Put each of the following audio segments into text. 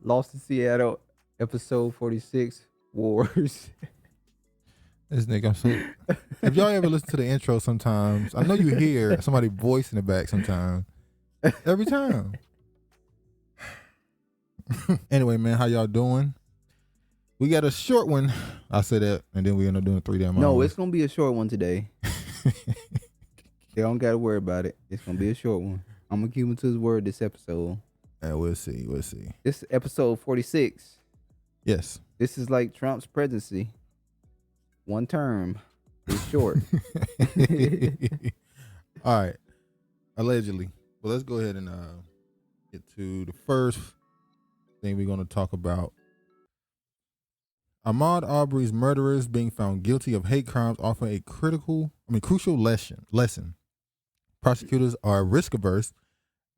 Lost in Seattle, episode 46, Wars. This nigga, I'm so. If y'all ever listen to the intro sometimes, I know you hear somebody voice in the back sometimes. Every time. Anyway, man, how y'all doing? We got a short one. I said that, and then we end up doing 3 damn hours. No, it's going to be a short one today. They don't got to worry about it. It's going to be a short one. I'm going to keep him to his word this episode. Yeah, we'll see. We'll see. This is episode 46. Yes. This is like Trump's presidency. One term. It's short. All right. Allegedly. Well, let's go ahead and get to the first thing we're going to talk about. Ahmaud Arbery's murderers being found guilty of hate crimes offer a crucial lesson. Prosecutors are risk averse,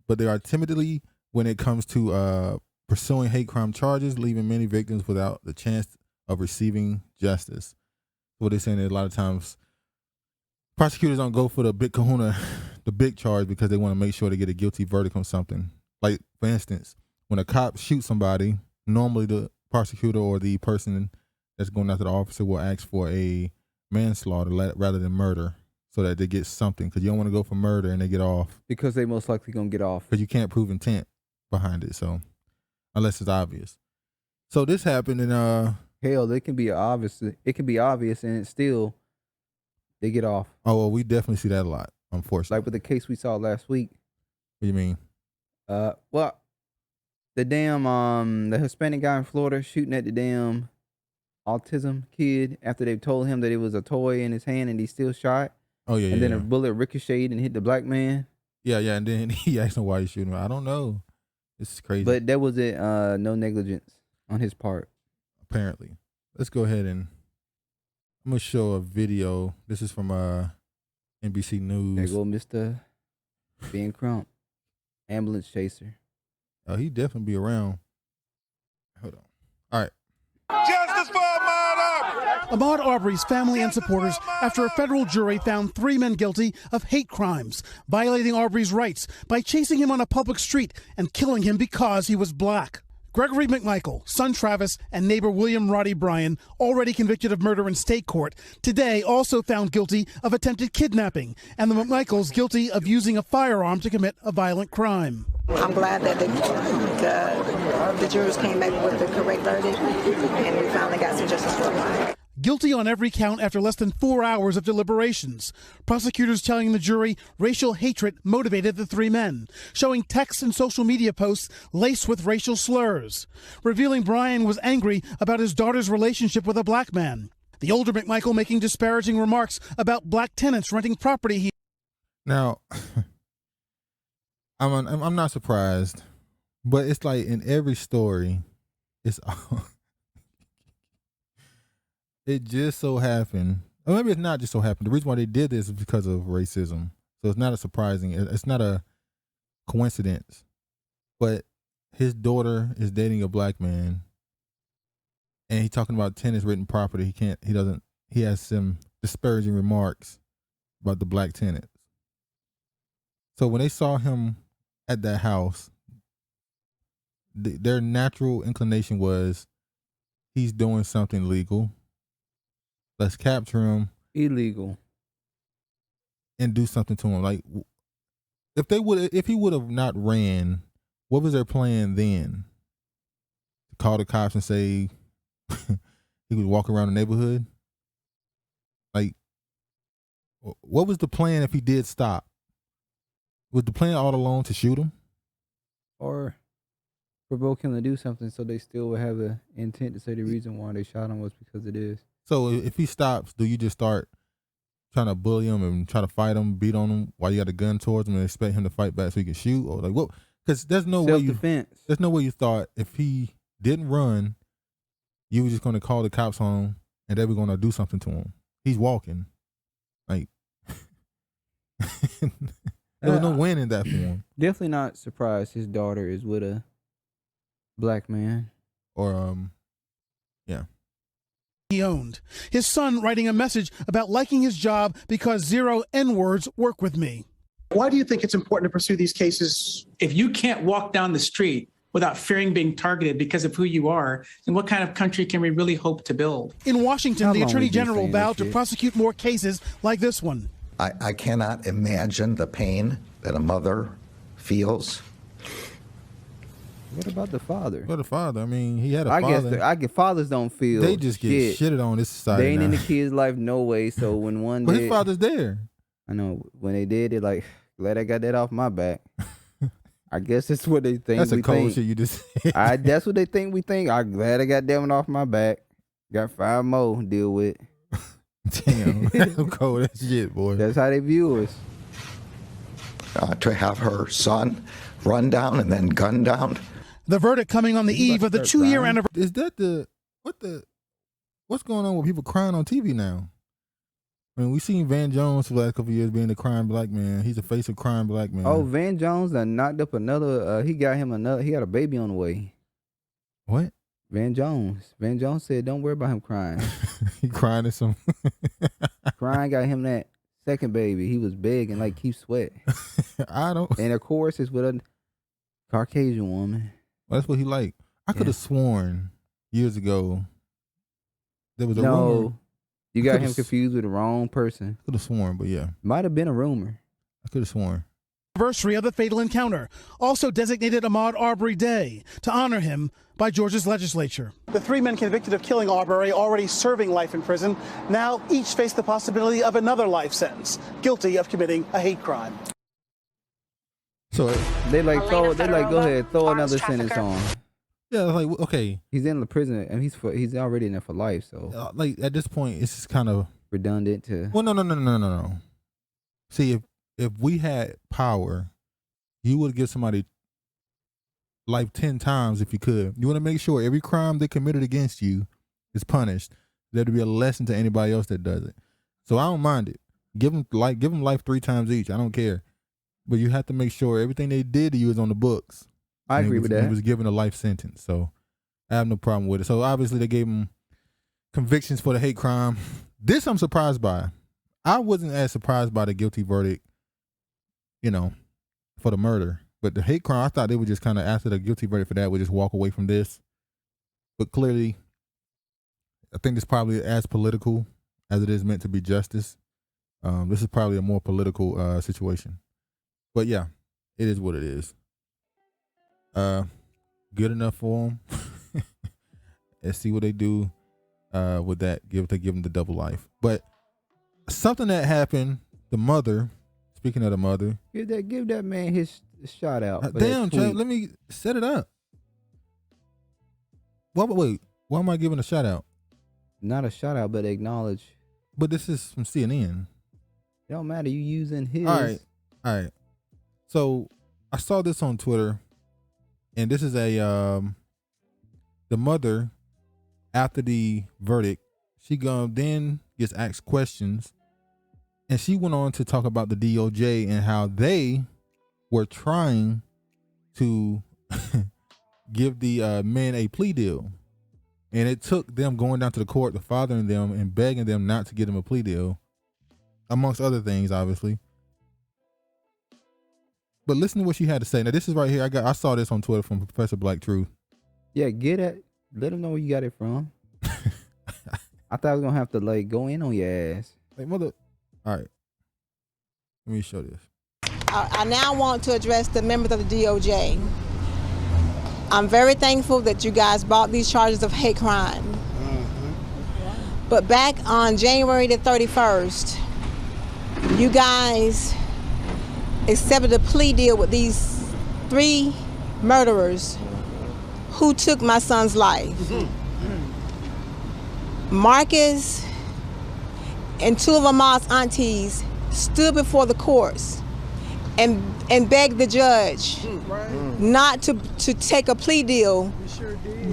but they are timidly when it comes to pursuing hate crime charges, leaving many victims without the chance of receiving justice. What they're saying is a lot of times prosecutors don't go for the big kahuna, the big charge, because they want to make sure they get a guilty verdict on something. Like, for instance, when a cop shoots somebody, normally the prosecutor or the person that's going after the officer will ask for a manslaughter rather than murder, so that they get something, because you don't want to go for murder and they get off. Because they most likely going to get off. Because you can't prove intent behind it, so unless it's obvious. So this happened in hell, it can be obvious. It can be obvious, and it's still they get off. Oh, well, we definitely see that a lot, unfortunately. Like with the case we saw last week. What do you mean? Well, the damn the Hispanic guy in Florida shooting at the damn autism kid after they told him that it was a toy in his hand and he still shot. Oh yeah. And then a bullet ricocheted and hit the black man. Yeah, and then he asked him why he's shooting him. I don't know. This is crazy. But that was it. No negligence on his part. Apparently. Let's go ahead and I'm gonna show a video. This is from NBC News. There go Mr. Ben Crump, ambulance chaser. Oh, he definitely be around. Hold on. All right. Justice for Ahmaud Arbery. Ahmaud Arbery's family and supporters after a federal jury found 3 men guilty of hate crimes, violating Arbery's rights by chasing him on a public street and killing him because he was black. Gregory McMichael, son Travis, and neighbor William Roddy Bryan, already convicted of murder in state court, today also found guilty of attempted kidnapping, and the McMichaels guilty of using a firearm to commit a violent crime. I'm glad that the jurors came back with the correct verdict, and we finally got some justice for Ahmaud. Guilty on every count after less than 4 hours of deliberations. Prosecutors telling the jury racial hatred motivated the 3 men, showing texts and social media posts laced with racial slurs, revealing Bryan was angry about his daughter's relationship with a black man. The older McMichael making disparaging remarks about black tenants renting property here. Now, I'm not surprised, but it's like in every story, it's it just so happened, or maybe it's not just so happened. The reason why they did this is because of racism. So it's not a surprising, it's not a coincidence. But his daughter is dating a black man, and he's talking about tenants renting property. He has some disparaging remarks about the black tenants. So when they saw him at that house, their natural inclination was, he's doing something legal. Let's capture him. Illegal. And do something to him. Like, if he would have not ran, what was their plan then? To call the cops and say he would walk around the neighborhood? Like, what was the plan if he did stop? Was the plan all along to shoot him? Or provoke him to do something so they still would have the intent to say the reason why they shot him was because it is. So if he stops, do you just start trying to bully him and try to fight him, beat on him while you got a gun towards him and expect him to fight back so he can shoot? Or like what? Because there's no way you thought if he didn't run, you were just going to call the cops on him and they were going to do something to him. He's walking. Like, there was no win in that for him. Definitely not surprised his daughter is with a black man. Or, yeah. He owned. His son writing a message about liking his job because 0 N-words work with me. Why do you think it's important to pursue these cases? If you can't walk down the street without fearing being targeted because of who you are, then what kind of country can we really hope to build? In Washington, the Attorney General vowed to shit? prosecute more cases like this one. I cannot imagine the pain that a mother feels. What about the father? Well, the father, I mean, he had a I father. guess fathers don't feel. They just get shit. shitted on this society. They ain't in now. the kid's life no way. So when one But did, his father's there. I know when they did, they're like, glad I got that off my back. I guess that's what they think. That's a we cold think. shit you just said. That's what they think we think. I'm glad I got that one off my back. Got 5 more to deal with. Damn, that's some cold as shit, boy. That's how they view us. To have her son run down and then gunned down. The verdict coming on the eve of the 2-year anniversary. Is that what's going on with people crying on TV now? I mean, we seen Van Jones for the last couple of years being the crying black man. He's the face of crying black man. Oh, Van Jones done knocked up another. He got a baby on the way. What? Van Jones said, don't worry about him crying. He crying at some. Crying got him that second baby. He was begging like Keith Sweat. I don't. And of course, it's with a Caucasian woman. Well, that's what he like. I could have sworn years ago there was a rumor. You got him confused with the wrong person. Could have sworn, but yeah. Might have been a rumor. I could have sworn. Anniversary of the fatal encounter, also designated Ahmaud Arbery Day to honor him by Georgia's legislature. The 3 men convicted of killing Arbery already serving life in prison now each face the possibility of another life sentence, guilty of committing a hate crime. So they go ahead, throw another sentence on. Yeah, like okay, he's in the prison and he's already in there for life. So like at this point, it's just kind of redundant to. Well, no. See, if we had power, you would give somebody life 10 times if you could. You want to make sure every crime they committed against you is punished. There'd be a lesson to anybody else that does it. So I don't mind it. Give them life 3 times each. I don't care. But you have to make sure everything they did to you is on the books. I agree with that. He was given a life sentence, so I have no problem with it. So obviously they gave him convictions for the hate crime. This I'm surprised by. I wasn't as surprised by the guilty verdict, for the murder. But the hate crime, I thought they would just kind of, after the guilty verdict for that, would just walk away from this. But clearly, I think it's probably as political as it is meant to be justice. This is probably a more political situation. But yeah, it is what it is. Good enough for them. Let's see what they do with that. If they give them the double life. But something that happened, the mother, speaking of the mother. Give that man his shout out. Damn, Chad, let me set it up. Wait, why am I giving a shout out? Not a shout out, but acknowledge. But this is from CNN. It don't matter, you using his. All right. So I saw this on Twitter, and this is the mother, after the verdict, she then gets asked questions, and she went on to talk about the DOJ and how they were trying to give the men a plea deal. And it took them going down to the court, the father and them, and begging them not to give them a plea deal, amongst other things, obviously. But listen to what she had to say. Now, this is right here. I saw this on Twitter from Professor Black Truth. Yeah, let them know where you got it from. I thought I was gonna have to go in on your ass. Like mother. All right. Let me show this. I now want to address the members of the DOJ. I'm very thankful that you guys brought these charges of hate crime. But back on January the 31st, you guys accepted a plea deal with these 3 murderers who took my son's life. Marcus and 2 of Ahmaud's aunties stood before the courts and begged the judge not to take a plea deal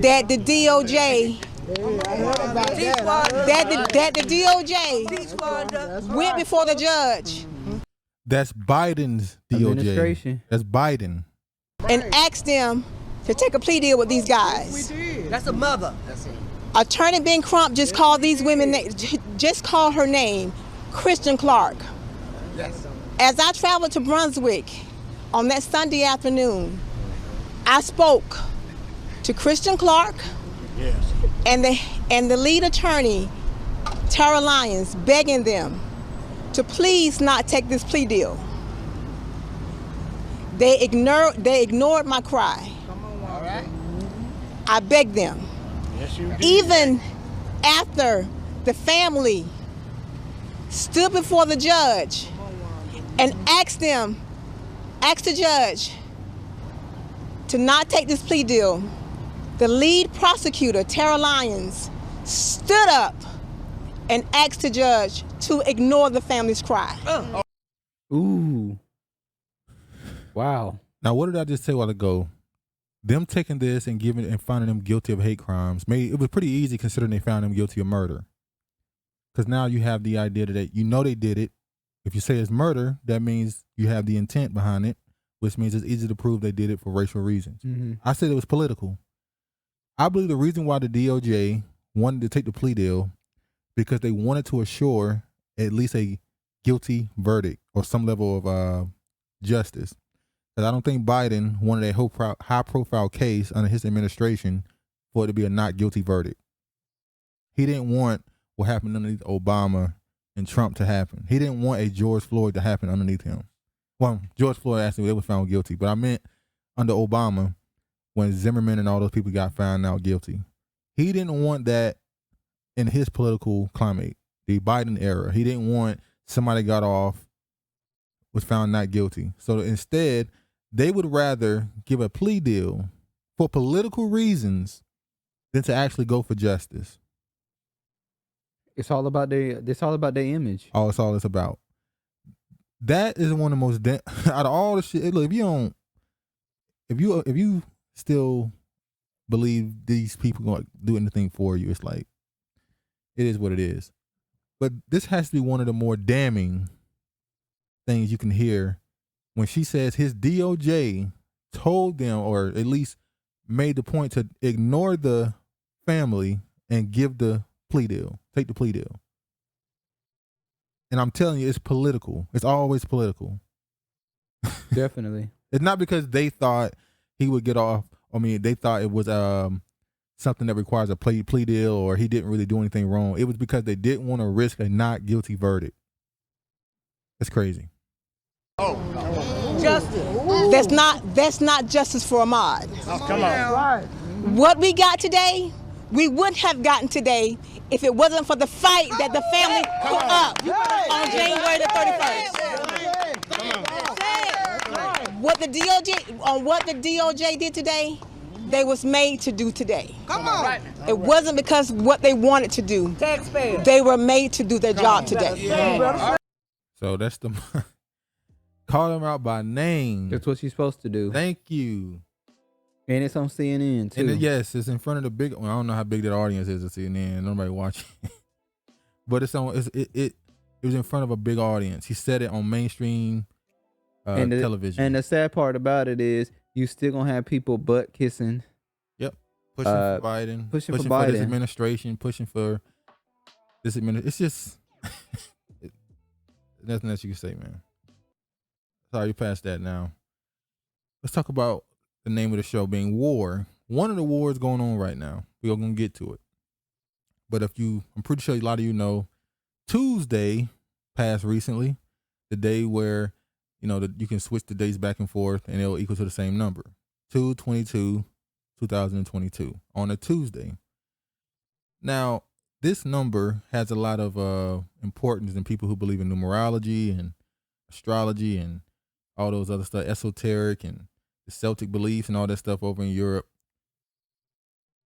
that the DOJ went before the judge. That's Biden's DOJ. That's Biden. And asked them to take a plea deal with these guys. We did. That's a mother. Attorney Ben Crump just called these women, just called her name, Christian Clark. Yes. As I traveled to Brunswick on that Sunday afternoon, I spoke to Christian Clark and the lead attorney, Tara Lyons, begging them to please not take this plea deal. They ignored my cry. I begged them. Yes, you did. Even after the family stood before the judge and asked the judge to not take this plea deal, the lead prosecutor, Tara Lyons, stood up and asked the judge to ignore the family's cry. Ooh. Wow. Now, what did I just say a while ago? Them taking this and giving and finding them guilty of hate crimes it was pretty easy considering they found them guilty of murder. Because now you have the idea that you know they did it. If you say it's murder, that means you have the intent behind it, which means it's easy to prove they did it for racial reasons. Mm-hmm. I said it was political. I believe the reason why the DOJ wanted to take the plea deal because they wanted to assure at least a guilty verdict or some level of justice. Because I don't think Biden wanted a high-profile case under his administration for it to be a not guilty verdict. He didn't want what happened underneath Obama and Trump to happen. He didn't want a George Floyd to happen underneath him. Well, George Floyd actually they were found guilty, but I meant under Obama when Zimmerman and all those people got found out guilty. He didn't want that in his political climate, the Biden era. He didn't want somebody got off, was found not guilty. So instead, they would rather give a plea deal for political reasons than to actually go for justice. It's all about their image. Oh, it's all it's about. That is one of the most out of all the shit. Look, if you still believe these people gonna do anything for you, it's like it is what it is. But this has to be one of the more damning things you can hear when she says his DOJ told them, or at least made the point to ignore the family and give the plea deal, take the plea deal. And I'm telling you, it's political. It's always political. Definitely. It's not because they thought he would get off. I mean, they thought it was something that requires a plea deal or he didn't really do anything wrong. It was because they didn't want to risk a not guilty verdict. It's crazy. Justice. That's not justice for Ahmaud. Oh, come on. What we got today, we wouldn't have gotten today if it wasn't for the fight that the family put up on January the 31st. What the DOJ did today, they was made to do today. Come on. It wasn't because what they wanted to do. Taxpayers. They were made to do their job today. So that's the call them out by name. That's what she's supposed to do. Thank you. And it's on CNN too. And yes, it's in front of the big. Well, I don't know how big that audience is at CNN. Nobody watching, but it's on. It was in front of a big audience. He said it on mainstream television. And the sad part about it is, you still gonna have people butt kissing. Yep, pushing for Biden, pushing for this administration, pushing for this administration. It's just nothing else you can say, man. Sorry, you passed that now. Let's talk about the name of the show being War. One of the wars going on right now. We're going to get to it. But I'm pretty sure a lot of you know, Tuesday passed recently, the day where, you can switch the days back and forth and it'll equal to the same number. 2/22/2022 on a Tuesday. Now, this number has a lot of importance in people who believe in numerology and astrology and all those other stuff, esoteric and the Celtic beliefs and all that stuff over in Europe.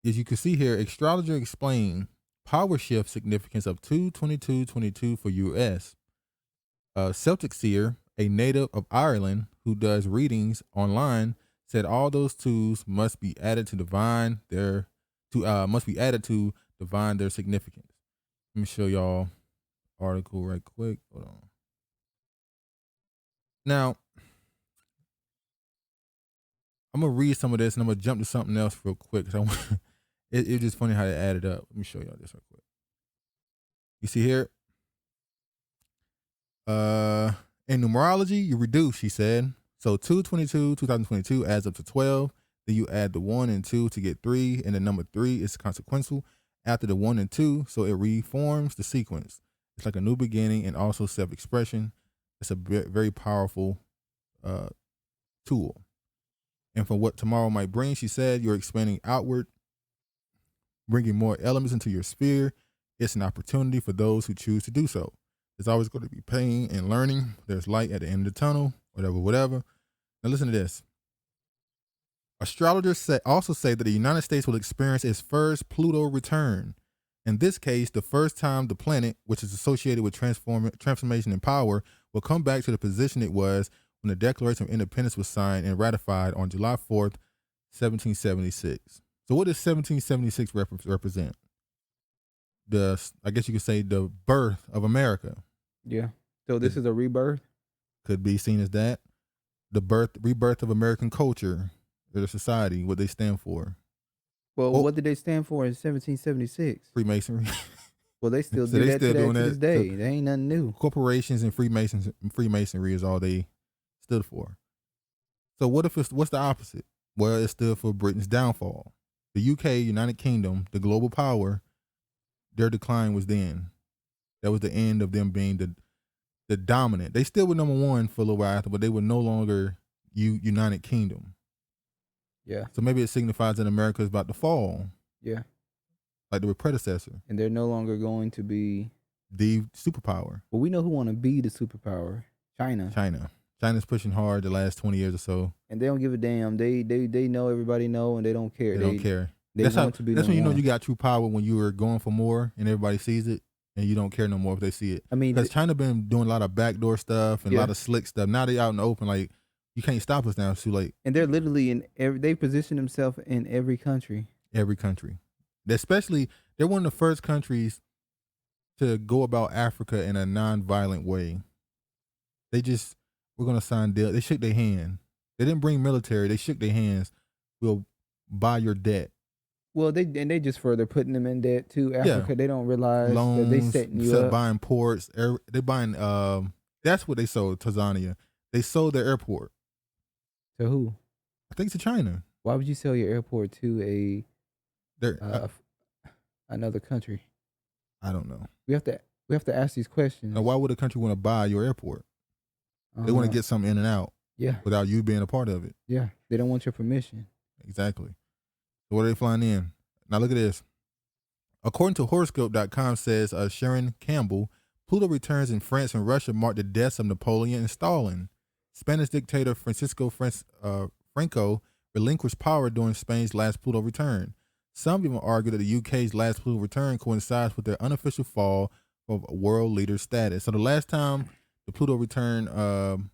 As you can see here, Astrologer explained power shift significance of 2/22/22 for U.S. Celtic seer, a native of Ireland who does readings online, said all those twos must be added to divine their significance. Let me show y'all article right quick. Hold on. Now, I'm gonna read some of this and I'm gonna jump to something else real quick. It's just funny how they added up. Let me show y'all this real quick. You see here? In numerology, you reduce, she said. So 2/22/2022 adds up to 12. Then you add the 1 and 2 to get 3, and the number 3 is consequential after the 1 and 2, so it reforms the sequence. It's like a new beginning and also self-expression. It's a very powerful tool. And for what tomorrow might bring, she said, you're expanding outward, bringing more elements into your sphere. It's an opportunity for those who choose to do so. There's always going to be pain and learning. There's light at the end of the tunnel, whatever. Now listen to this. Astrologers also say that the United States will experience its first Pluto return. In this case, the first time the planet, which is associated with transformation and power, will come back to the position it was when the Declaration of Independence was signed and ratified on July 4th, 1776. So what does 1776 represent? I guess you could say the birth of America. Yeah. So this is a rebirth? Could be seen as that. The rebirth of American culture or the society, what they stand for. Well, what did they stand for in 1776? Freemasonry. Well, they still So do they that still today, doing to that. this day. So They ain't nothing new. Corporations and Freemasonry is all they stood for. So what's the opposite? Well, it stood for Britain's downfall. The UK, United Kingdom, the global power, their decline was then. That was the end of them being the dominant. They still were number one for a little while after, but they were no longer United Kingdom. Yeah. So maybe it signifies that America is about to fall. Yeah. Like the predecessor. And they're no longer going to be the superpower. Well, we know who want to be the superpower. China. China's pushing hard the last 20 years or so. And they don't give a damn. They know, everybody know, and they don't care. They don't care. That's when you know you got true power, when you were going for more and everybody sees it and you don't care no more if they see it. I mean, because China been doing a lot of backdoor stuff and a lot of slick stuff. Now they out in the open, like, you can't stop us now. It's too late. And they're literally they position themselves in every country. Every country. Especially, they're one of the first countries to go about Africa in a non-violent way. We're going to sign deal. They shook their hand. They didn't bring military. They shook their hands. We'll buy your debt. Well, they just further putting them in debt to Africa. Yeah. They don't realize loans, that they setting you up. Buying ports. They buying, that's what they sold, Tanzania. They sold their airport. To who? I think to China. Why would you sell your airport to another country? I don't know. We have to ask these questions. Now, why would a country want to buy your airport? They want to get something in and out. Yeah. Without you being a part of it. Yeah. They don't want your permission. Exactly. So what are they flying in? Now look at this. According to horoscope.com says Sharon Campbell, Pluto returns in France and Russia marked the deaths of Napoleon and Stalin. Spanish dictator Francisco Franco relinquished power during Spain's last Pluto return. Some even argue that the UK's last Pluto return coincides with their unofficial fall of world leader status. So the last time the Pluto return from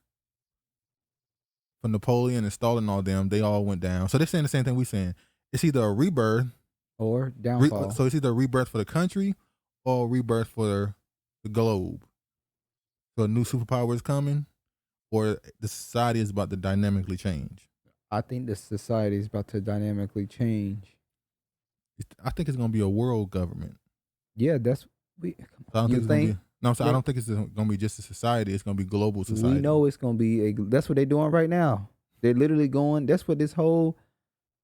Napoleon and Stalin and all them, they all went down. So they're saying the same thing we're saying. It's either a rebirth or downfall. So it's either a rebirth for the country or a rebirth for the globe. So a new superpower is coming, or the society is about to dynamically change. I think the society is about to dynamically change. I think it's going to be a world government. Yeah, that's I don't think it's going to be just a society. It's going to be global society. We know it's going to be that's what they're doing right now. They're literally going. That's what this whole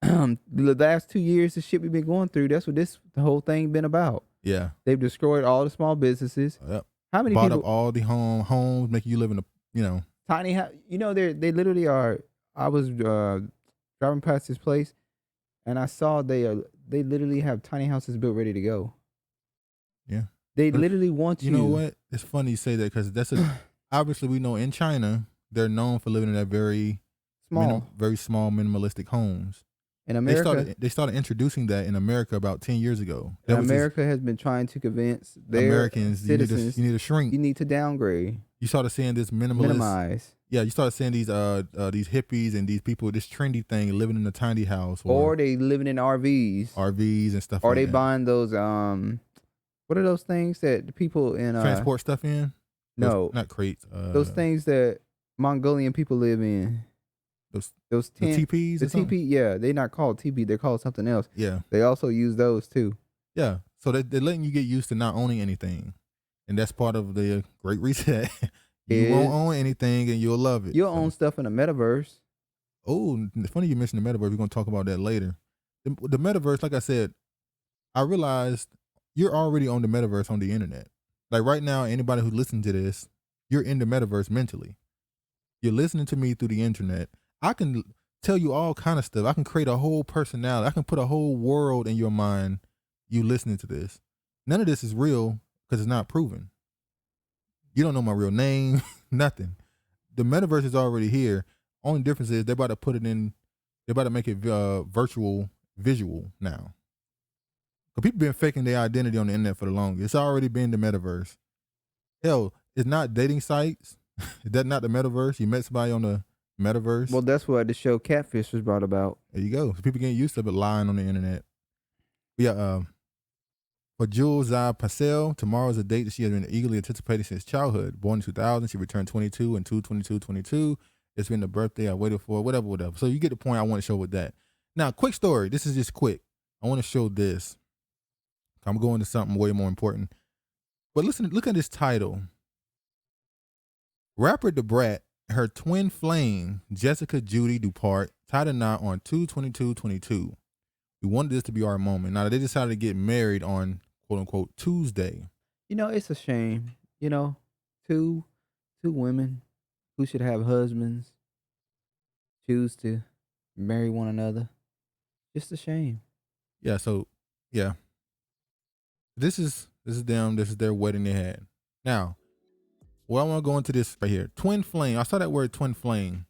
the last 2 years, the shit we've been going through. That's what the whole thing been about. Yeah, they've destroyed all the small businesses. Yep. How many bought people up all the homes, making you live in a tiny house? They literally are. I was driving past this place, and I saw they literally have tiny houses built ready to go. Yeah, they literally want you. You know what? It's funny you say that because that's obviously we know in China they're known for living in that very small minimalistic homes. In America, they started introducing that in America about 10 years ago. America has been trying to convince their Americans citizens you need to shrink. You need to downgrade. You started seeing this minimize. Yeah, you started seeing these hippies and these people with this trendy thing living in a tiny house, or they living in RVs and stuff. Or like they that. buying those what are those things that the people in transport stuff in? No, not crates. Those things that Mongolian people live in. Those teepees. The teepee, yeah, they're not called teepee. They're called something else. Yeah, they also use those too. Yeah, so they're letting you get used to not owning anything, and that's part of the Great Reset. You won't own anything, and you'll love it. You'll own stuff in the metaverse. Oh, it's funny you mentioned the metaverse. We're going to talk about that later. The metaverse, like I said, I realized you're already on the metaverse on the internet. Like right now, anybody who listens to this, you're in the metaverse mentally. You're listening to me through the internet. I can tell you all kind of stuff. I can create a whole personality. I can put a whole world in your mind, you listening to this. None of this is real because it's not proven. You don't know my real name, nothing. The metaverse is already here. Only difference is they're about to put it in, they're about to make it virtual, visual now. Because people been faking their identity on the internet for the longest. It's already been the metaverse. Hell, it's not dating sites. Is that not the metaverse? You met somebody on the metaverse? Well, that's what the show Catfish was brought about. There you go. So people getting used to it lying on the internet. Yeah, for Jules Pascal, tomorrow is a date that she has been eagerly anticipating since childhood. Born in 2000, she returned 22 and 2/22/22. It's been the birthday I waited for, whatever. So you get the point I want to show with that. Now, quick story. This is just quick. I want to show this. I'm going to something way more important. But listen, look at this title. Rapper Da Brat, her twin flame, Jessica Judy Dupart, tied a knot on 2/22/22. We wanted this to be our moment. Now, they decided to get married on, quote unquote, Tuesday. You know, it's a shame. You know, two women who should have husbands choose to marry one another. Just a shame. Yeah, so, yeah. This is them. This is their wedding they had. Now, well, I want to go into this right here. Twin flame. I saw that word twin flame.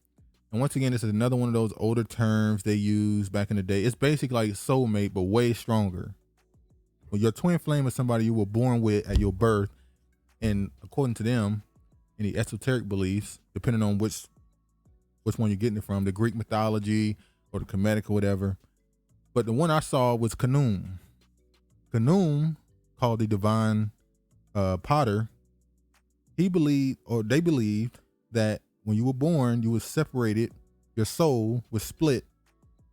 And once again, this is another one of those older terms they used back in the day. It's basically like soulmate, but way stronger. Well, your twin flame is somebody you were born with at your birth. And according to them, any esoteric beliefs, depending on which one you're getting it from, the Greek mythology or the Kemetic or whatever. But the one I saw was Khnum. Khnum, called the divine potter, they believed that when you were born, you were separated, your soul was split.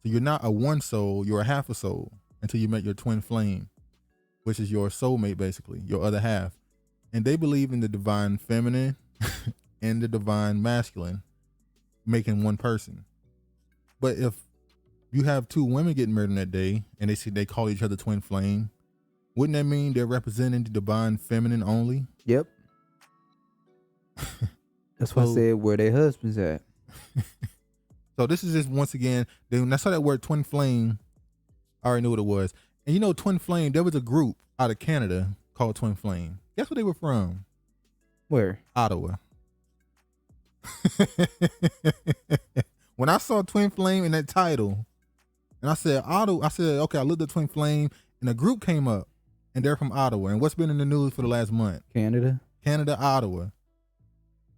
So you're not a one soul, you're a half a soul until you met your twin flame, which is your soulmate, basically, your other half. And they believe in the divine feminine and the divine masculine making one person. But if you have two women getting married on that day and they call each other twin flame, wouldn't that mean they're representing the divine feminine only? Yep. That's why I said where their husbands at. So this is just, once again, when I saw that word twin flame, I already knew what it was. And you know, twin flame, there was a group out of Canada called Twin Flame. Guess where they were from? Where? Ottawa. When I saw Twin Flame in that title, and I said Ottawa, I said, okay, I looked at Twin Flame, and a group came up, and they're from Ottawa. And what's been in the news for the last month? Canada, Ottawa.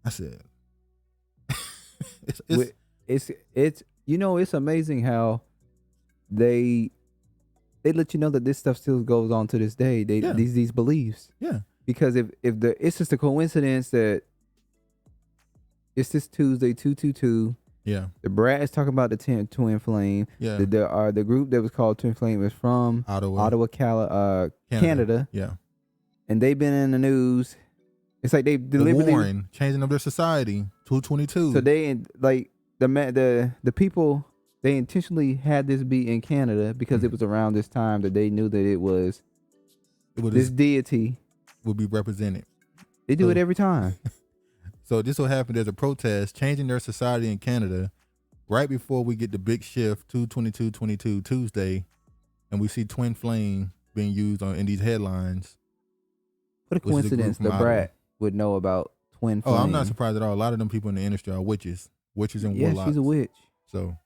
I said, it's you know, it's amazing how they let you know that this stuff still goes on to this day. These beliefs. Yeah. Because if it's just a coincidence that it's this Tuesday 2/22. Yeah. The Brad is talking about the twin flame. Yeah. The group that was called Twin Flame is from Ottawa, Canada. Yeah. And they've been in the news. It's like they deliberately warring, changing up their society. 2/22. So they like the people, they intentionally had this be in Canada because it was around this time that they knew that it was this deity would be represented. They do it every time. So this will happen. There's a protest changing their society in Canada right before we get the big shift 2/22/22 Tuesday, and we see twin flame being used in these headlines. What a coincidence! The Brat would know about twin flame. Oh, I'm not surprised at all. A lot of them people in the industry are witches and warlocks. Yeah, she's a witch. So,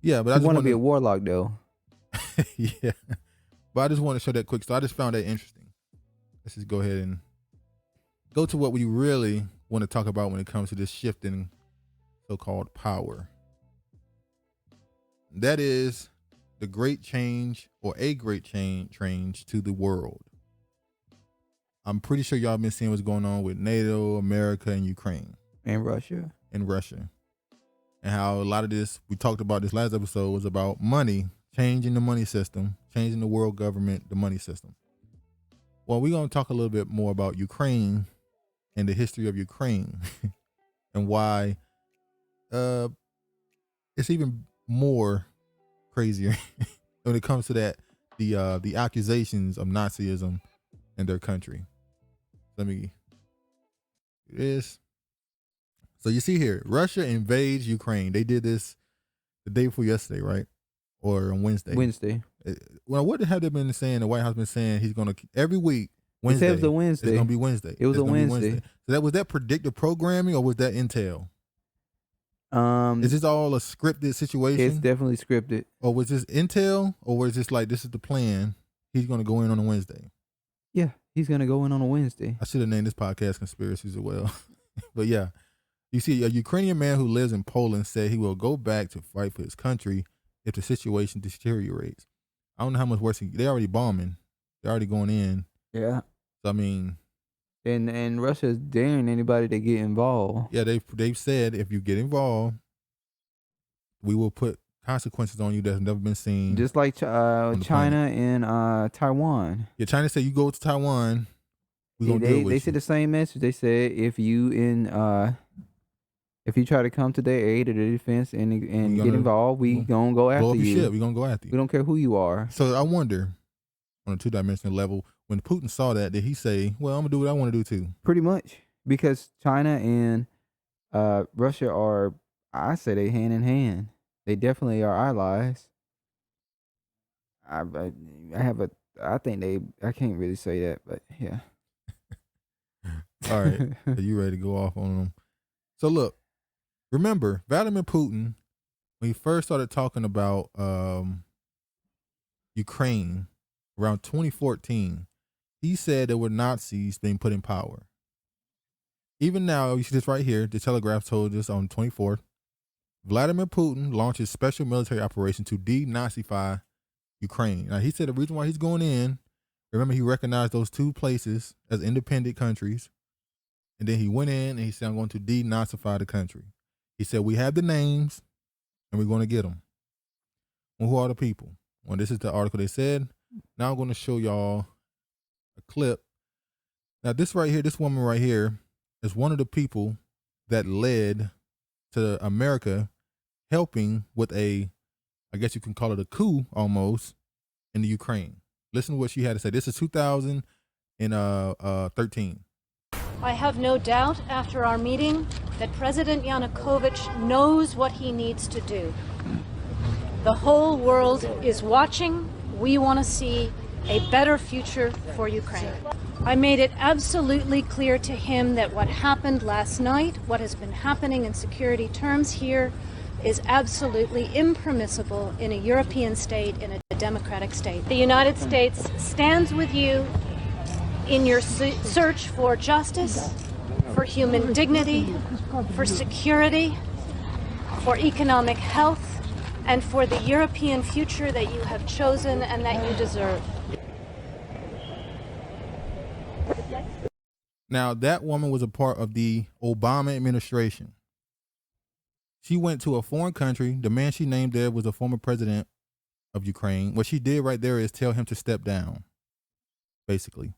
yeah, but I just want to be a warlock though. Yeah, but I just want to show that quick. So I just found that interesting. Let's just go ahead and go to what we really want to talk about when it comes to this shift in so-called power. That is the great change, or a great change to the world. I'm pretty sure y'all been seeing what's going on with NATO, America, and Ukraine. And Russia. And how a lot of this, we talked about this last episode, was about money, changing the money system, changing the world government, the money system. Well, we're going to talk a little bit more about Ukraine and the history of Ukraine and why it's even more crazier when it comes to that the accusations of Nazism in their country. Let me do this. So you see here, Russia invades Ukraine. They did this the day before yesterday, right? Or on Wednesday. Wednesday. Well, what have they been saying? The White House been saying he's going to every week Wednesday. It was a Wednesday. It's going to be Wednesday. It was a Wednesday. So was that predictive programming or was that intel? Is this all a scripted situation? It's definitely scripted. Or was this intel, or was this like this is the plan? He's going to go in on a Wednesday. Yeah, he's going to go in on a Wednesday. I should have named this podcast "Conspiracies" as well. But yeah, you see, a Ukrainian man who lives in Poland said he will go back to fight for his country if the situation deteriorates. I don't know how much worse. They're already bombing. They're already going in. Yeah. So I mean, and Russia's daring anybody to get involved. Yeah, they've said if you get involved, we will put consequences on you that's never been seen. Just like China and Taiwan. Yeah, China said you go to Taiwan, we're gonna deal with they said the same message. They said if you try to come to their aid or their defense and get involved, we gonna go after you. Shit. We gonna go after you. We don't care who you are. So I wonder, on a 2-dimensional level, when Putin saw that, did he say, "Well, I'm gonna do what I want to do too"? Pretty much, because China and Russia are, I say, they hand in hand. They definitely are allies. I can't really say that, but yeah. All right, are you ready to go off on them? So look, remember Vladimir Putin when he first started talking about Ukraine around 2014. He said there were Nazis being put in power. Even now, you see this right here. The Telegraph told us on 24th. Vladimir Putin launches special military operation to denazify Ukraine. Now, he said the reason why he's going in, remember he recognized those two places as independent countries. And then he went in and he said, I'm going to denazify the country. He said, we have the names and we're going to get them. Well, who are the people? Well, this is the article they said. Now I'm going to show y'all a clip. Now, this right here, this woman right here is one of the people that led to America helping with I guess you can call it a coup almost in the Ukraine. Listen to what she had to say. This is 2013. I have no doubt after our meeting that President Yanukovych knows what he needs to do. The whole world is watching. We want to see a better future for Ukraine. I made it absolutely clear to him that what happened last night, what has been happening in security terms here, is absolutely impermissible in a European state, in a democratic state. The United States stands with you in your search for justice, for human dignity, for security, for economic health, and for the European future that you have chosen and that you deserve. Now, that woman was a part of the Obama administration. She went to a foreign country. The man she named there was a former president of Ukraine. What she did right there is tell him to step down, basically.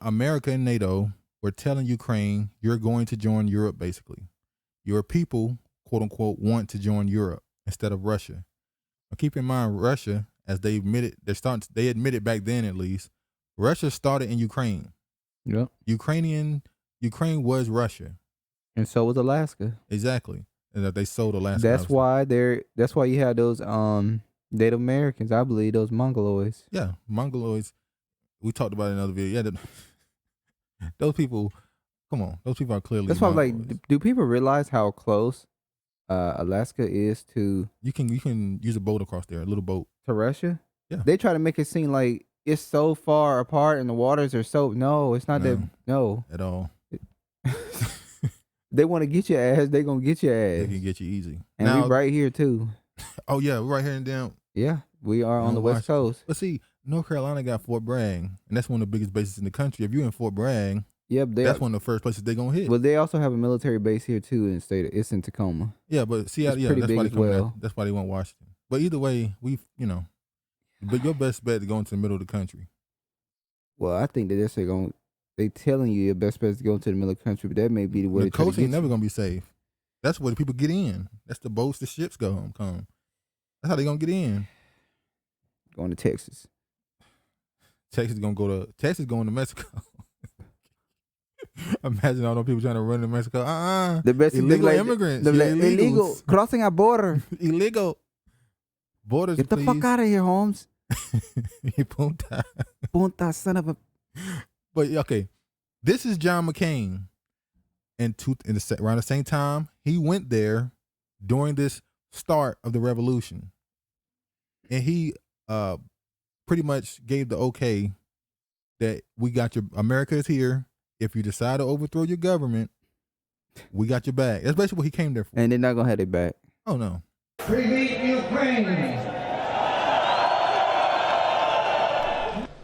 America and NATO were telling Ukraine, you're going to join Europe, basically. Your people, quote unquote, want to join Europe instead of Russia. Now, keep in mind, Russia, as they admitted, they admitted back then at least, Russia started in Ukraine. Yep. Ukraine was Russia. And so was Alaska. Exactly. And that they sold Alaska. That's why you have those Native Americans, I believe, those Mongoloids. Yeah, Mongoloids. We talked about it in another video. Yeah, those people, come on. Those people are clearly That's why I'm like, do people realize how close Alaska is to... You can use a boat across there, a little boat. To Russia? Yeah. They try to make it seem like it's so far apart and the waters are so... No, it's not no. At all. They want to get your ass, they going to get your ass. They can get you easy. And now, we right here too. Oh yeah, we're right here and down. Yeah, we are on the West Coast. But see, North Carolina got Fort Bragg, and that's one of the biggest bases in the country. If you're in Fort Bragg, that's one of the first places they're going to hit. Well, they also have a military base here too in the state. It's in Tacoma. Yeah, but see, that's why they come that's why they want Washington. But either way, but your best bet is going to the middle of the country. Well, I think that they telling you your best bet is to go to the middle of the country, but that may be the way. The coast ain't never gonna be safe. That's where the people get in. That's the boats the ships come. That's how they gonna get in. Going to Texas. Texas going to Mexico. Imagine all those people trying to run to Mexico. The best illegal immigrants. Illegal crossing our border. Illegal borders. Get the fuck out of here, Holmes. Punta. Punta, son of a. But okay, this is John McCain. Around the same time, he went there during this start of the revolution, and he pretty much gave the okay that we got your America is here. If you decide to overthrow your government, we got your back. That's basically what he came there for. And they're not gonna have their back. Oh no. Free Ukraine.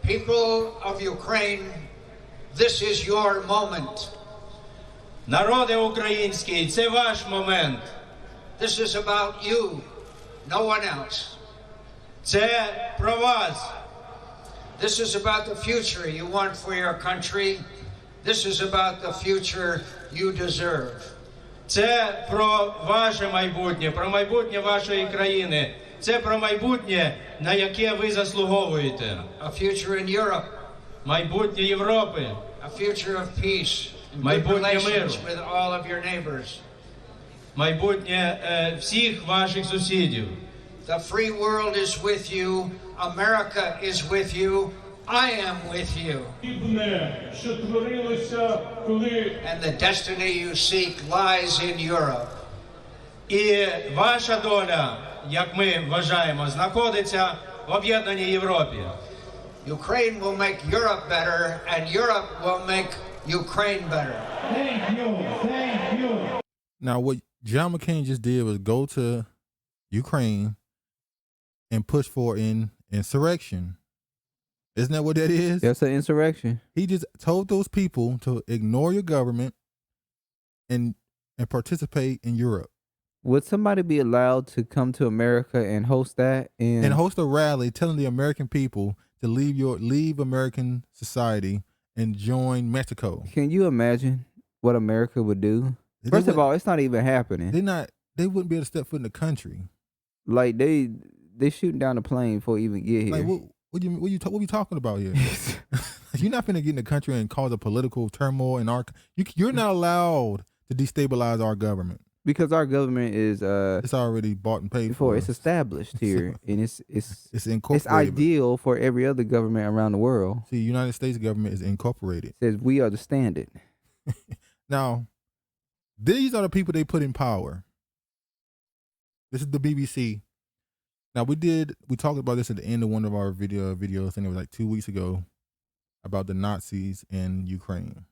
People of Ukraine, this is your moment. Народи український, це ваш момент. This is about you, no one else. Це про вас. This is about the future you want for your country. This is about the future you deserve. Це про ваше майбутнє, про майбутнє вашої країни. Це про майбутнє, на яке ви заслуговуєте. A future in Europe. Майбутнє Європи. A future of peace. Майбутнє миру. With all of your neighbors. Майбутнє всіх ваших сусідів. The free world is with you. America is with you. I am with you. And the destiny you seek lies in Europe. І ваша доля, як ми вважаємо, знаходиться в об'єднаній Європі. Ukraine will make Europe better, and Europe will make Ukraine better. Thank you. Now, what John McCain just did was go to Ukraine and push for an insurrection. Isn't that what that is? That's an insurrection. He just told those people to ignore your government and participate in Europe. Would somebody be allowed to come to America and host that? And host a rally telling the American people to leave American society and join Mexico. Can you imagine what America would do? First of all, it's not even happening. They wouldn't be able to step foot in the country. Like they shooting down the plane before we even get here. Like what are we talking about here? You're not finna get in the country and cause a political turmoil in you're not allowed to destabilize our government. Because our government is it's already bought and paid for. It's established here, and it's incorporated. It's ideal for every other government around the world. See, the United States government is incorporated. It says we are the standard. Now, these are the people they put in power. This is the BBC. Now we talked about this at the end of one of our videos, I think it was like 2 weeks ago, about the Nazis in Ukraine.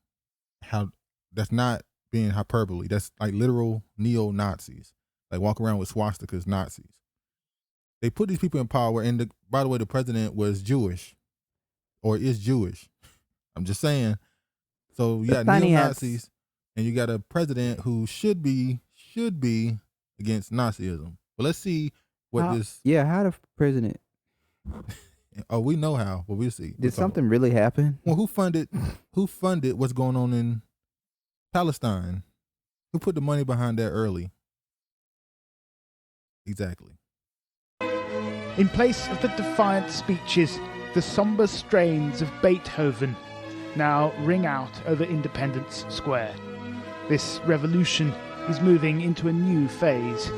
How that's not being hyperbole. That's like literal neo-Nazis. Like walk around with swastikas, Nazis. They put these people in power, and by the way, the president was Jewish, or is Jewish. I'm just saying. So you got neo-Nazis, and you got a president who should be against Nazism. But let's see what this. Yeah, how the president? Oh, we know how, but we'll see. Did something really happen? Well, who funded what's going on in Palestine? Who put the money behind that early? Exactly. In place of the defiant speeches, the somber strains of Beethoven now ring out over Independence Square. This revolution is moving into a new phase.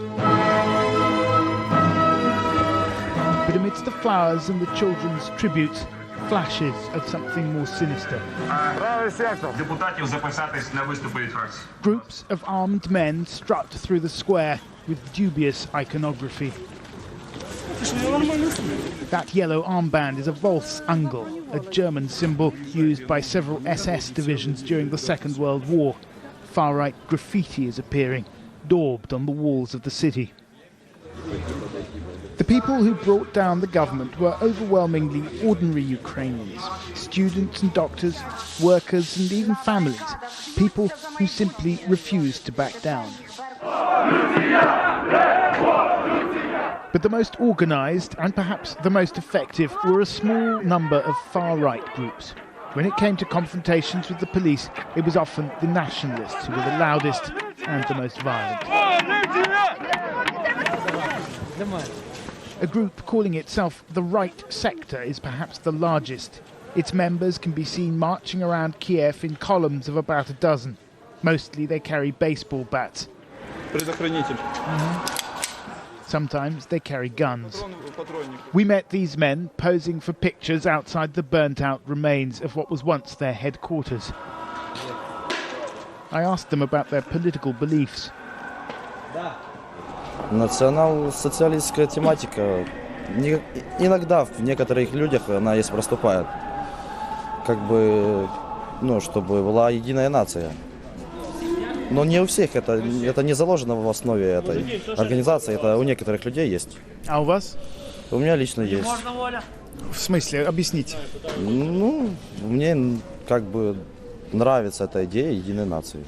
But amidst the flowers and the children's tributes, flashes of something more sinister. Groups of armed men strut through the square with dubious iconography. That yellow armband is a Volksangel, a German symbol used by several SS divisions during the Second World War. Far-right graffiti is appearing, daubed on the walls of the city. The people who brought down the government were overwhelmingly ordinary Ukrainians, students and doctors, workers and even families, people who simply refused to back down. But the most organised and perhaps the most effective were a small number of far-right groups. When it came to confrontations with the police, it was often the nationalists who were the loudest and the most violent. A group calling itself the Right Sector is perhaps the largest. Its members can be seen marching around Kiev in columns of about a dozen. Mostly they carry baseball bats. Sometimes they carry guns. We met these men posing for pictures outside the burnt-out remains of what was once their headquarters. I asked them about their political beliefs. Национал-социалистская тематика иногда в некоторых людях она есть проступает. Как бы, чтобы была единая нация. Но не у всех, это не заложено в основе этой организации, это у некоторых людей есть. А у вас? У меня лично есть. В смысле? Объясните. Мне как бы нравится эта идея единой нации.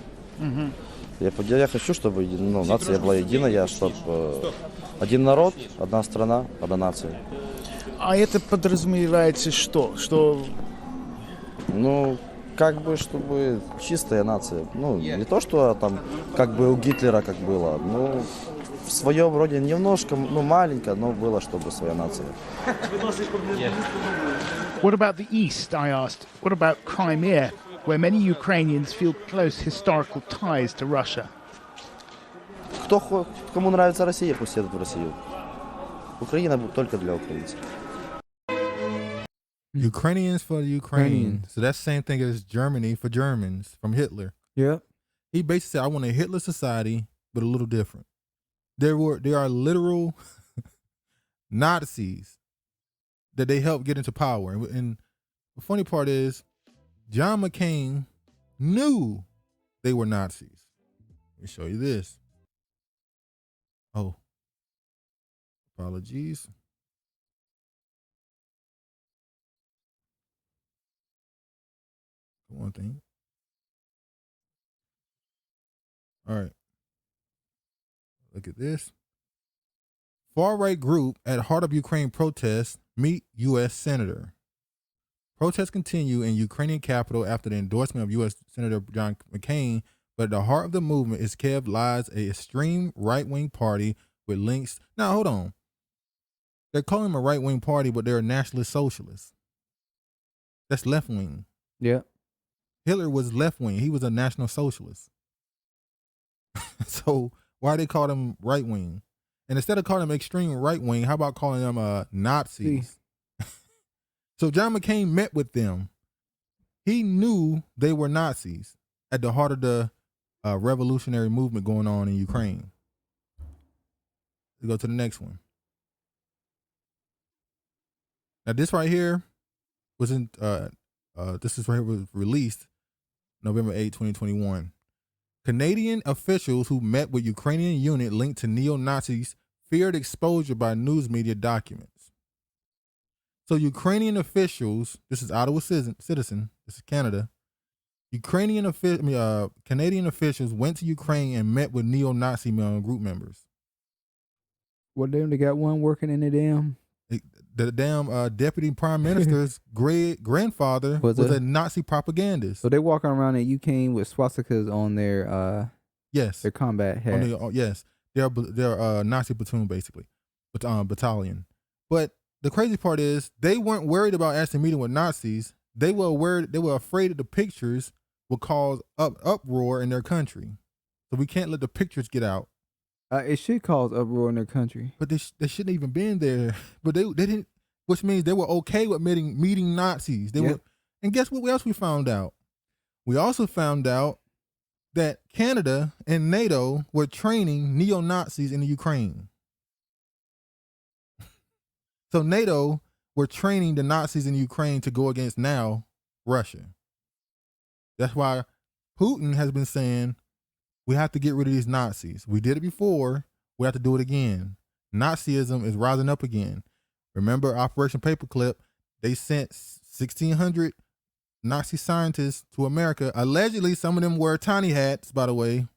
Я хочу, чтобы нация была единая, чтобы один народ, одна страна, одна нация. А это подразумевается что? Как бы, чтобы чистая нация. Не то, что там, как бы у Гитлера как было. В своем роде немножко, маленько, но было, чтобы своя нация. What about the East, I asked? What about Crimea, where many Ukrainians feel close historical ties to Russia? Кому нравится Россия, пусть едут в Россию. Украина только для украинцев. Ukrainians for the Ukrainians. So that's the same thing as Germany for Germans from Hitler. Yep. He basically said, I want a Hitler society, but a little different. There are literal Nazis that they helped get into power. And the funny part is, John McCain knew they were Nazis. Let me show you this. Oh, apologies. One thing. All right. Look at this. Far-right group at heart of Ukraine protests meet U.S. Senator. Protests continue in Ukrainian capital after the endorsement of U.S. Senator John McCain, but at the heart of the movement is Kiev lies a extreme right-wing party with links. Now, hold on. They're calling them a right-wing party, but they're a nationalist socialist. That's left-wing. Yeah. Hitler was left-wing. He was a national socialist. So why they call them right-wing? And instead of calling them extreme right-wing, how about calling them Nazis? So John McCain met with them. He knew they were Nazis at the heart of the revolutionary movement going on in Ukraine. Let's go to the next one. Now this right here was in this is right here was released November 8, 2021. Canadian officials who met with Ukrainian unit linked to neo-Nazis feared exposure by news media documents. So Ukrainian officials, this is Ottawa citizen, this is Canada. Canadian officials went to Ukraine and met with neo-Nazi group members. What damn? They got one working in the damn deputy prime minister's grandfather was a Nazi propagandist. So they walking around in Ukraine with swastikas on their their combat hats. They're Nazi platoon basically, battalion. But the crazy part is they weren't worried about actually meeting with Nazis. They were afraid that the pictures would cause uproar in their country. So we can't let the pictures get out. It should cause uproar in their country. But they shouldn't even been there. But they didn't, which means they were okay with meeting Nazis. They were, and guess what else we found out? We also found out that Canada and NATO were training neo-Nazis in the Ukraine. So NATO were training the Nazis in Ukraine to go against now Russia. That's why Putin has been saying, we have to get rid of these Nazis. We did it before. We have to do it again. Nazism is rising up again. Remember Operation Paperclip? They sent 1,600 Nazi scientists to America. Allegedly, some of them wore tiny hats, by the way.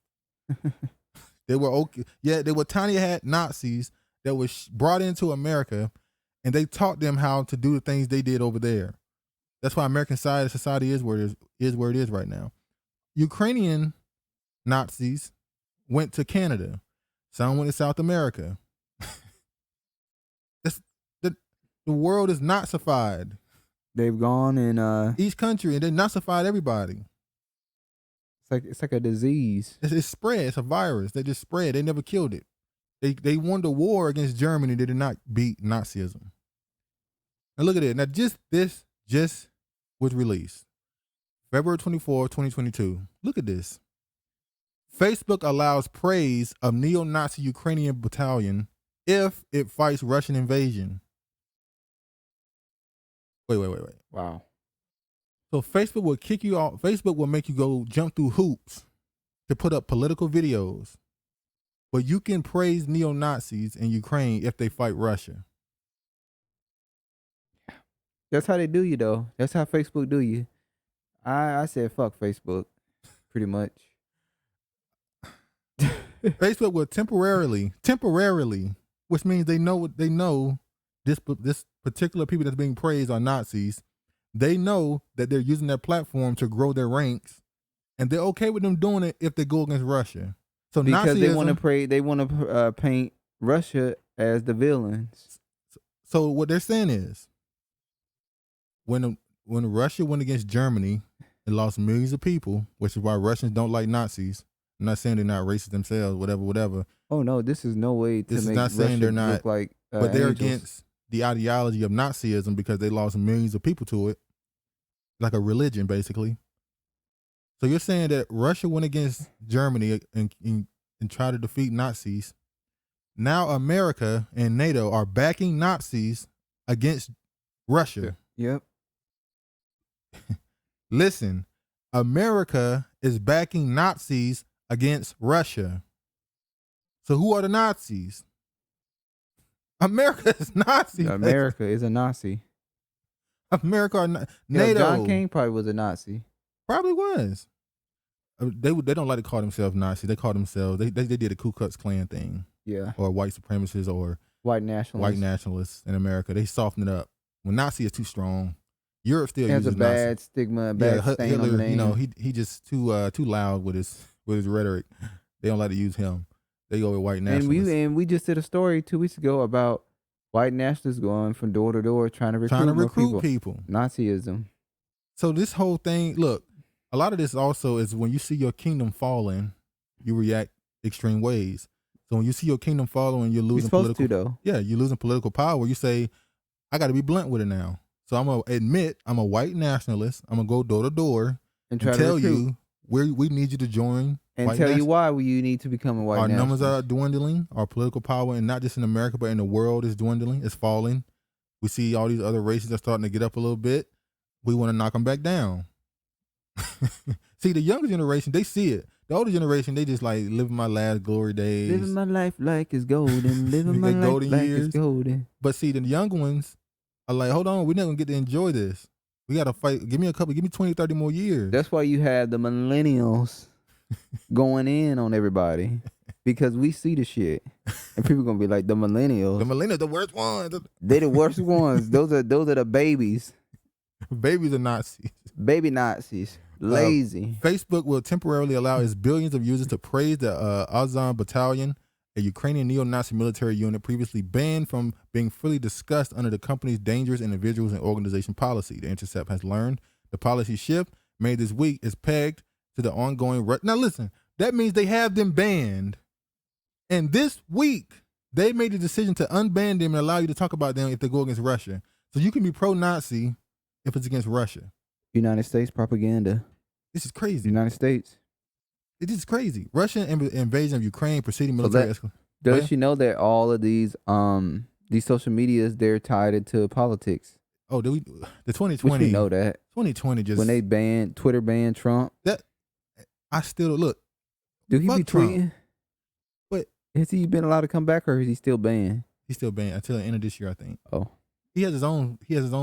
They were okay. Yeah, they were tiny hat Nazis that was brought into America, and they taught them how to do the things they did over there. That's why American society is where it is right now. Ukrainian Nazis went to Canada. Some went to South America. The world is Nazified. They've gone and each country, and they Nazified everybody. It's like a disease. It's spread. It's a virus. They just spread. They never killed it. They won the war against Germany. They did not beat Nazism. And look at it. Now, just was released. February 24, 2022. Look at this. Facebook allows praise of neo-Nazi Ukrainian battalion if it fights Russian invasion. Wait. Wow. So Facebook will kick you off. Facebook will make you go jump through hoops to put up political videos. But you can praise neo-Nazis in Ukraine if they fight Russia. That's how they do you, though. That's how Facebook do you. I said fuck Facebook, pretty much. Facebook will temporarily, which means they know this particular people that's being praised are Nazis. They know that they're using their platform to grow their ranks, and they're okay with them doing it if they go against Russia. So because Nazism, they want to paint Russia as the villains. So what they're saying is, when Russia went against Germany, it lost millions of people, which is why Russians don't like Nazis. I'm not saying they're not racist themselves, whatever. Oh no, this is no way to this make is not saying Russia they're not, look like but they're angels. against the ideology of Nazism because they lost millions of people to it, like a religion, basically. So you're saying that Russia went against Germany and tried to defeat Nazis. Now America and NATO are backing Nazis against Russia. Yep. Listen, America is backing Nazis against Russia. So who are the Nazis? America is Nazi. America is a Nazi. America are NATO. Yeah, John King probably was a Nazi. Probably was. They don't like to call themselves Nazis. They call themselves, they did a Ku Klux Klan thing. Yeah. Or white supremacists or white nationalists in America. They soften it up. When Nazi is too strong, Europe still has uses a bad Nazi. stigma, a bad stain Hitler, on the name. you know, he just too loud with his rhetoric. They don't like to use him. They go with white nationalists. And we just did a story 2 weeks ago about white nationalists going from door to door trying to recruit people. Nazism. So this whole thing, look, a lot of this also is when you see your kingdom falling, you react extreme ways. So when you see your kingdom falling and you're losing you're losing political power, you say, I got to be blunt with it now. So I'm going to admit I'm a white nationalist. I'm going to go door to door and tell you where we need you to join. And tell you why you need to become a white nationalist. Our numbers are dwindling. Our political power, and not just in America, but in the world, is dwindling. It's falling. We see all these other races are starting to get up a little bit. We want to knock them back down. See, the younger generation, they see it. The older generation, they just like living my last glory days. Living my life like it's golden. Living my life golden like years. it's golden. But see, the young ones are like, hold on, we're not going to get to enjoy this. We got to fight. Give me 20, 30 more years. That's why you have the millennials going in on everybody. Because we see the shit. And people going to be like, the millennials. The millennials, the worst ones. They the worst ones. Those are the babies. Babies are Nazis. Baby Nazis. Lazy. Facebook will temporarily allow its billions of users to praise the Azov Battalion, a Ukrainian neo-Nazi military unit previously banned from being freely discussed under the company's dangerous individuals and organization policy. The Intercept has learned the policy shift made this week is pegged to the ongoing... Now listen, that means they have them banned. And this week, they made the decision to unban them and allow you to talk about them if they go against Russia. So you can be pro-Nazi if it's against Russia. United States propaganda. This is crazy. United States. It is crazy. Russian invasion of Ukraine preceding military escalation. Does she know that all of these social medias, they're tied into politics? Oh, the 2020. Which we know that. 2020 just... When they Twitter banned Trump. That I still look. Do he be Trump. tweeting? But has he been allowed to come back, or is he still banned? He's still banned until the end of this year, I think. Oh. He has his own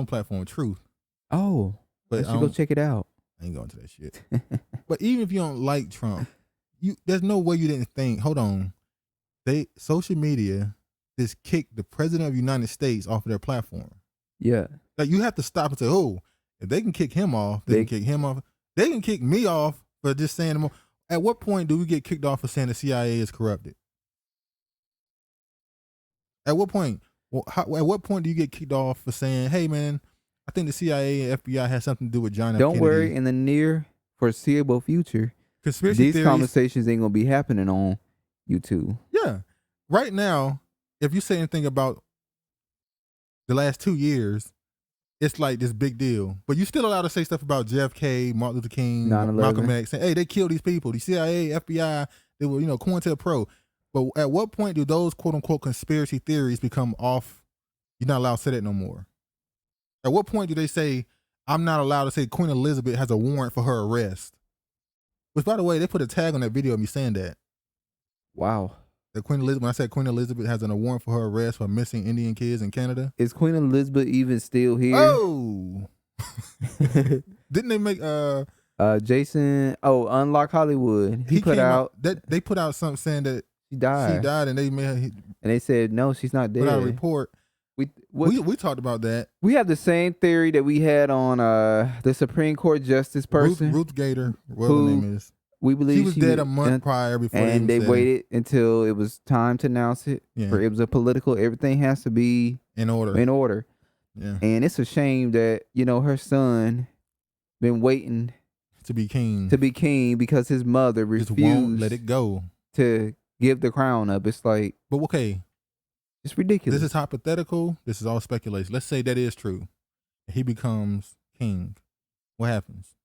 platform, Truth. Oh. But I should go check it out. I ain't going to that shit. But even if you don't like Trump, there's no way you didn't think, hold on, social media just kicked the president of the United States off of their platform. Yeah. Like you have to stop and say, oh, if they can kick him off, they can kick him off. They can kick me off for just saying, At what point do we get kicked off for saying the CIA is corrupted? At what point? Well, at what point do you get kicked off for saying, "Hey, man, I think the CIA and FBI has something to do with John F. Don't Kennedy"? worry, in the near foreseeable future, Conspiracy these theories, conversations ain't gonna be happening on YouTube. Yeah. Right now, if you say anything about the last 2 years, it's like this big deal. But you're still allowed to say stuff about JFK, Martin Luther King, 9/11. Malcolm X, saying, hey, they killed these people. The CIA, FBI, they were, COINTELPRO. But at what point do those quote unquote conspiracy theories become off? You're not allowed to say that no more. At what point do they say, I'm not allowed to say Queen Elizabeth has a warrant for her arrest? Which, by the way, they put a tag on that video of me saying that. Wow. That Queen Elizabeth, when I said Queen Elizabeth has an warrant for her arrest for missing Indian kids in Canada. Is Queen Elizabeth even still here? Oh. Didn't they make Jason Unlock Hollywood. He put out that they put out something saying that she died. And they made and they said no, she's not dead. Put out a report. We talked about that. We have the same theory that we had on the Supreme Court Justice person. Ruth Gator, whatever her name is. We believe she was dead a month prior before they waited until it was time to announce it. Yeah. For it was a political, everything has to be in order. Yeah. And it's a shame that, her son been waiting to be king. Because his mother refused just won't let it go. To give the crown up. It's like, but okay. It's ridiculous. This is hypothetical. This is all speculation. Let's say that is true. He becomes king. What happens?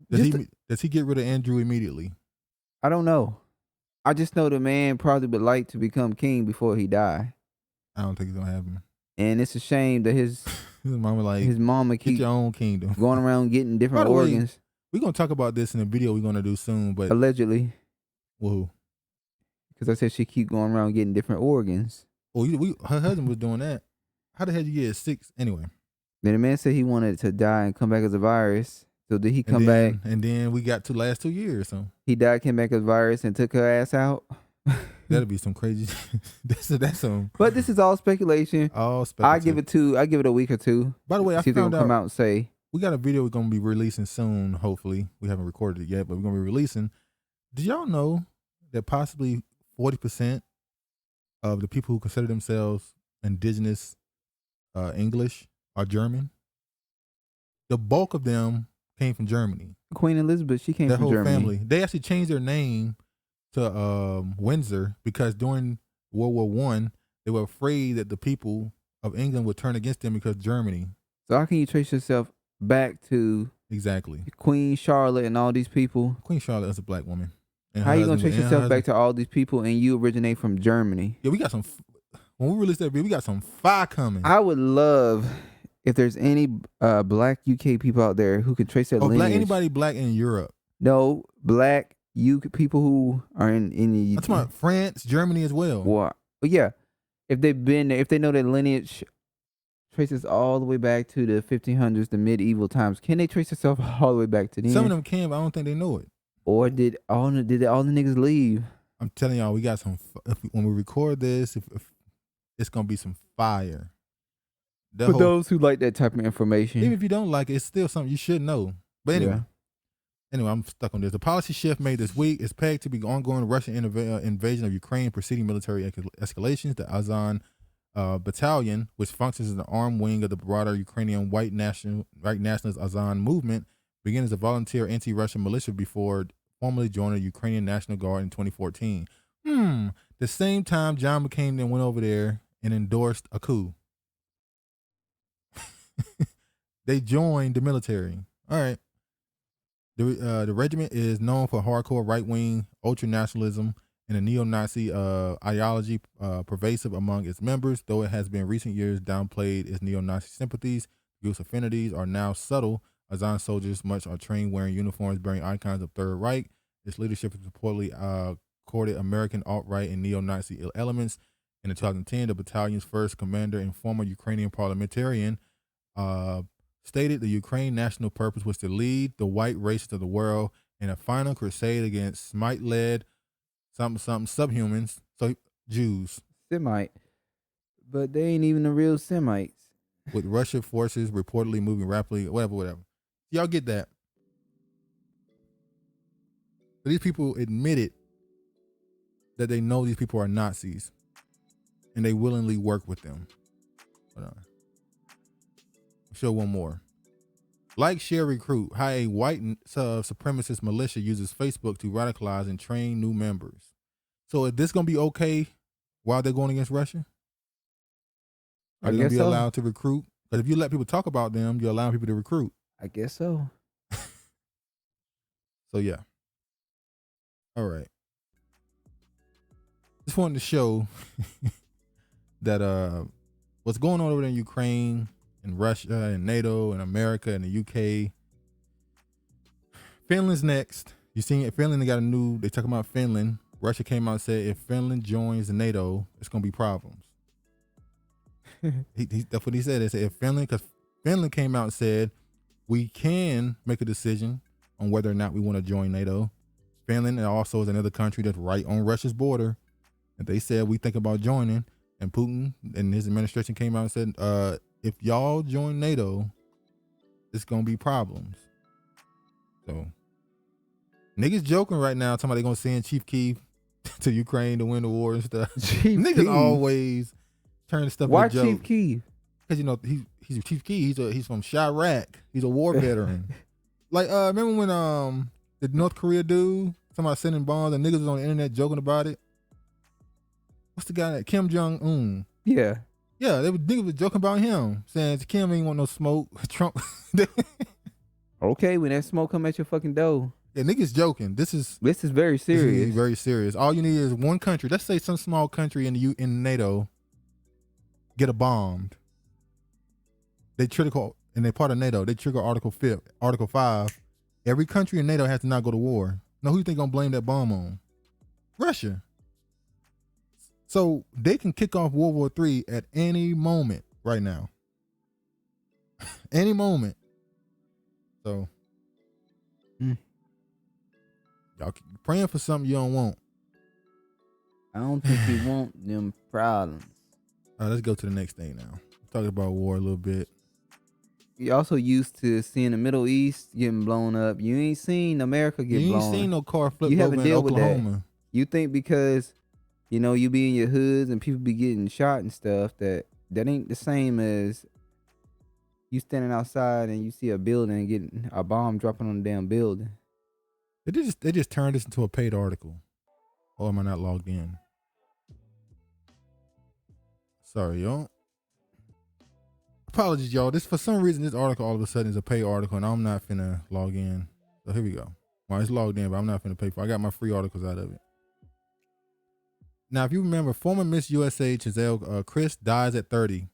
Does he get rid of Andrew immediately? I don't know. I just know the man probably would like to become king before he die. I don't think it's gonna happen. And it's a shame that his mama keep get your own kingdom, going around getting different organs. We're gonna talk about this in a video we're gonna do soon, but allegedly. Whoa. Because I said she keep going around getting different organs. Oh, her husband was doing that. How the hell did you get 6 anyway? Then the man said he wanted to die and come back as a virus. So did he come back? And then we got to last 2 years. So he died, came back as a virus, and took her ass out. That'll be some crazy. that's some. But this is all speculation. All speculation. I give it a week or two. By the way, I see if found they'll come out and say we got a video we're gonna be releasing soon. Hopefully, we haven't recorded it yet, but we're gonna be releasing. Did y'all know that possibly 40% of the people who consider themselves indigenous English are German? The bulk of them came from Germany. Queen Elizabeth, she came from whole Germany. Family. They actually changed their name to Windsor because during World War I, they were afraid that the people of England would turn against them because Germany. So how can you trace yourself back to exactly Queen Charlotte and all these people? Queen Charlotte is a black woman. And how you gonna trace yourself back to all these people and you originate from Germany? Yeah, we got some. When we release that video, we got some fire coming. I would love if there's any black UK people out there who could trace their lineage. Anybody black in Europe? No, black UK people who are in the. I'm talking about France, Germany as well. Well, yeah, if they've been, if they know their lineage traces all the way back to the 1500s, the medieval times, can they trace themselves all the way back to them? Some of them can, but I don't think they know it. Or did all the niggas leave? I'm telling y'all, we got some. When we record this, if it's gonna be some fire. For those who like that type of information, even if you don't like it, it's still something you should know. But anyway, I'm stuck on this. The policy shift made this week is pegged to be ongoing Russian invasion of Ukraine, preceding military escalations. The Azan battalion, which functions as an armed wing of the broader Ukrainian white nationalist Azan movement, began as a volunteer anti-Russian militia before formally joining the Ukrainian National Guard in 2014. The same time John McCain then went over there and endorsed a coup. They joined the military. All right. The regiment is known for hardcore right-wing ultra-nationalism and a neo-Nazi ideology pervasive among its members, though it has been in recent years downplayed its neo-Nazi sympathies. Group's affinities are now subtle. Azan soldiers much are trained wearing uniforms bearing icons of Third Reich. Its leadership is reportedly courted American alt-right and neo-Nazi elements. In 2010, the battalion's first commander and former Ukrainian parliamentarian stated the Ukraine national purpose was to lead the white races of the world in a final crusade against Semite-led subhumans, so Jews. Semite. But they ain't even the real Semites. With Russian forces reportedly moving rapidly, whatever. Y'all get that. So these people admitted that they know these people are Nazis and they willingly work with them. Hold on. Show one more. Like, share, recruit. How a white supremacist militia uses Facebook to radicalize and train new members. So is this going to be okay while they're going against Russia? Are they going to be allowed to recruit? Because if you let people talk about them, you're allowing people to recruit. I guess so. So, yeah. All right. Just wanted to show that what's going on over there in Ukraine and Russia and NATO and America and the UK. Finland's next. You seen it? Finland, they talking about Finland. Russia came out and said if Finland joins NATO, it's going to be problems. That's what he said. They said if because Finland came out and said we can make a decision on whether or not we want to join NATO. Finland also is another country that's right on Russia's border. And they said we think about joining, and Putin and his administration came out and said, if y'all join NATO, it's gonna be problems. So niggas joking right now, talking about they gonna send Chief Keef to Ukraine to win the war and stuff. Niggas Keef. Always turn stuff Why into a joke. Chief Keef? Because he's Chief Keef. He's from Chirac. He's a war veteran. Like remember when the North Korea dude, somebody sending bombs and niggas was on the internet joking about it? What's the guy that Kim Jong-un? Yeah. Yeah, niggas was joking about him, saying Kim ain't want no smoke. Trump. Okay, when that smoke come at your fucking door. Yeah, niggas joking. This is very serious. This is very serious. All you need is one country. Let's say some small country in NATO get a bombed. They trigger, and they're part of NATO. They trigger Article 5. Every country in NATO has to not go to war. Now, who you think gonna blame that bomb on? Russia. So they can kick off World War III at any moment right now. Any moment. So y'all keep praying for something you don't want. I don't think you want them problems. All right, let's go to the next thing now. Talking about war a little bit. You also used to seeing the Middle East getting blown up. You ain't seen America get blown. You ain't seen no car flip you over haven't in dealt Oklahoma. with that. You think because you be in your hoods and people be getting shot and stuff that ain't the same as you standing outside and you see a building and getting a bomb dropping on the damn building. They just turned this into a paid article. Or am I not logged in? Sorry, y'all. Apologies, y'all. This for some reason this article all of a sudden is a paid article and I'm not finna log in. So here we go. Well, it's logged in, but I'm not finna pay for it. I got my free articles out of it. Now, if you remember, former Miss USA Giselle Chris dies at 30.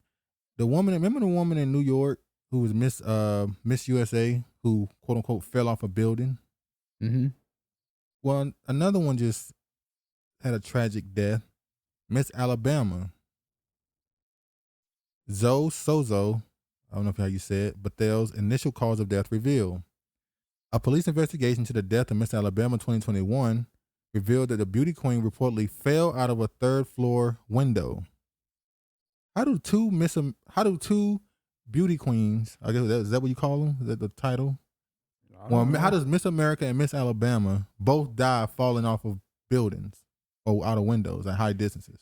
Remember the woman in New York who was Miss USA who quote unquote fell off a building? Mm-hmm. Well, another one just had a tragic death. Miss Alabama. Zoe Sozo, I don't know how you say it, Bethel's initial cause of death revealed. A police investigation to the death of Miss Alabama 2021 revealed that the beauty queen reportedly fell out of a third floor window. How do two beauty queens, I guess is that what you call them? Is that the title? Well, how does Miss America and Miss Alabama both die falling off of buildings or out of windows at high distances?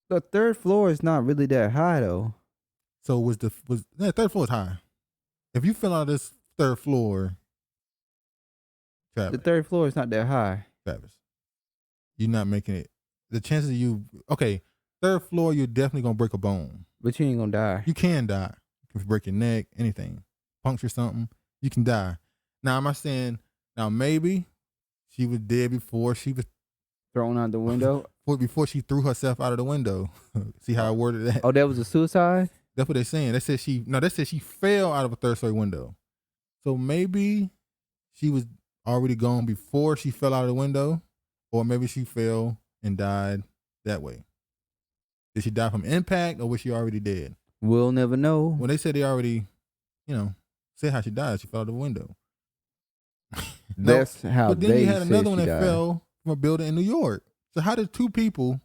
The third floor is not really that high though. So the third floor is high. If you fell out of this third floor, Travis, the third floor is not that high. Travis, you're not making it. The chances of you, third floor, you're definitely gonna break a bone. But you ain't gonna die. You can die. You can break your neck, anything, puncture something. You can die. Now, am I saying maybe she was dead before she was thrown out the window? Before she threw herself out of the window. See how I worded that? Oh, that was a suicide? That's what they're saying. They said she fell out of a third story window. So maybe she was already gone before she fell out of the window, or maybe she fell and died that way. Did she die from impact, or was she already dead? We'll never know. When they said they already, said how she died, she fell out of the window. That's how but then they you had another one that died. fell from a building in New York. So how did two people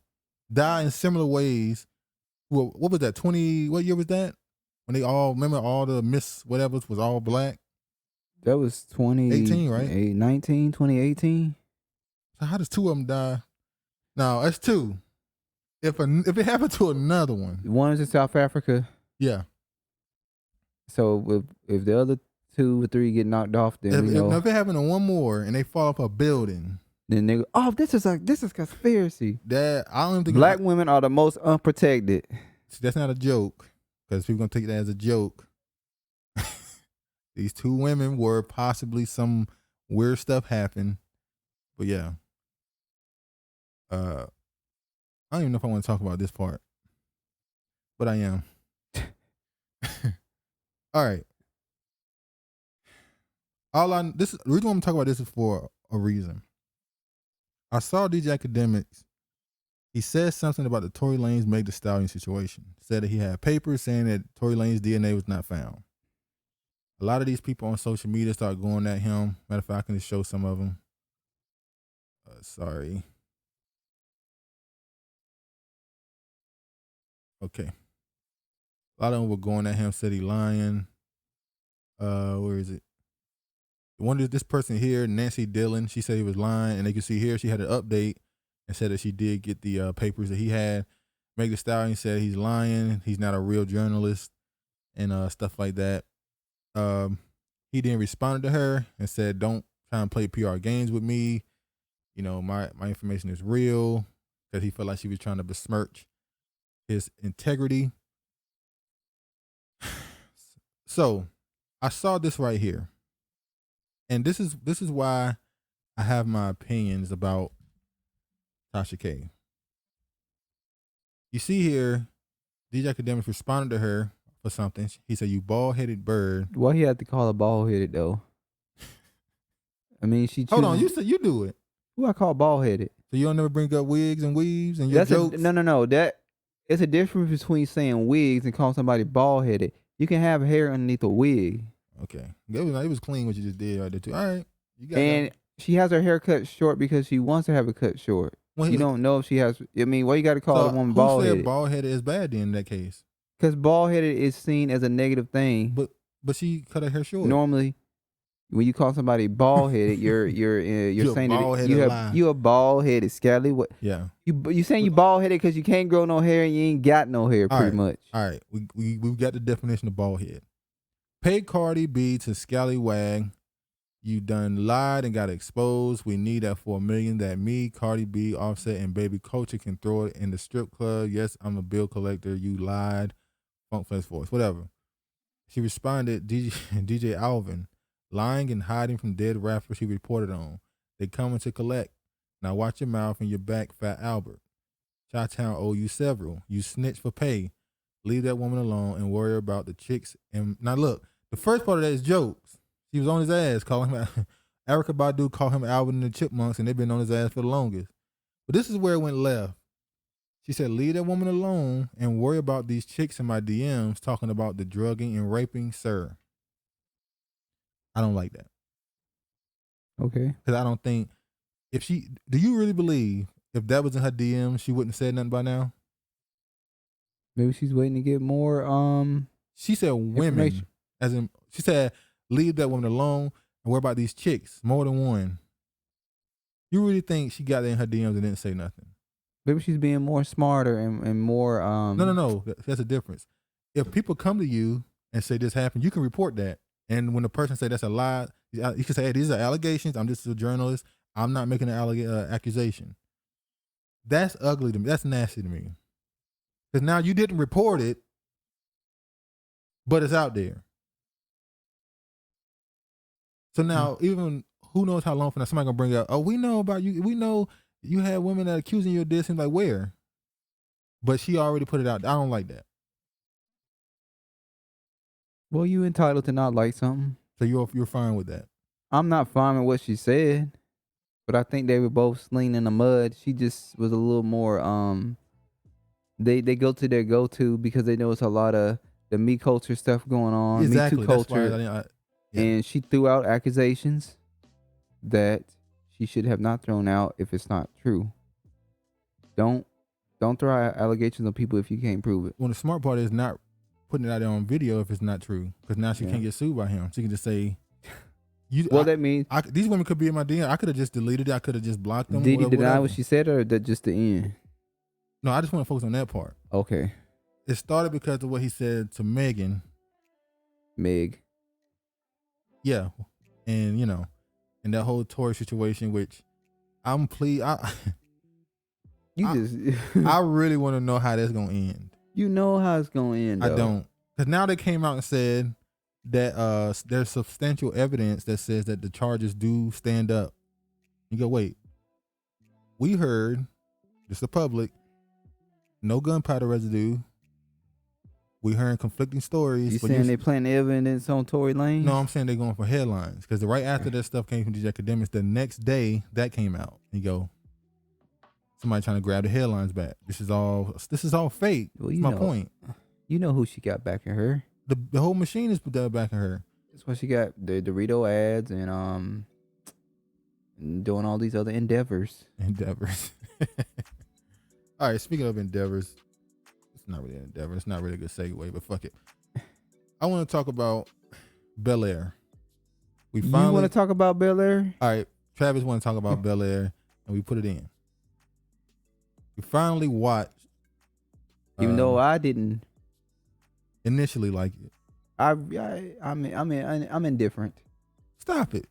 die in similar ways? Well, what was that? What year was that? When they all, remember all the Miss whatevers was all black? That was 18, right? 2018. So how does two of them die? No, that's two. If it happened to another one. One is in South Africa. Yeah. So if the other 2 or 3 get knocked off, then if it happened to one more and they fall off a building, then they go, oh, this is conspiracy. That I don't think black women are the most unprotected. That's not a joke, because people gonna take that as a joke. These 2 women were possibly some weird stuff happened, but yeah. I don't even know if I want to talk about this part, but I am. All right. The reason I'm talking about this is for a reason. I saw DJ Akademicks. He said something about the Tory Lanez Meg Thee Stallion situation. Said that he had papers saying that Tory Lanez DNA was not found. A lot of these people on social media start going at him. Matter of fact, I can just show some of them. Sorry. Okay. A lot of them were going at him, said he lying. Where is it? This person here, Nancy Dillon, she said he was lying, and they could see here she had an update and said that she did get the papers that he had. Meg Thee Stallion said he's lying, he's not a real journalist, and stuff like that. He then responded to her and said, don't try and play PR games with me. You know, my information is real, because he felt like she was trying to besmirch his integrity. So I saw this right here. And this is why I have my opinions about Tasha K. You see here, DJ Akademicks responded to her for something. He said, "You bald-headed bird." Why he had to call her bald-headed though? I mean, she. Hold on, you said you do it. Who I call bald-headed? So you don't never bring up wigs and weaves and your jokes? No. That it's a difference between saying wigs and calling somebody bald-headed. You can have hair underneath a wig. Okay, it was clean what you just did right there too. All right, you got and that. She has her hair cut short because she wants to have it cut short. You don't know if she has. I mean, why you got to call a woman bald-headed? Who said bald-headed is bad then in that case? Because bald-headed is seen as a negative thing. But she cut her hair short. Normally, when you call somebody bald-headed, you're saying that you're a bald-headed scally. What? Yeah. You saying you bald-headed because you can't grow no hair and you ain't got no hair, pretty much. All right, we got the definition of bald-head. Pay Cardi B to scallywag. You done lied and got exposed. We need that $4 million that me, Cardi B, Offset, and Baby Culture can throw it in the strip club. Yes, I'm a bill collector. You lied. Funk Flex Force, whatever. She responded, DJ Alvin, lying and hiding from dead rappers he reported on. They coming to collect. Now watch your mouth and your back, Fat Albert. Chi-Town owe you several. You snitch for pay. Leave that woman alone and worry about the chicks. And now look, the first part of that is jokes. She was on his ass, calling him Erykah Badu called him Alvin and the Chipmunks, and they've been on his ass for the longest. But this is where it went left. She said, leave that woman alone and worry about these chicks in my DMs talking about the drugging and raping, sir. I don't like that. Okay. Because I don't think, do you really believe if that was in her DMs, she wouldn't have said nothing by now? Maybe she's waiting to get more, She said women, as in, she said, leave that woman alone and worry about these chicks, more than one. You really think she got in her DMs and didn't say nothing? Maybe she's being more smarter and more. No. That's a difference. If people come to you and say this happened, you can report that. And when the person say that's a lie, you can say, hey, these are allegations. I'm just a journalist. I'm not making an accusation. That's ugly to me. That's nasty to me. Because now you didn't report it, but it's out there. So now, even who knows how long from now somebody gonna bring up, oh, we know about you. We know you had women that accusing you of this, and like, where? But she already put it out. I don't like that. Well, you entitled to not like something. So you're fine with that? I'm not fine with what she said, but I think they were both slinging in the mud. She just was a little more. They go to their go-to because they know it's a lot of the me culture stuff going on. Exactly. Me Too culture. And she threw out accusations that she should have not thrown out if it's not true. Don't throw out allegations on people if you can't prove it. Well, the smart part is not putting it out there on video if it's not true, because now she can't get sued by him. She can just say, that means these women could be in my DM. I could have just deleted it. I could have just blocked them. Did he deny what she said, or that just the end? No, I just want to focus on that part. Okay. It started because of what he said to Meg. Yeah, and and that whole Tory situation, which I'm pleased. I really want to know how that's gonna end. You know how it's gonna end. Though. I don't, because now they came out and said that there's substantial evidence that says that the charges do stand up. You go, wait. We heard, just the public, no gunpowder residue. We hearing conflicting stories. You saying they playing evidence on Tory Lane? No, I'm saying they're going for headlines, because right after that stuff came from these academics, the next day that came out. You go, somebody trying to grab the headlines back. This is all fake. Well, that's my point. You know who she got backing her? The whole machine is backing her. That's why she got the Dorito ads and doing all these other endeavors. All right, speaking of endeavors, it's not really an endeavor. It's not really a good segue, but fuck it. I want to talk about Bel-air. You want to talk about Bel-air? All right, Travis want to talk about Bel-air, and we put it in. We finally watched. Even though I didn't initially like it. I'm indifferent. Stop it.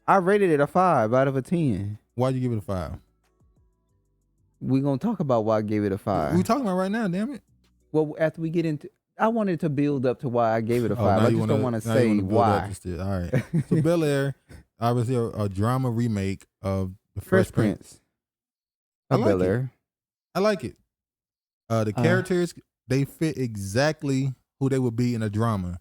I rated it a 5 out of a 10. Why'd you give it a 5? We're gonna talk about why I gave it a 5. We're talking about right now, damn it. Well, after we get into, I wanted to build up to why I gave it a 5. I just don't want to say why. All right. So Bel-air, obviously a drama remake of the Fresh Prince. Of Bel-air. I like it. The characters, they fit exactly who they would be in a drama.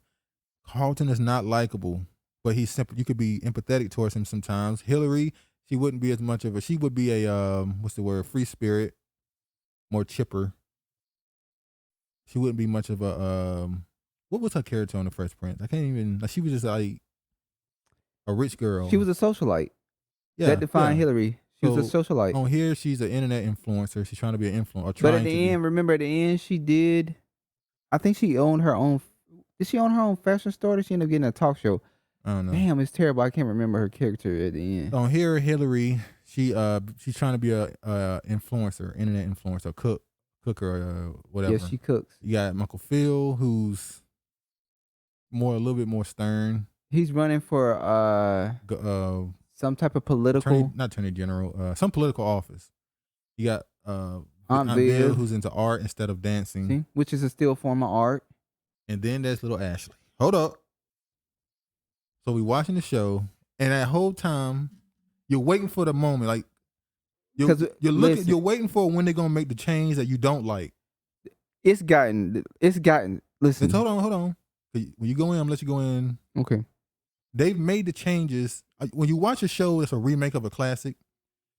Carlton is not likable, but he's simple. You could be empathetic towards him sometimes. Hillary, she wouldn't be as much of a. She would be a free spirit, more chipper. She wouldn't be much of a. What was her character on the Fresh Prince? I can't even. She was just like a rich girl. She was a socialite. Yeah, that defined Hillary. She was a socialite. On here, she's an internet influencer. She's trying to be an influencer. But at the end, remember at the end, she did. I think she owned her own. Did she own her own fashion store? Or did she end up getting a talk show? I don't know. Damn, it's terrible. I can't remember her character at the end. On here, Hillary, she's trying to be a influencer, internet influencer, cooker, or whatever. Yes, she cooks. You got Michael Phil, who's a little bit more stern. He's running for some type of political, not attorney general, some political office. You got Aunt Bill, who's into art instead of dancing. See? Which is a still form of art. And then there's little Ashley. Hold up. So we watching the show, and that whole time you're waiting for the moment, like you're waiting for when they're gonna make the change that you don't like. It's gotten. Listen, hold on. When you go in, I'm gonna let you go in. Okay. They've made the changes. When you watch a show that's a remake of a classic,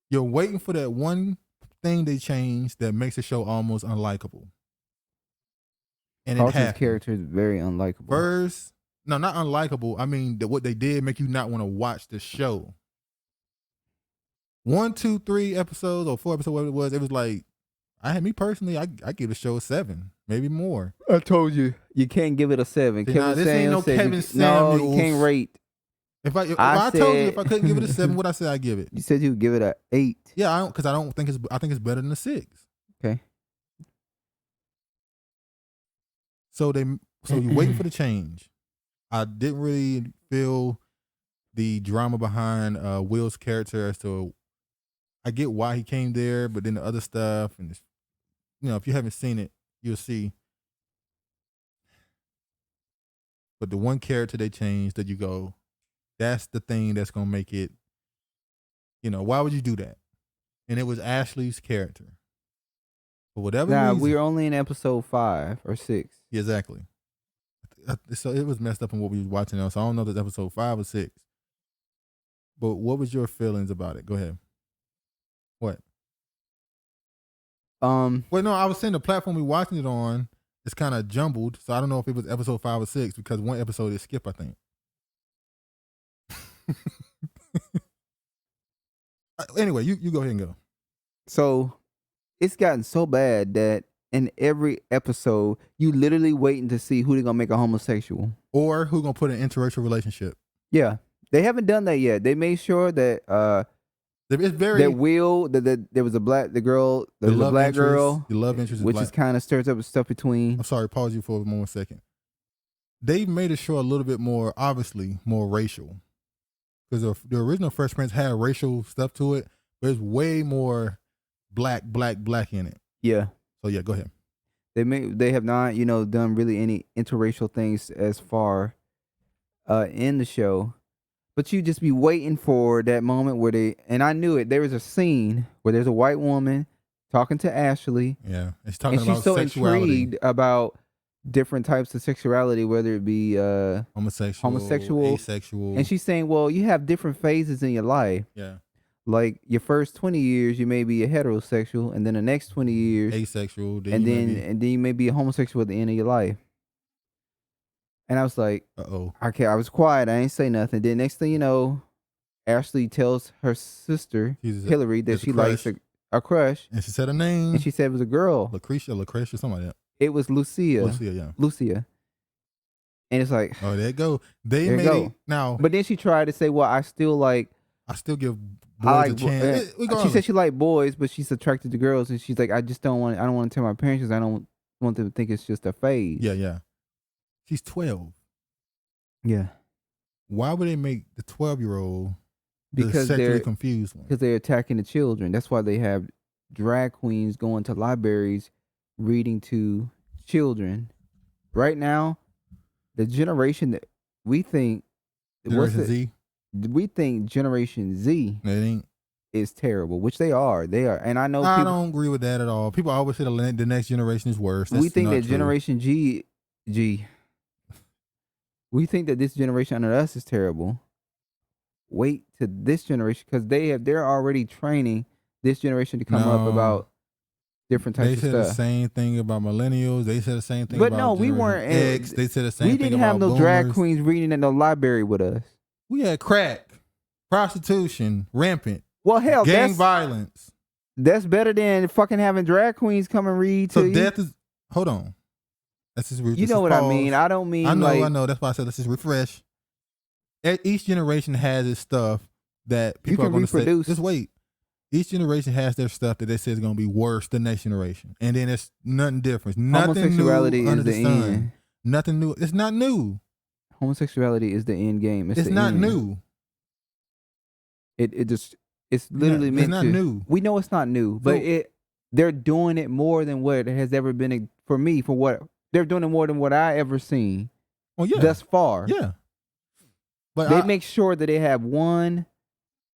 you're waiting for that one thing they changed that makes the show almost unlikable. And Carlton's character is very unlikable. First, no, not unlikable. I mean, what they did make you not want to watch the show. 1, 2, 3 episodes or 4 episodes, whatever it was like, I give the show a 7, maybe more. I told you can't give it a 7. See, this ain't no Kevin Samuels. No, you can't rate. If I told you if I couldn't give it a 7, what I say I give it? You said you would give it a 8. Yeah, because I think it's better than a 6. Okay. So you're waiting for the change. I didn't really feel the drama behind Will's character as to. I get why he came there, but then the other stuff, and if you haven't seen it, you'll see. But the one character they changed that you go, that's the thing that's gonna make it. Why would you do that? And it was Ashley's character. For whatever reason. We're only in episode 5 or 6. Yeah, exactly. So it was messed up in what we were watching now. So I don't know if it's episode 5 or 6. But what was your feelings about it? Go ahead. What? Wait, no, I was saying the platform we watching it on is kind of jumbled. So I don't know if it was episode 5 or 6 because one episode is skip, I think. Anyway, you go ahead and go. So it's gotten so bad that in every episode, you literally waiting to see who they're gonna make a homosexual or who gonna put an interracial relationship. Yeah, They haven't done that yet. They made sure that it's very that Will that there was a black girl, the black girl, the love interest, which is kind of stirs up stuff between. I'm sorry, pause you for a moment, second. They've made the show a little bit more, obviously, more racial. Because the original Fresh Prince had racial stuff to it, but it's way more black in it. Yeah. So yeah, go ahead. They have not, done really any interracial things as far in the show. But you just be waiting for that moment where and I knew it. There was a scene where there's a white woman talking to Ashley. Yeah. It's talking and about she's so sexuality. intrigued about different types of sexuality, whether it be homosexual, asexual. And she's saying, well, you have different phases in your life. Yeah. Like your first 20 years, you may be a heterosexual, and then the next 20 years, asexual, and then you may be a homosexual at the end of your life. And I was like, okay, I was quiet. I ain't say nothing. Then next thing you know, Ashley tells her sister, Hillary, that she likes a crush. And she said a name. And she said it was a girl. Lucretia, something like that. It was Lucia. Yeah. Lucia. And it's like, oh, there you go. There you go. Now. But then she tried to say, well, I still give boys a chance. She said she liked boys, but she's attracted to girls. And she's like, I don't want to tell my parents because I don't want them to think it's just a phase. Yeah. She's 12. Yeah. Why would they make the 12-year-old because the sexually they're confused one? Because they're attacking the children. That's why they have drag queens going to libraries reading to children. Right now, the generation that we think Generation Z? We think Generation Z is terrible, which they are. And I know I don't agree with that at all. People always say the next generation is worse. That's we think that true. Generation G. We think that this generation under us is terrible. Wait to this generation because they're already training this generation to come up about different types of stuff. They said the same thing about millennials. They said the same thing but about no, we weren't. X. They said the same thing about We didn't have no boomers. drag queens reading in the library with us. We had crack, prostitution, rampant. Well, hell, gang violence. That's better than fucking having drag queens come and read to you. So death is. Hold on. Let's just you know what I mean? I don't mean. I know. That's why I said let's just refresh. Each generation has its stuff that people are going to say. Just wait. Each generation has their stuff that they say is going to be worse than the next generation, and then it's nothing different. Nothing new under the sun. End. Nothing new. It's not new. Homosexuality is the end game. It's not new. It's literally meant to. It's not new. We know it's not new, but they're doing it more than what has ever been for me. For what they're doing it more than what I ever seen. Well, yeah. Thus far, yeah. But they make sure that they have one.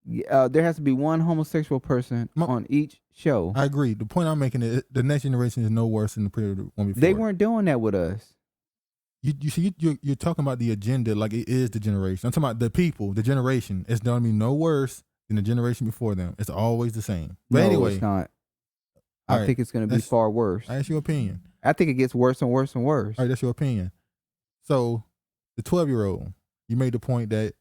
There has to be one homosexual person on each show. I agree. The point I'm making is the next generation is no worse than the previous one before. They weren't doing that with us. You see, you're talking about the agenda like it is the generation. I'm talking about the people, the generation. It's going to be no worse than the generation before them. It's always the same. But no, anyway, it's not. I think it's going to be far worse. That's your opinion. I think it gets worse and worse and worse. All right, that's your opinion. So, the 12-year-old, you made the point that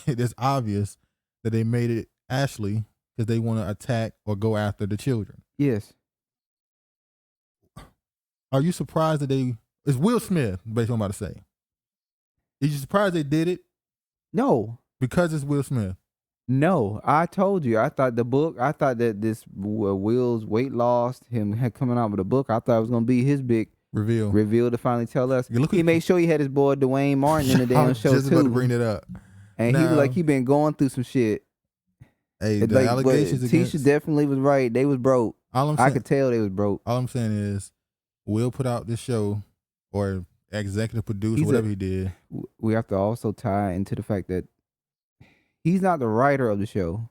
it's obvious that they made it Ashley because they want to attack or go after the children. Yes. Are you surprised that it's Will Smith, basically what I'm about to say. Are you surprised they did it? No. Because it's Will Smith? No. I told you. I thought that this Will's weight loss, him coming out with a book, I thought it was going to be his big reveal to finally tell us. He made sure he had his boy Dwayne Martin in the damn show, just about to bring it up. And he was like, he been going through some shit. Hey, the allegations against... Tisha definitely was right. They was broke. I could tell they was broke. All I'm saying is, Will put out this show, or executive producer, whatever he did. We have to also tie into the fact that he's not the writer of the show.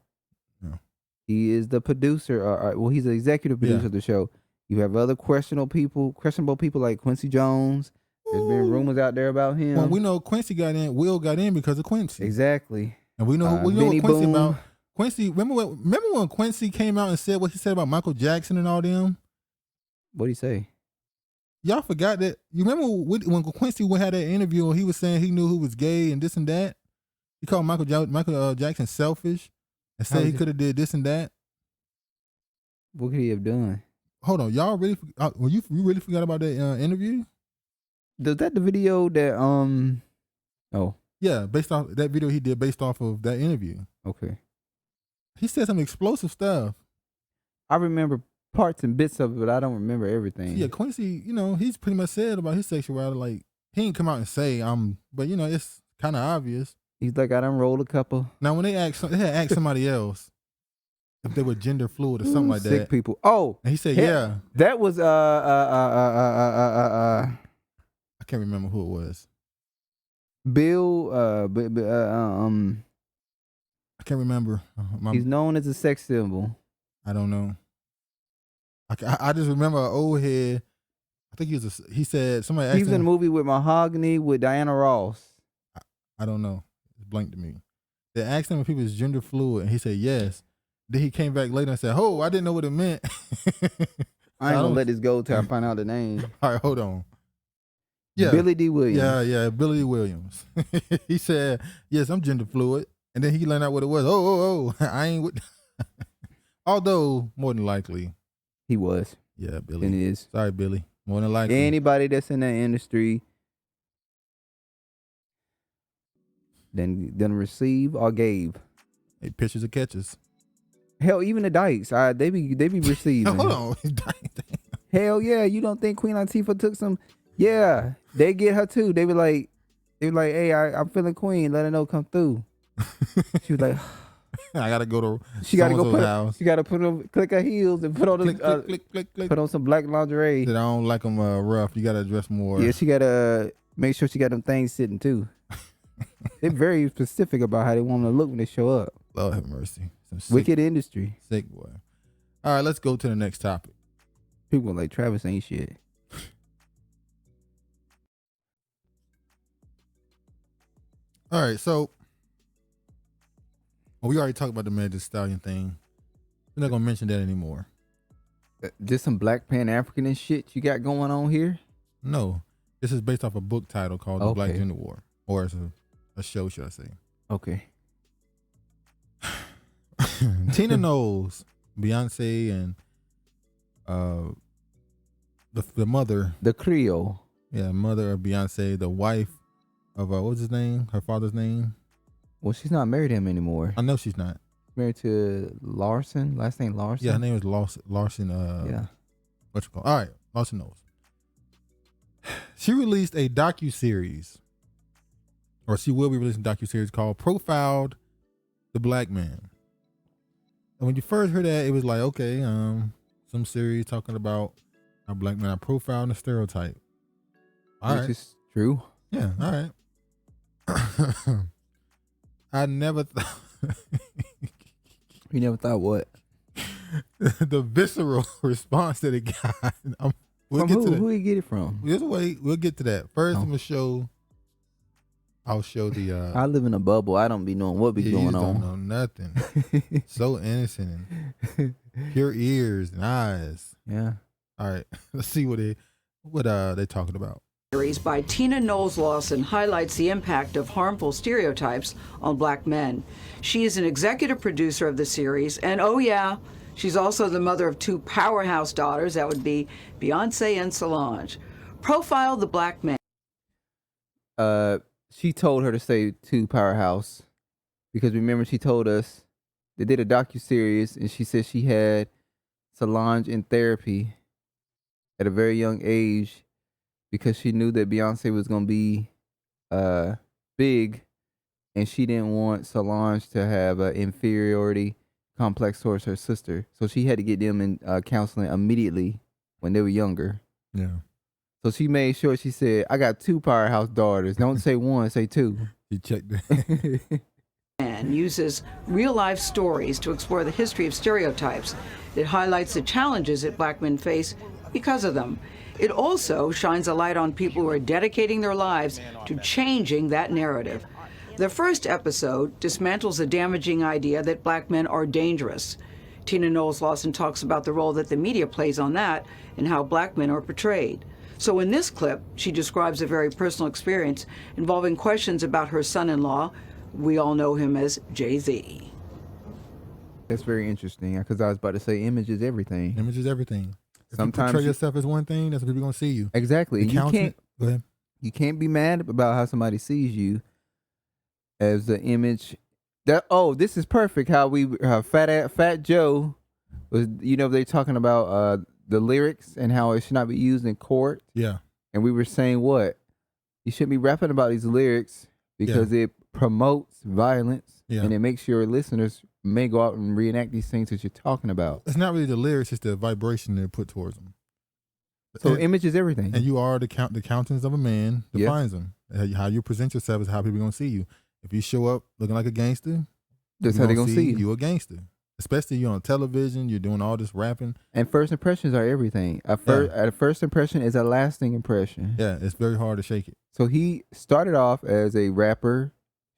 No. He is the producer. He's the executive producer of the show. You have other questionable people like Quincy Jones. There's been rumors out there about him. Well, we know Will got in because of Quincy. Exactly. And we know what Quincy about. Quincy, remember when Quincy came out and said what he said about Michael Jackson and all them? What'd he say? Y'all forgot that. You remember when Quincy had that interview and he was saying he knew who was gay and this and that? He called Michael Jackson selfish and said he could have did this and that. What could he have done? Hold on, y'all really? You really forgot about that interview? Was that the video that Yeah, based off that video he did based off of that interview. Okay. He said some explosive stuff. I remember parts and bits of it, but I don't remember everything. Yeah, Quincy, he's pretty much said about his sexuality. Like, he ain't come out and say, but it's kind of obvious. He's like, I done rolled a couple. Now, when they had asked somebody else if they were gender fluid or something like that. Sick people. Oh. And he said, yeah. That was, I can't remember who it was. Bill, I can't remember. He's known as a sex symbol. I don't know. I just remember an old head. I think he said somebody asked him. He was in a movie with Mahogany with Diana Ross. I don't know. It's blank to me. They asked him if he was gender fluid, and he said yes. Then he came back later and said, "Oh, I didn't know what it meant." I ain't gonna let this go till I find out the name. All right, hold on. Yeah, Billy D. Williams. Yeah, Billy D. Williams. He said, "Yes, I'm gender fluid," and then he learned out what it was. Oh, I ain't with. Although more than likely, he was. Yeah, Billy. And it is. Sorry, Billy. More than likely, anybody that's in that industry then receive or gave. Hey, pitchers or catches. Hell, even the Dykes, they be receiving. Hold on. Hell yeah, you don't think Queen Latifah took some? Yeah, they get her too. They be like, hey, I'm feeling Queen. Let her know come through. She was like, I gotta go to. She gotta go put. House. She gotta click her heels and put on click. Put on some black lingerie. That I don't like them rough. You gotta dress more. Yeah, she gotta make sure she got them things sitting too. They're very specific about how they want them to look when they show up. Lord have mercy. Wicked industry. Sick boy. All right, let's go to the next topic. People like Travis ain't shit. All right, so we already talked about the Megan Thee Stallion thing. We're not gonna mention that anymore. Just some Black Pan-African and shit you got going on here? No, this is based off a book title called The Black Gender War, or it's a show, should I say? Okay. Tina Knowles, Beyonce, and the mother, the Creole, mother of Beyonce, the wife of what's his name? Her father's name. Well, she's not married to him anymore. I know she's not. Married to Larson, last name Larson. Yeah, her name is Larson. Yeah. What's it called? All right, Larson Knowles. She released a docuseries, or she will be releasing a docuseries called "Profiled the Black Man." And when you first heard that, it was like, okay, some series talking about how black men are profiled and stereotype. Which is true. Yeah, all right. I never thought. You never thought what? The visceral response that it got. We'll get to that. Who you get it from? Just wait. We'll get to that. First, I'm gonna show. I'll show the. I live in a bubble. I don't be knowing what be going on. Don't know nothing. So innocent and pure ears and eyes. Yeah. All right. Let's see what they talking about. Series by Tina Knowles Lawson highlights the impact of harmful stereotypes on black men. She is an executive producer of the series, and oh yeah, she's also the mother of two powerhouse daughters. That would be Beyonce and Solange. Profile the black man. She told her to say two powerhouse because remember she told us they did a docuseries and she said she had Solange in therapy at a very young age because she knew that Beyonce was going to be big and she didn't want Solange to have an inferiority complex towards her sister. So she had to get them in counseling immediately when they were younger. Yeah. So she made sure she said, I got two powerhouse daughters. Don't say one, say two. She checked that. And uses real-life stories to explore the history of stereotypes. It highlights the challenges that black men face because of them. It also shines a light on people who are dedicating their lives to changing that narrative. The first episode dismantles the damaging idea that black men are dangerous. Tina Knowles Lawson talks about the role that the media plays on that and how black men are portrayed. So in this clip, she describes a very personal experience involving questions about her son-in-law. We all know him as Jay-Z. That's very interesting because I was about to say image is everything. Image is everything. If sometimes you portray yourself as one thing, that's what people are going to see you. Exactly. Go ahead. You can't be mad about how somebody sees you. as the image that this is perfect. How Fat Joe was, they're talking about the lyrics and how it should not be used in court. Yeah. And we were saying what? You shouldn't be rapping about these lyrics because it promotes violence and it makes your listeners may go out and reenact these things that you're talking about. It's not really the lyrics, it's the vibration they put towards them. So image is everything. And you are the countenance of a man defines them. How you present yourself is how people are going to see you. If you show up looking like a gangster, that's how they're going to see you. You a gangster. Especially you're on television, you're doing all this rapping. And first impressions are everything. A first impression is a lasting impression. Yeah, it's very hard to shake it. So he started off as a rapper.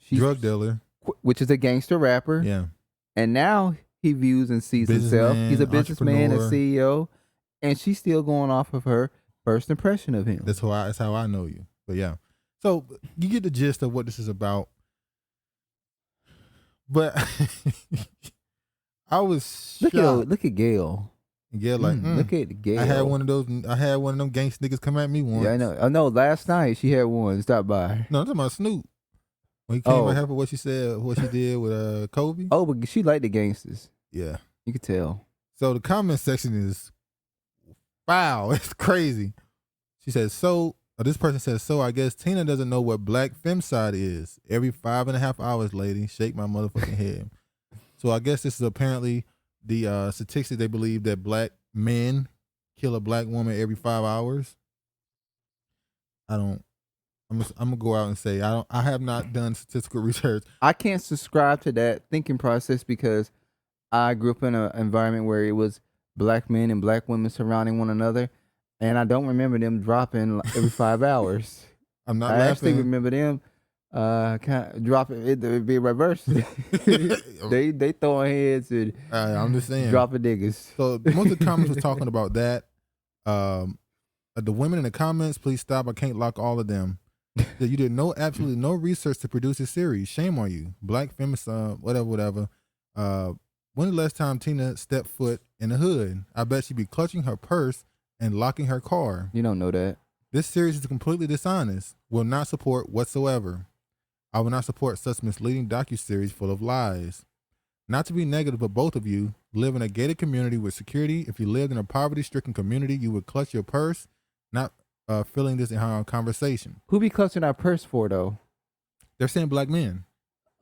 Drug dealer. Which is a gangster rapper. Yeah. And now he views and sees himself. He's a businessman, a CEO. And she's still going off of her first impression of him. That's how I know you. But yeah. So you get the gist of what this is about. But I was shocked. Look at Gail. Gail look at Gail. I had one of them gangster niggas come at me once. Yeah, I know. Last night she had one stop by. No, I'm talking about Snoop. When he came at her for what she said, what she did with Kobe. Oh, but she liked the gangsters. Yeah. You could tell. So the comment section is foul. It's crazy. She says, this person says, I guess Tina doesn't know what black femicide is. Every 5.5 hours, lady, shake my motherfucking head. So I guess this is apparently the statistic. They believe that black men kill a black woman every 5 hours. I'm gonna go out and say I have not done statistical research. I can't subscribe to that thinking process because I grew up in an environment where it was black men and black women surrounding one another, and I don't remember them dropping every 5 hours. I'm not. I actually remember them kind of dropping. It'd be reversed. they throwing heads and I'm just saying dropping niggas. So most of the comments was talking about that. The women in the comments, please stop. I can't lock all of them. That you did absolutely no research to produce a series. Shame on you. Black femicide, whatever. When the last time Tina stepped foot in the hood? I bet she'd be clutching her purse and locking her car. You don't know that. This series is completely dishonest. Will not support whatsoever. I will not support such misleading docuseries full of lies. Not to be negative, but both of you live in a gated community with security. If you lived in a poverty-stricken community, you would clutch your purse, not feeling this in our conversation. Who be clutching our purse for, though? They're saying black men.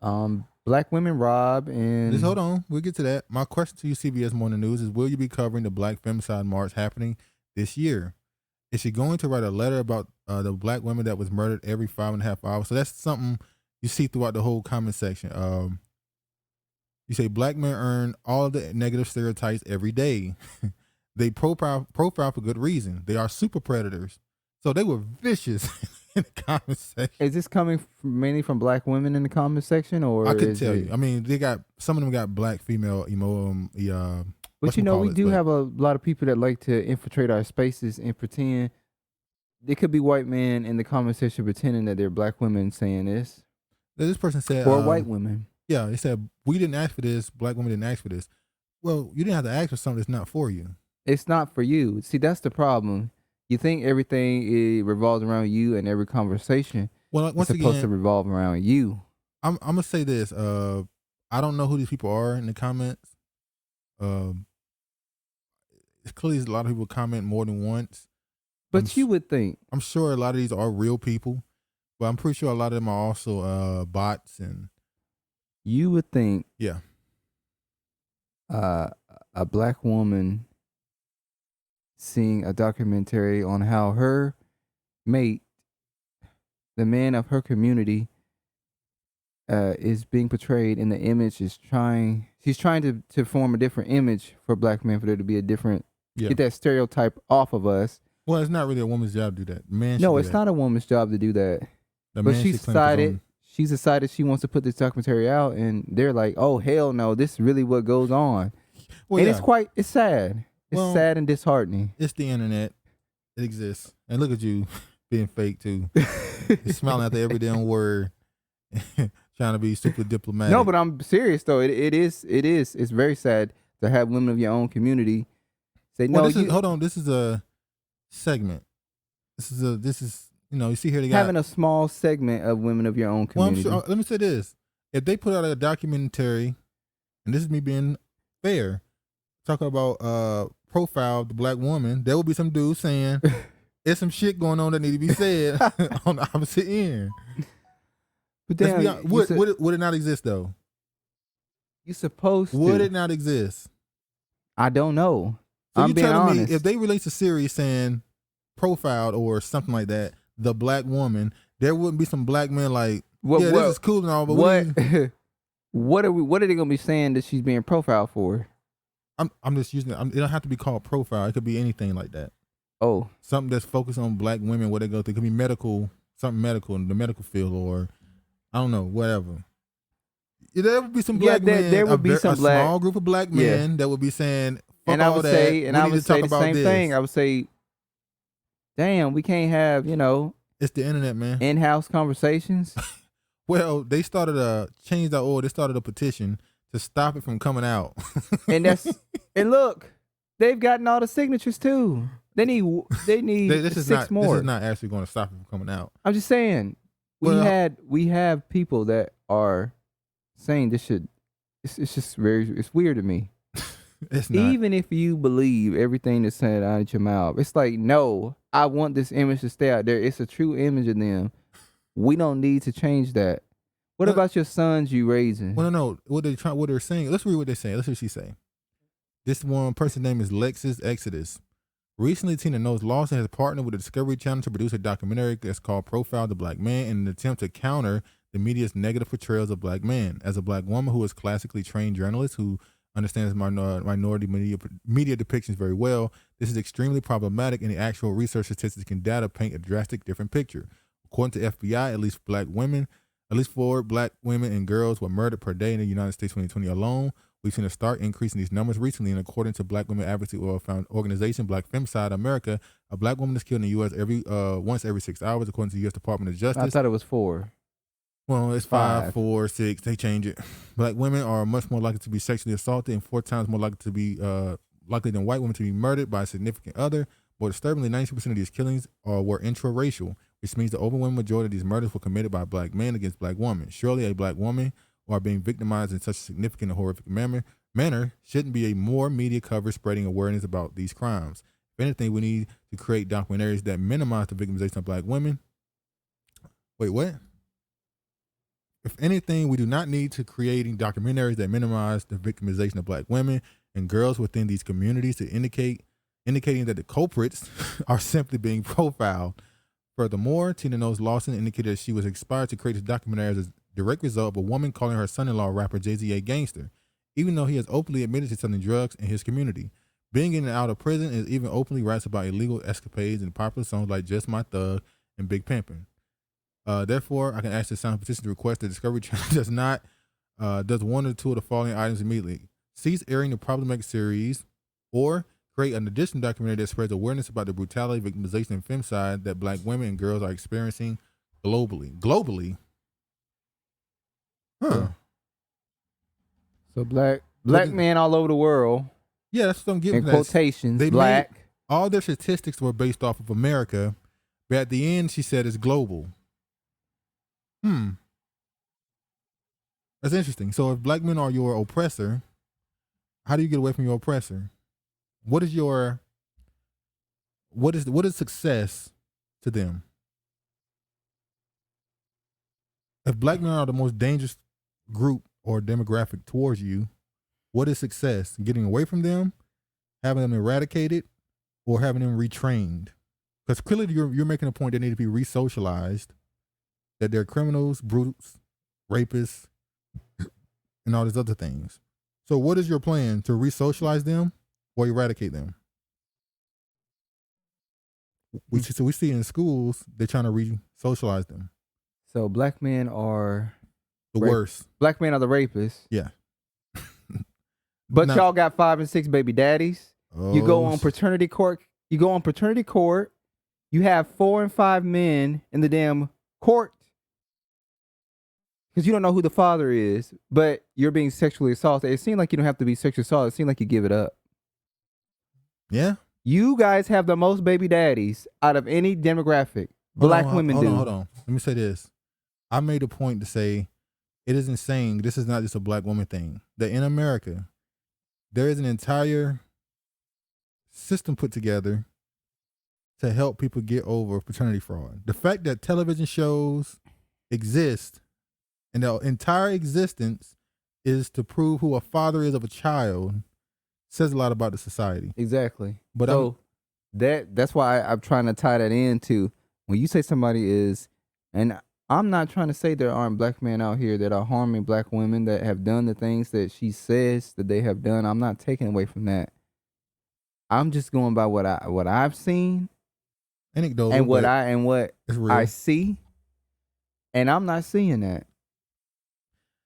Black women rob and... Just hold on. We'll get to that. My question to you, CBS Morning News, is will you be covering the Black Femicide March happening this year? Is she going to write a letter about the black women that was murdered every 5.5 hours? So that's something you see throughout the whole comment section. You say black men earn all of the negative stereotypes every day. They profile for good reason. They are super predators. So they were vicious in the comment section. Is this coming mainly from black women in the comment section, or I could tell you? I mean, some of them got black female but we do have a lot of people that like to infiltrate our spaces and pretend. There could be white men in the comment section pretending that they're black women saying this. This person said, or white women. Yeah, they said we didn't ask for this. Black women didn't ask for this. Well, you didn't have to ask for something that's not for you. It's not for you. See, that's the problem. You think everything revolves around you, and every conversation is supposed to revolve around you. I'm gonna say this. I don't know who these people are in the comments. It's clearly a lot of people comment more than once. But you would think. I'm sure a lot of these are real people, but I'm pretty sure a lot of them are also bots. And you would think. Yeah. A black woman seeing a documentary on how her mate, the man of her community, is being portrayed in the image, she's trying to form a different image for black men, for there to be a different, get that stereotype off of us. Well, it's not really a woman's job to do that. No, it's not a woman's job to do that. But she's decided she wants to put this documentary out, and they're like, oh, hell no, this is really what goes on. Well, and it's sad. It's sad and disheartening. It's the internet. It exists. And look at you being fake too. You're smiling at the every damn word. Trying to be super diplomatic. No, but I'm serious though. It is. It's very sad to have women of your own community say no. Hold on. This is a segment. This is You see here they got having a small segment of women of your own community. Well, I'm sure, let me say this: if they put out a documentary, and this is me being fair, talking about profile the black woman, there will be some dude saying there's some shit going on that need to be said on the opposite end. But damn, would it not exist though? You supposed to? Would it not exist? I don't know. So I'm you being telling honest. me if they release a series saying profiled or something like that, the black woman, there wouldn't be some black men like, this is cool and all, but what are they gonna be saying that she's being profiled for? I'm just using it. It don't have to be called profile. It could be anything like that. Oh, something that's focused on black women, what they go through. It could be medical, something medical in the medical field, or I don't know, whatever. There would be some black men. There would be some small group of black men that would be saying, "Fuck and I all would that. say, and we I need would to talk say the about same this." thing. I would say, "Damn, we can't have It's the internet, man. in-house conversations." Well, they started a change.org. They started a petition to stop it from coming out. and look, they've gotten all the signatures too. They need this is 6 more. This is not actually going to stop it from coming out. I'm just saying, we have people that are saying this should. It's just it's weird to me. It's not. Even if you believe everything that's said out of your mouth, it's like, no, I want this image to stay out there. It's a true image of them. We don't need to change that. What about your sons you raising? Well, no. What they're saying. Let's read what they're saying. Let's see what she's saying. This one person's name is Lexus Exodus. Recently, Tina Knowles Lawson has partnered with the Discovery Channel to produce a documentary that's called Profile the Black Man in an attempt to counter the media's negative portrayals of black men. As a black woman who is classically trained journalist who understands minority media depictions very well, this is extremely problematic, and the actual research statistics and data paint a drastic different picture. According to FBI, at least 4 black women and girls were murdered per day in the United States 2020 alone. We've seen a stark increase in these numbers recently, and according to Black Women Advocacy Organization Black Femicide America, a black woman is killed in the U.S. once every 6 hours, according to the U.S. Department of Justice. I thought it was 4. Well, it's 5, 4, 6. They change it. Black women are much more likely to be sexually assaulted and 4 times more likely to be likely than white women to be murdered by a significant other. More disturbingly, 90% of these killings were intraracial, which means the overwhelming majority of these murders were committed by black men against black women. Surely a black woman who are being victimized in such a significant and horrific manner shouldn't be a more media coverage spreading awareness about these crimes. If anything, we need to create documentaries that minimize the victimization of black women. Wait, what? If anything, we do not need to creating documentaries that minimize the victimization of black women and girls within these communities to indicating that the culprits are simply being profiled. Furthermore, Tina Knowles Lawson indicated that she was inspired to create this documentary as a direct result of a woman calling her son-in-law rapper Jay-Z a gangster, even though he has openly admitted to selling drugs in his community. Being in and out of prison is even openly writes about illegal escapades in popular songs like Just My Thug and Big Pimpin'. Therefore, I can ask the sound petition to request that Discovery Channel does one or two of the following items immediately. Cease airing the problematic series, or create an additional documentary that spreads awareness about the brutality, victimization, and femicide that black women and girls are experiencing globally. Huh. So black men all over the world. Yeah, that's what I'm getting. In quotations, black. All their statistics were based off of America, but at the end, she said it's global. That's interesting. So if black men are your oppressor, how do you get away from your oppressor? What is success to them? If black men are the most dangerous group or demographic towards you, what is success? Getting away from them, having them eradicated, or having them retrained? Because clearly you're making a point they need to be re-socialized, that they're criminals, brutes, rapists, and all these other things. So what is your plan? To re-socialize them or eradicate them? We see in schools, they're trying to re-socialize them. So black men are the worst. Black men are the rapists. Yeah. But y'all got 5 and 6 baby daddies. You go on paternity court. You have 4 and 5 men in the damn court. Because you don't know who the father is, but you're being sexually assaulted. It seems like you don't have to be sexually assaulted. It seems like you give it up. Yeah. You guys have the most baby daddies out of any demographic. Black women do. Hold on. Let me say this. I made a point to say it isn't saying this is not just a black woman thing. That in America, there is an entire system put together to help people get over paternity fraud. The fact that television shows exist and their entire existence is to prove who a father is of a child says a lot about the society. Exactly. But so that's why I'm trying to tie that into when you say somebody is, and I'm not trying to say there aren't black men out here that are harming black women that have done the things that she says that they have done. I'm not taking away from that. I'm just going by what I've seen anecdotal, and what I see, and I'm not seeing that.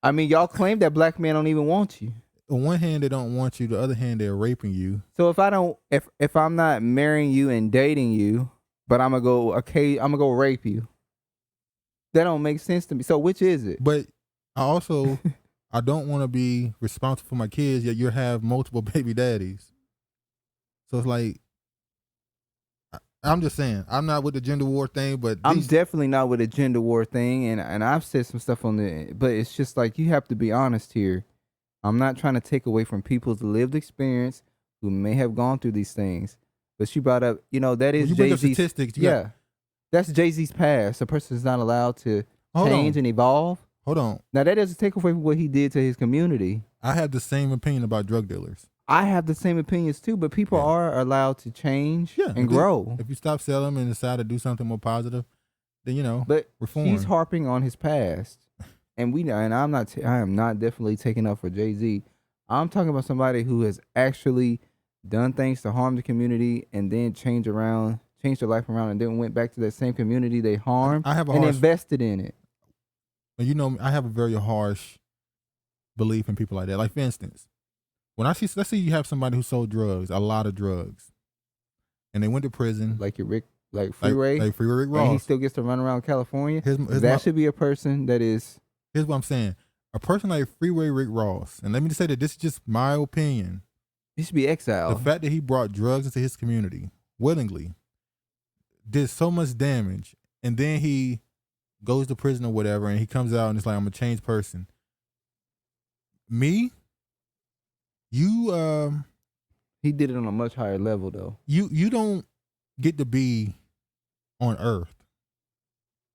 I mean, y'all claim that black men don't even want you. On one hand, they don't want you. The other hand, they're raping you. So if I'm not marrying you and dating you, but I'm gonna go rape you, that don't make sense to me. So which is it? But I don't want to be responsible for my kids. Yet you have multiple baby daddies. So it's like, I'm just saying, I'm not with the gender war thing, but I'm definitely not with the gender war thing, and I've said some stuff on the, but it's just like you have to be honest here. I'm not trying to take away from people's lived experience who may have gone through these things, but she brought up, that is Jay-Z's statistics. That's Jay-Z's past. A person is not allowed to change and evolve. Hold on. Now that doesn't take away from what he did to his community. I have the same opinion about drug dealers. I have the same opinions too, but people are allowed to change and grow. If you stop selling and decide to do something more positive, then But reform. He's harping on his past, and I am not definitely taking up for Jay-Z. I'm talking about somebody who has actually done things to harm the community and then changed their life around, and then went back to that same community they harmed invested in it. I have a very harsh belief in people like that. Like for instance, when let's say you have somebody who sold drugs, a lot of drugs, and they went to prison, like Freeway Rick Ross, and he still gets to run around California. That should be a person that is. Here's what I'm saying: a person like Freeway Rick Ross, and let me just say that this is just my opinion. He should be exiled. The fact that he brought drugs into his community willingly did so much damage, and then he goes to prison or whatever, and he comes out and it's like, I'm a changed person. Me. He did it on a much higher level though. You don't get to be on Earth,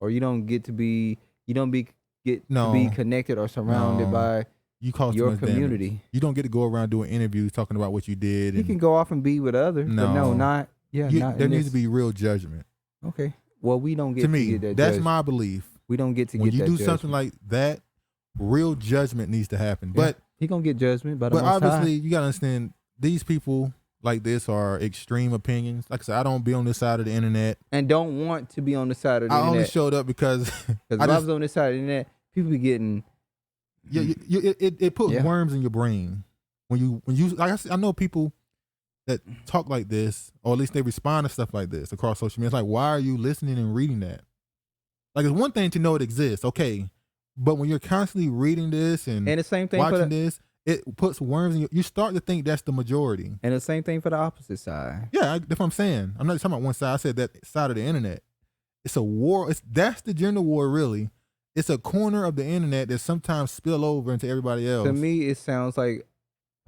or you don't get to be connected or surrounded by your community. Damage. You don't get to go around doing interviews talking about what you did. You can go off and be with others, but not. There needs to be real judgment. Okay. Well, we don't get to me. Get that that's judgment. My belief. We don't get to when get that you do judgment. something like that. Real judgment needs to happen, but he gonna get judgment. But obviously, you gotta understand these people like this are extreme opinions. Like I said, I don't be on this side of the internet and don't want to be on the side of the internet. I only showed up because if I was on this side of the internet, people be getting. It puts worms in your brain when you like I know people that talk like this, or at least they respond to stuff like this across social media. It's like, why are you listening and reading that? Like, it's one thing to know it exists, okay. But when you're constantly reading this and the same thing watching this, it puts worms in you start to think that's the majority. And the same thing for the opposite side. Yeah, that's what I'm saying. I'm not talking about one side. I said that side of the internet. It's a war. That's the gender war, really. It's a corner of the internet that sometimes spill over into everybody else. To me, it sounds like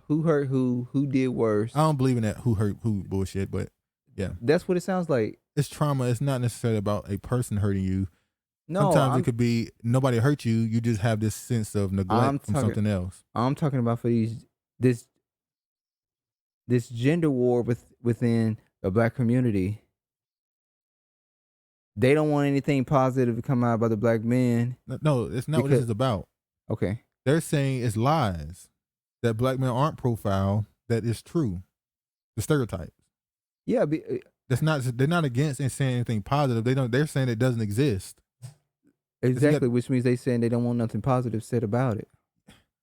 who hurt who did worse. I don't believe in that who hurt who bullshit, but yeah. That's what it sounds like. It's trauma. It's not necessarily about a person hurting you. No, sometimes it could be nobody hurt you. You just have this sense of neglect from something else. I'm talking about for this gender war within the black community. They don't want anything positive to come out about the black men. No, it's not what this is about. Okay. They're saying it's lies that black men aren't profiled. That is true. The stereotypes. Yeah, they're not against and saying anything positive. They're saying it doesn't exist. Exactly, which means they saying they don't want nothing positive said about it.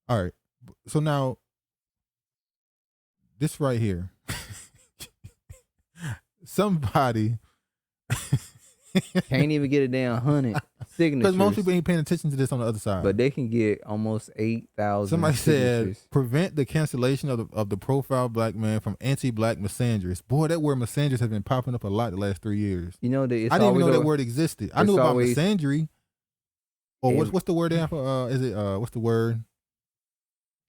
All right. So now, this right here. Somebody Can't even get a damn 100 signatures. Because most people ain't paying attention to this on the other side. But they can get almost 8,000 Somebody signatures. said, prevent the cancellation of the profile black man from anti-black misandrous. Boy, that word misandrous has been popping up a lot the last 3 years. You know, I didn't even know that word existed. I knew about misandry. Or what's the word they have for, what's the word?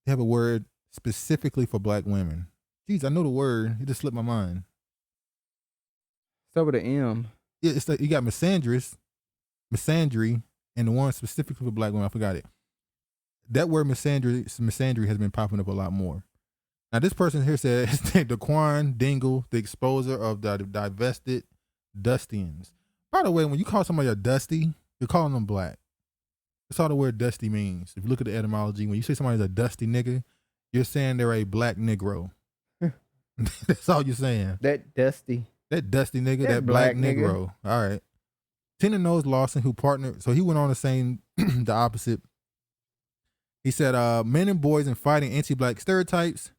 They have a word specifically for black women. Jeez, I know the word. It just slipped my mind. Start with an M. Yeah, it's like you got misandry, and the one specifically for black women. I forgot it. That word misandry has been popping up a lot more. Now, this person here said, Daquan Dingle, the exposer of the divested Dustians. By the way, when you call somebody a dusty, you're calling them black. That's all the word dusty means. If you look at the etymology, when you say somebody's a dusty nigga, you're saying they're a black Negro. That's all you're saying. That dusty nigga, that black Negro. All right. Tina Knowles Lawson, who partnered, so he went on to say the opposite. He said, men and boys in fighting anti-black stereotypes.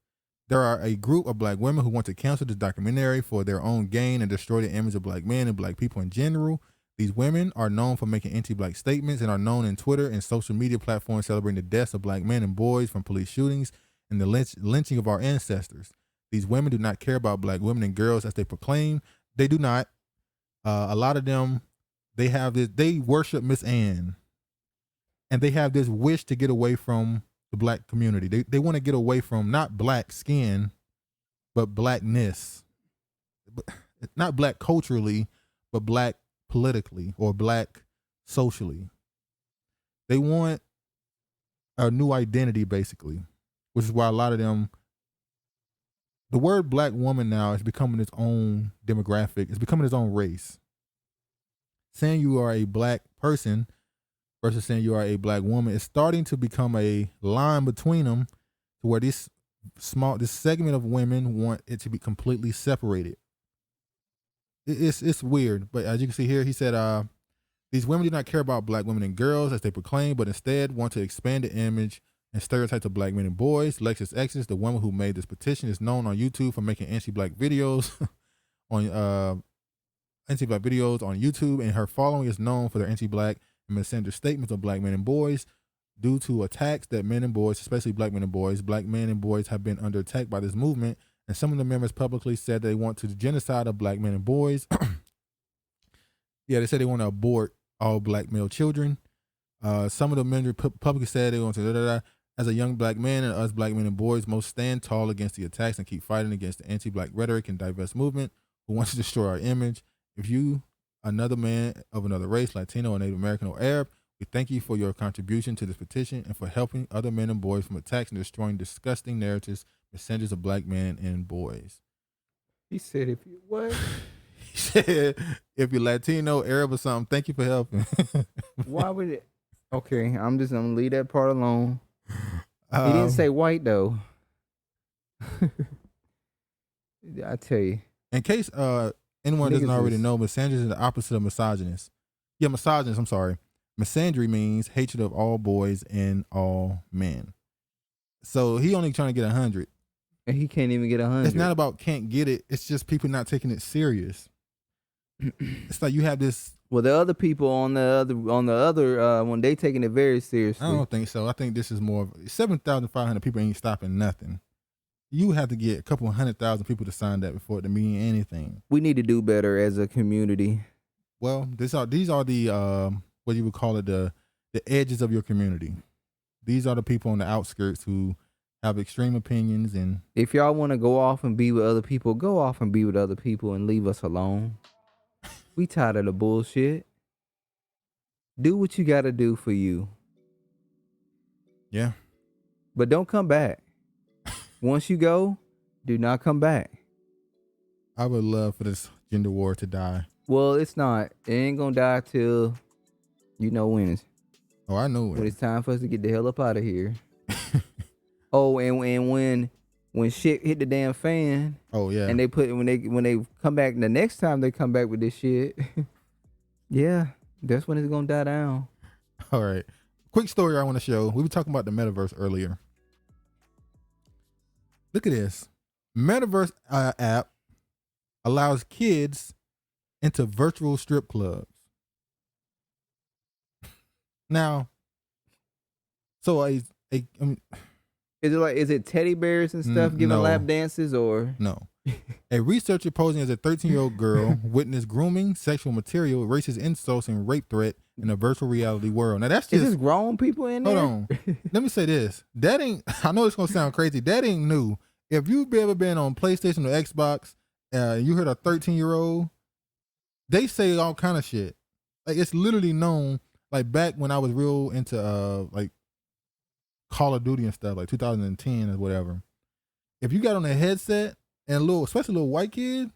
There are a group of black women who want to cancel this documentary for their own gain and destroy the image of black men and black people in general. These women are known for making anti-black statements and are known in Twitter and social media platforms celebrating the deaths of black men and boys from police shootings and the lynching of our ancestors. These women do not care about black women and girls as they proclaim. They do not. A lot of them, they worship Miss Ann. And they have this wish to get away from the black community. They want to get away from not black skin, but blackness. Not black culturally, but black politically or black socially. They want a new identity, basically, which is why a lot of them, the word black woman now is becoming its own demographic. It's becoming its own race. Saying you are a black person versus saying you are a black woman is starting to become a line between them to where this segment of women want it to be completely separated. It's weird, but as you can see here, he said, these women do not care about black women and girls as they proclaim, but instead want to expand the image and stereotypes of black men and boys. Lexus Exis, the woman who made this petition, is known on YouTube for making anti-black videos on YouTube, and her following is known for their anti-black and misandrous statements of black men and boys. Due to attacks that men and boys, especially black men and boys have been under attack by this movement, and some of the members publicly said they want to genocide of black men and boys. Yeah, they said they want to abort all black male children. Some of the members publicly said they want to As a young black man and us black men and boys most stand tall against the attacks and keep fighting against the anti-black rhetoric and diverse movement who wants to destroy our image. If you, another man of another race, Latino or Native American or Arab, we thank you for your contribution to this petition and for helping other men and boys from attacks and destroying disgusting narratives, messengers of black men and boys. He said, if you what? He said, if you're Latino, Arab or something, thank you for helping. Why would it? Okay, I'm just going to leave that part alone. He didn't say white though. I tell you. In case anyone doesn't already know, misandry is the opposite of misogynist. Yeah, misogynist, I'm sorry. Misandry means hatred of all boys and all men. So he only trying to get 100. And he can't even get 100. It's not about can't get it. It's just people not taking it serious. It's like you have this. Well, the other people on the other when they taking it very seriously. I don't think so. I think this is more of 7,500 people ain't stopping nothing. You have to get a couple 100,000 people to sign that before it to mean anything. We need to do better as a community. Well, these are the what you would call it, the edges of your community. These are the people on the outskirts who have extreme opinions. And if y'all want to go off and be with other people, go off and be with other people and leave us alone. We tired of the bullshit. Do what you got to do for you. Yeah. But don't come back. Once you go, do not come back. I would love for this gender war to die. Well, it's not. It ain't going to die till you know when it's. Oh, I know when it's time for us to get the hell up out of here. Oh, and when shit hit the damn fan. Oh yeah. And when they come back the next time they come back with this shit. Yeah, that's when it's gonna die down. All right. Quick story I want to show. We were talking about the Metaverse earlier. Look at this. Metaverse app allows kids into virtual strip clubs. Now, so I mean, is it teddy bears and stuff giving no. lap dances or no? A researcher posing as a 13-year-old girl witnessed grooming, sexual material, racist insults, and rape threat in a virtual reality world. Now that's just is this grown people in there? Hold on. Let me say this. That ain't. I know it's gonna sound crazy. That ain't new. If you've ever been on PlayStation or Xbox, you heard a 13-year-old, they say all kind of shit. Like it's literally known. Like back when I was real into like Call of Duty and stuff, like 2010 or whatever. If you got on a headset and especially a little white kid,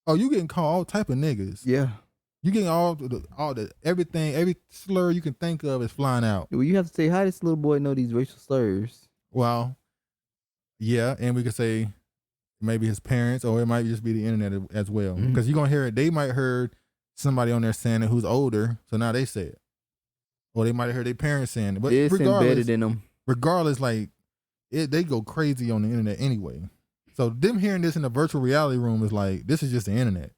oh, you getting called all type of niggas. Yeah. You getting all the everything, every slur you can think of is flying out. Well, you have to say, how does this little boy know these racial slurs? Well, yeah, and we could say maybe his parents, or it might just be the internet as well. Because you're gonna hear it. They might heard somebody on there saying it who's older, so now they say it. Or they might have heard their parents saying it. But it's embedded in them. Regardless, like they go crazy on the internet anyway. So them hearing this in the virtual reality room is like, this is just the internet.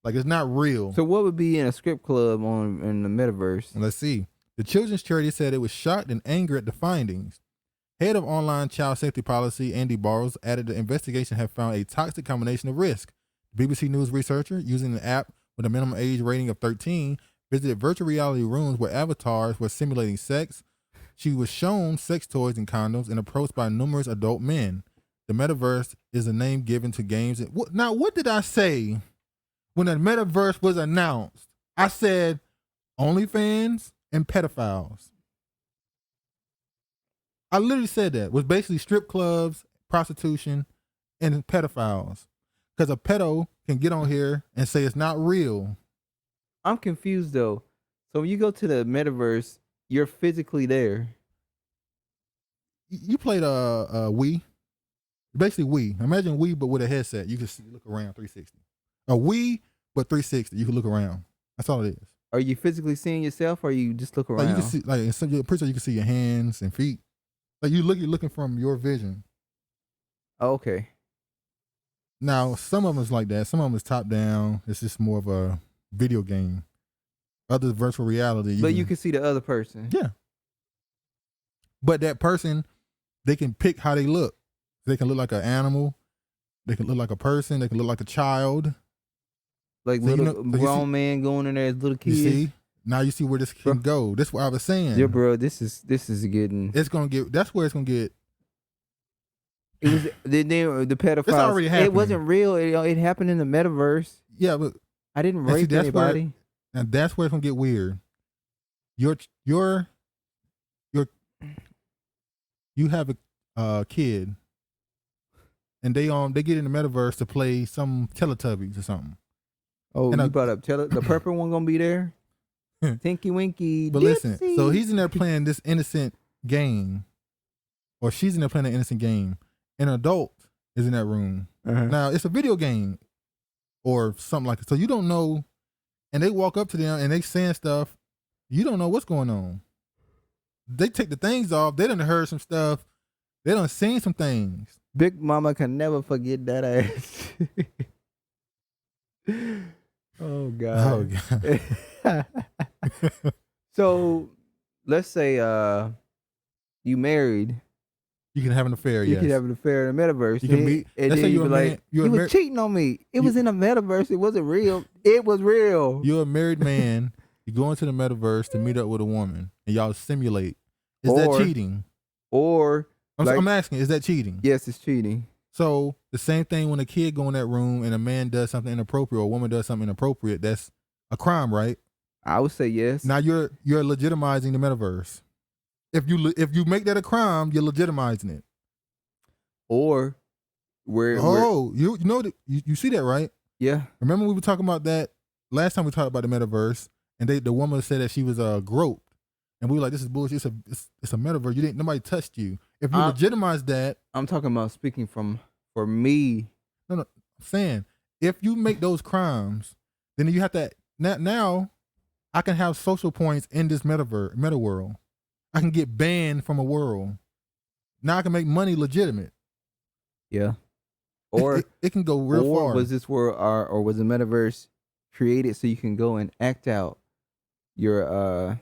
Like it's not real. So what would be in a script club in the metaverse? Let's see. The children's charity said it was shocked and angry at the findings. Head of online child safety policy, Andy Barrows, added the investigation had found a toxic combination of risk. The BBC News researcher, using an app with a minimum age rating of 13, visited virtual reality rooms where avatars were simulating sex. She was shown sex toys and condoms and approached by numerous adult men. The metaverse is a name given to games. Now, what did I say when the metaverse was announced? I said OnlyFans and pedophiles. I literally said that. It was basically strip clubs, prostitution, and pedophiles. Because a pedo can get on here and say it's not real. I'm confused though. So when you go to the metaverse, you're physically there. You played Wii. Basically Wii. Imagine Wii but with a headset. You can look around 360. A Wii but 360. You can look around. That's all it is. Are you physically seeing yourself, or you just look around? Like you can see, like in some, pretty sure you can see your hands and feet. Like you're looking from your vision. Oh, okay. Now some of them is like that. Some of them is top down. It's just more of a video game. Other virtual reality. You can see the other person. Yeah. But that person, they can pick how they look. They can look like an animal. They can look like a person. They can look like a child. Like so little grown man going in there as little kids. You see? Now you see where this can go. That's what I was saying. Yeah, bro. This is getting. It's gonna get. That's where it's gonna get. It was the pedophiles. It's already happening. It wasn't real. It happened in the metaverse. Yeah, but I didn't rape anybody. And that's where it's gonna get weird. You have a kid, and they get in the metaverse to play some Teletubbies or something. Oh, and you brought up the purple one gonna be there. Tinky Winky. But Dipsy. listen, so he's in there playing this innocent game, or she's in there playing an innocent game. An adult is in that room. Now it's a video game or something like it. So you don't know, and they walk up to them and they saying stuff. You don't know what's going on. They take the things off. They done heard some stuff. They done seen some things. Big Mama can never forget that ass. Oh God. Oh God. So let's say you married. You can have an affair. You can have an affair in the metaverse. You can meet. And Let's then say you be like, you was cheating on me. It was in a metaverse. It wasn't real. It was real. You're a married man. You go into the metaverse to meet up with a woman, and y'all simulate. Is that cheating? Or I'm asking, is that cheating? Yes, it's cheating. So the same thing when a kid go in that room and a man does something inappropriate or a woman does something inappropriate, that's a crime, right? I would say yes. Now you're legitimizing the metaverse. If you make that a crime, you're legitimizing it. Or you see that, right? Yeah. Remember we were talking about that last time we talked about the metaverse, and the woman said that she was groped, and we were like, this is bullshit. It's a metaverse. Nobody touched you. If you legitimize that, I'm talking about speaking for me. No, I'm saying if you make those crimes, then you have to now. I can have social points in this meta world. I can get banned from a world. Now I can make money legitimate. Yeah. Or it can go real far. Or was this world or was the metaverse created so you can go and act out your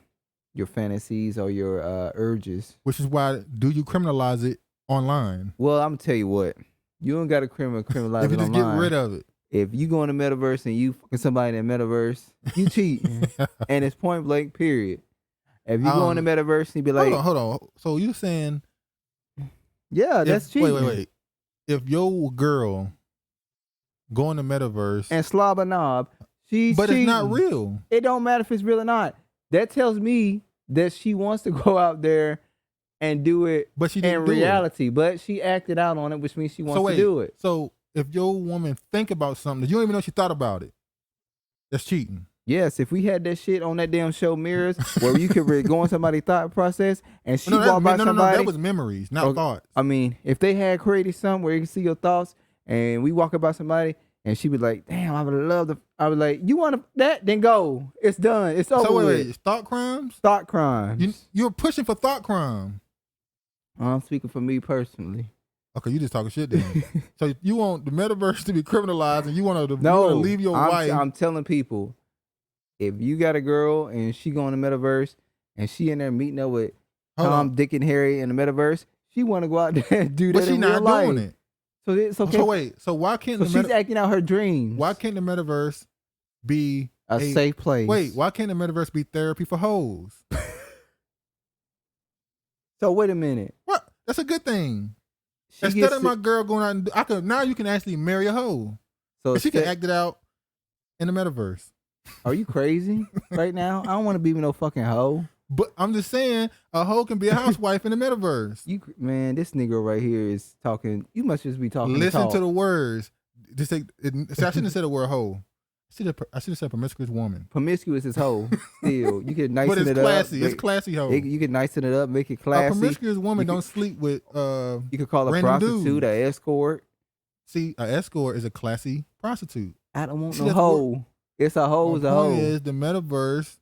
your fantasies or your urges. Which is why do you criminalize it online? Well, I'm gonna tell you what. You don't got to criminalize if you it just online. get rid of it. If you go in the metaverse and you fucking somebody in the metaverse, you cheating. And it's point blank, period. If you go in the metaverse and you be like, hold on. So you saying, yeah, that's cheating. Wait. If your girl go in the metaverse and slob a knob, she's but cheating. It's not real. It don't matter if it's real or not. That tells me that she wants to go out there and do it but she didn't in do reality. But she acted out on it, which means she wants to do it. So if your woman think about something that you don't even know she thought about it, that's cheating. Yes, if we had that shit on that damn show Mirrors, where you could go in somebody's thought process and she walked by somebody. No, that was memories, not thoughts. I mean, if they had created something where you can see your thoughts and we walk about somebody and she be like, damn, I would love to. I was like, you want that? Then go. It's done. It's over. So wait, thought crimes? Thought crimes. You're pushing for thought crime. I'm speaking for me personally. Okay, you just talking shit then. So you want the metaverse to be criminalized and you want to leave your wife. I'm telling people, if you got a girl and she going to metaverse and she in there meeting up with Tom, Dick, and Harry in the metaverse, she want to go out there and do that. But she in not real life. doing it. So it's okay. So wait, so why can't she's acting out her dreams? Why can't the metaverse be a safe place? Wait, why can't the metaverse be therapy for hoes? So wait a minute. What? That's a good thing. Instead of my girl going out and now you can actually marry a hoe. So she can act it out in the metaverse. Are you crazy right now? I don't want to be with no fucking hoe. But I'm just saying, a hoe can be a housewife in the metaverse. Man, this nigga right here is talking. You must just be talking. Listen to the words. Just say, I shouldn't have said the word hoe. I should have said promiscuous woman. Promiscuous is hoe. Still, you can nicen it up. But it's classy. It's classy hoe. You can nicen it up, make it classy. A promiscuous woman don't sleep with. You could call a prostitute an escort. See, an escort is a classy prostitute. I don't want no hoe. It's a hoe. It's a hoe. The point is, the metaverse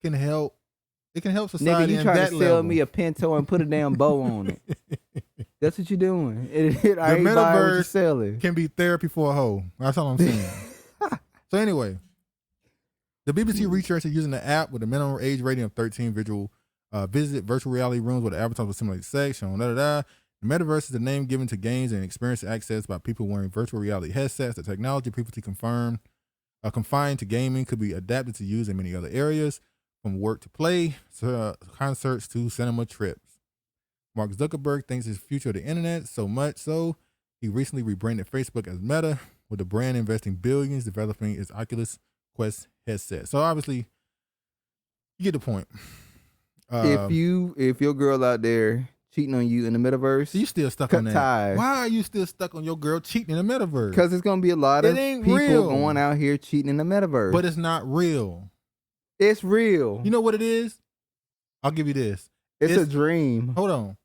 can help. It can help society. Nigga, you trying to sell me a Pinto and put a damn bow on it? That's what you're doing. The metaverse can be therapy for a hoe. That's all I'm saying. So anyway, the BBC researchers using the app with a minimum age rating of 13 visit virtual reality rooms where the avatars will simulate sex. The metaverse is the name given to games and experience accessed by people wearing virtual reality headsets. The technology previously confined to gaming could be adapted to use in many other areas, from work to play, concerts to cinema trips. Mark Zuckerberg thinks it's the future of the internet, so much so he recently rebranded Facebook as Meta, with the brand investing billions developing its Oculus Quest headset. So obviously, you get the point. If your girl out there cheating on you in the metaverse, you still stuck on that. Ties. Why are you still stuck on your girl cheating in the metaverse? Because it's gonna be a lot of people going out here cheating in the metaverse. But it's not real. It's real. You know what it is? I'll give you this. It's a dream. Hold on.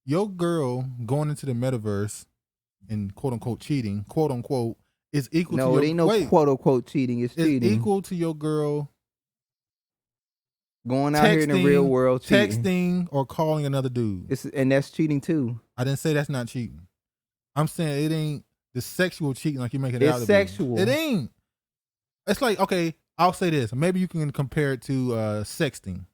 Your girl going into the metaverse and quote unquote cheating, quote unquote, is equal to your... No, it ain't no quote unquote cheating. It's cheating. It's equal to your girl going out here in the real world cheating. Texting or calling another dude. And that's cheating too. I didn't say that's not cheating. I'm saying it ain't the sexual cheating like you make it out to be. It's sexual. It ain't. It's like, okay, I'll say this. Maybe you can compare it to sexting.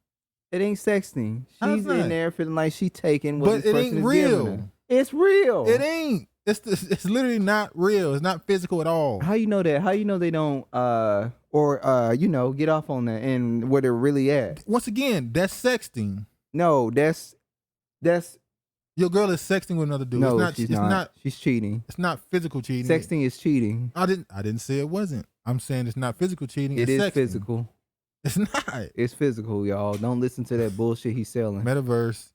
It ain't sexting. She's in there feeling like she taking what but this it person ain't is real. giving her. It's real. It ain't. It's literally not real. It's not physical at all. How you know that? How you know they don't get off on that and where they're really at? Once again, that's sexting. No, that's your girl is sexting with another dude. No, she's not. She's cheating. It's not physical cheating. Sexting is cheating. I didn't say it wasn't. I'm saying it's not physical cheating. It's sexting. Physical. It's not. It's physical, y'all. Don't listen to that bullshit he's selling. Metaverse.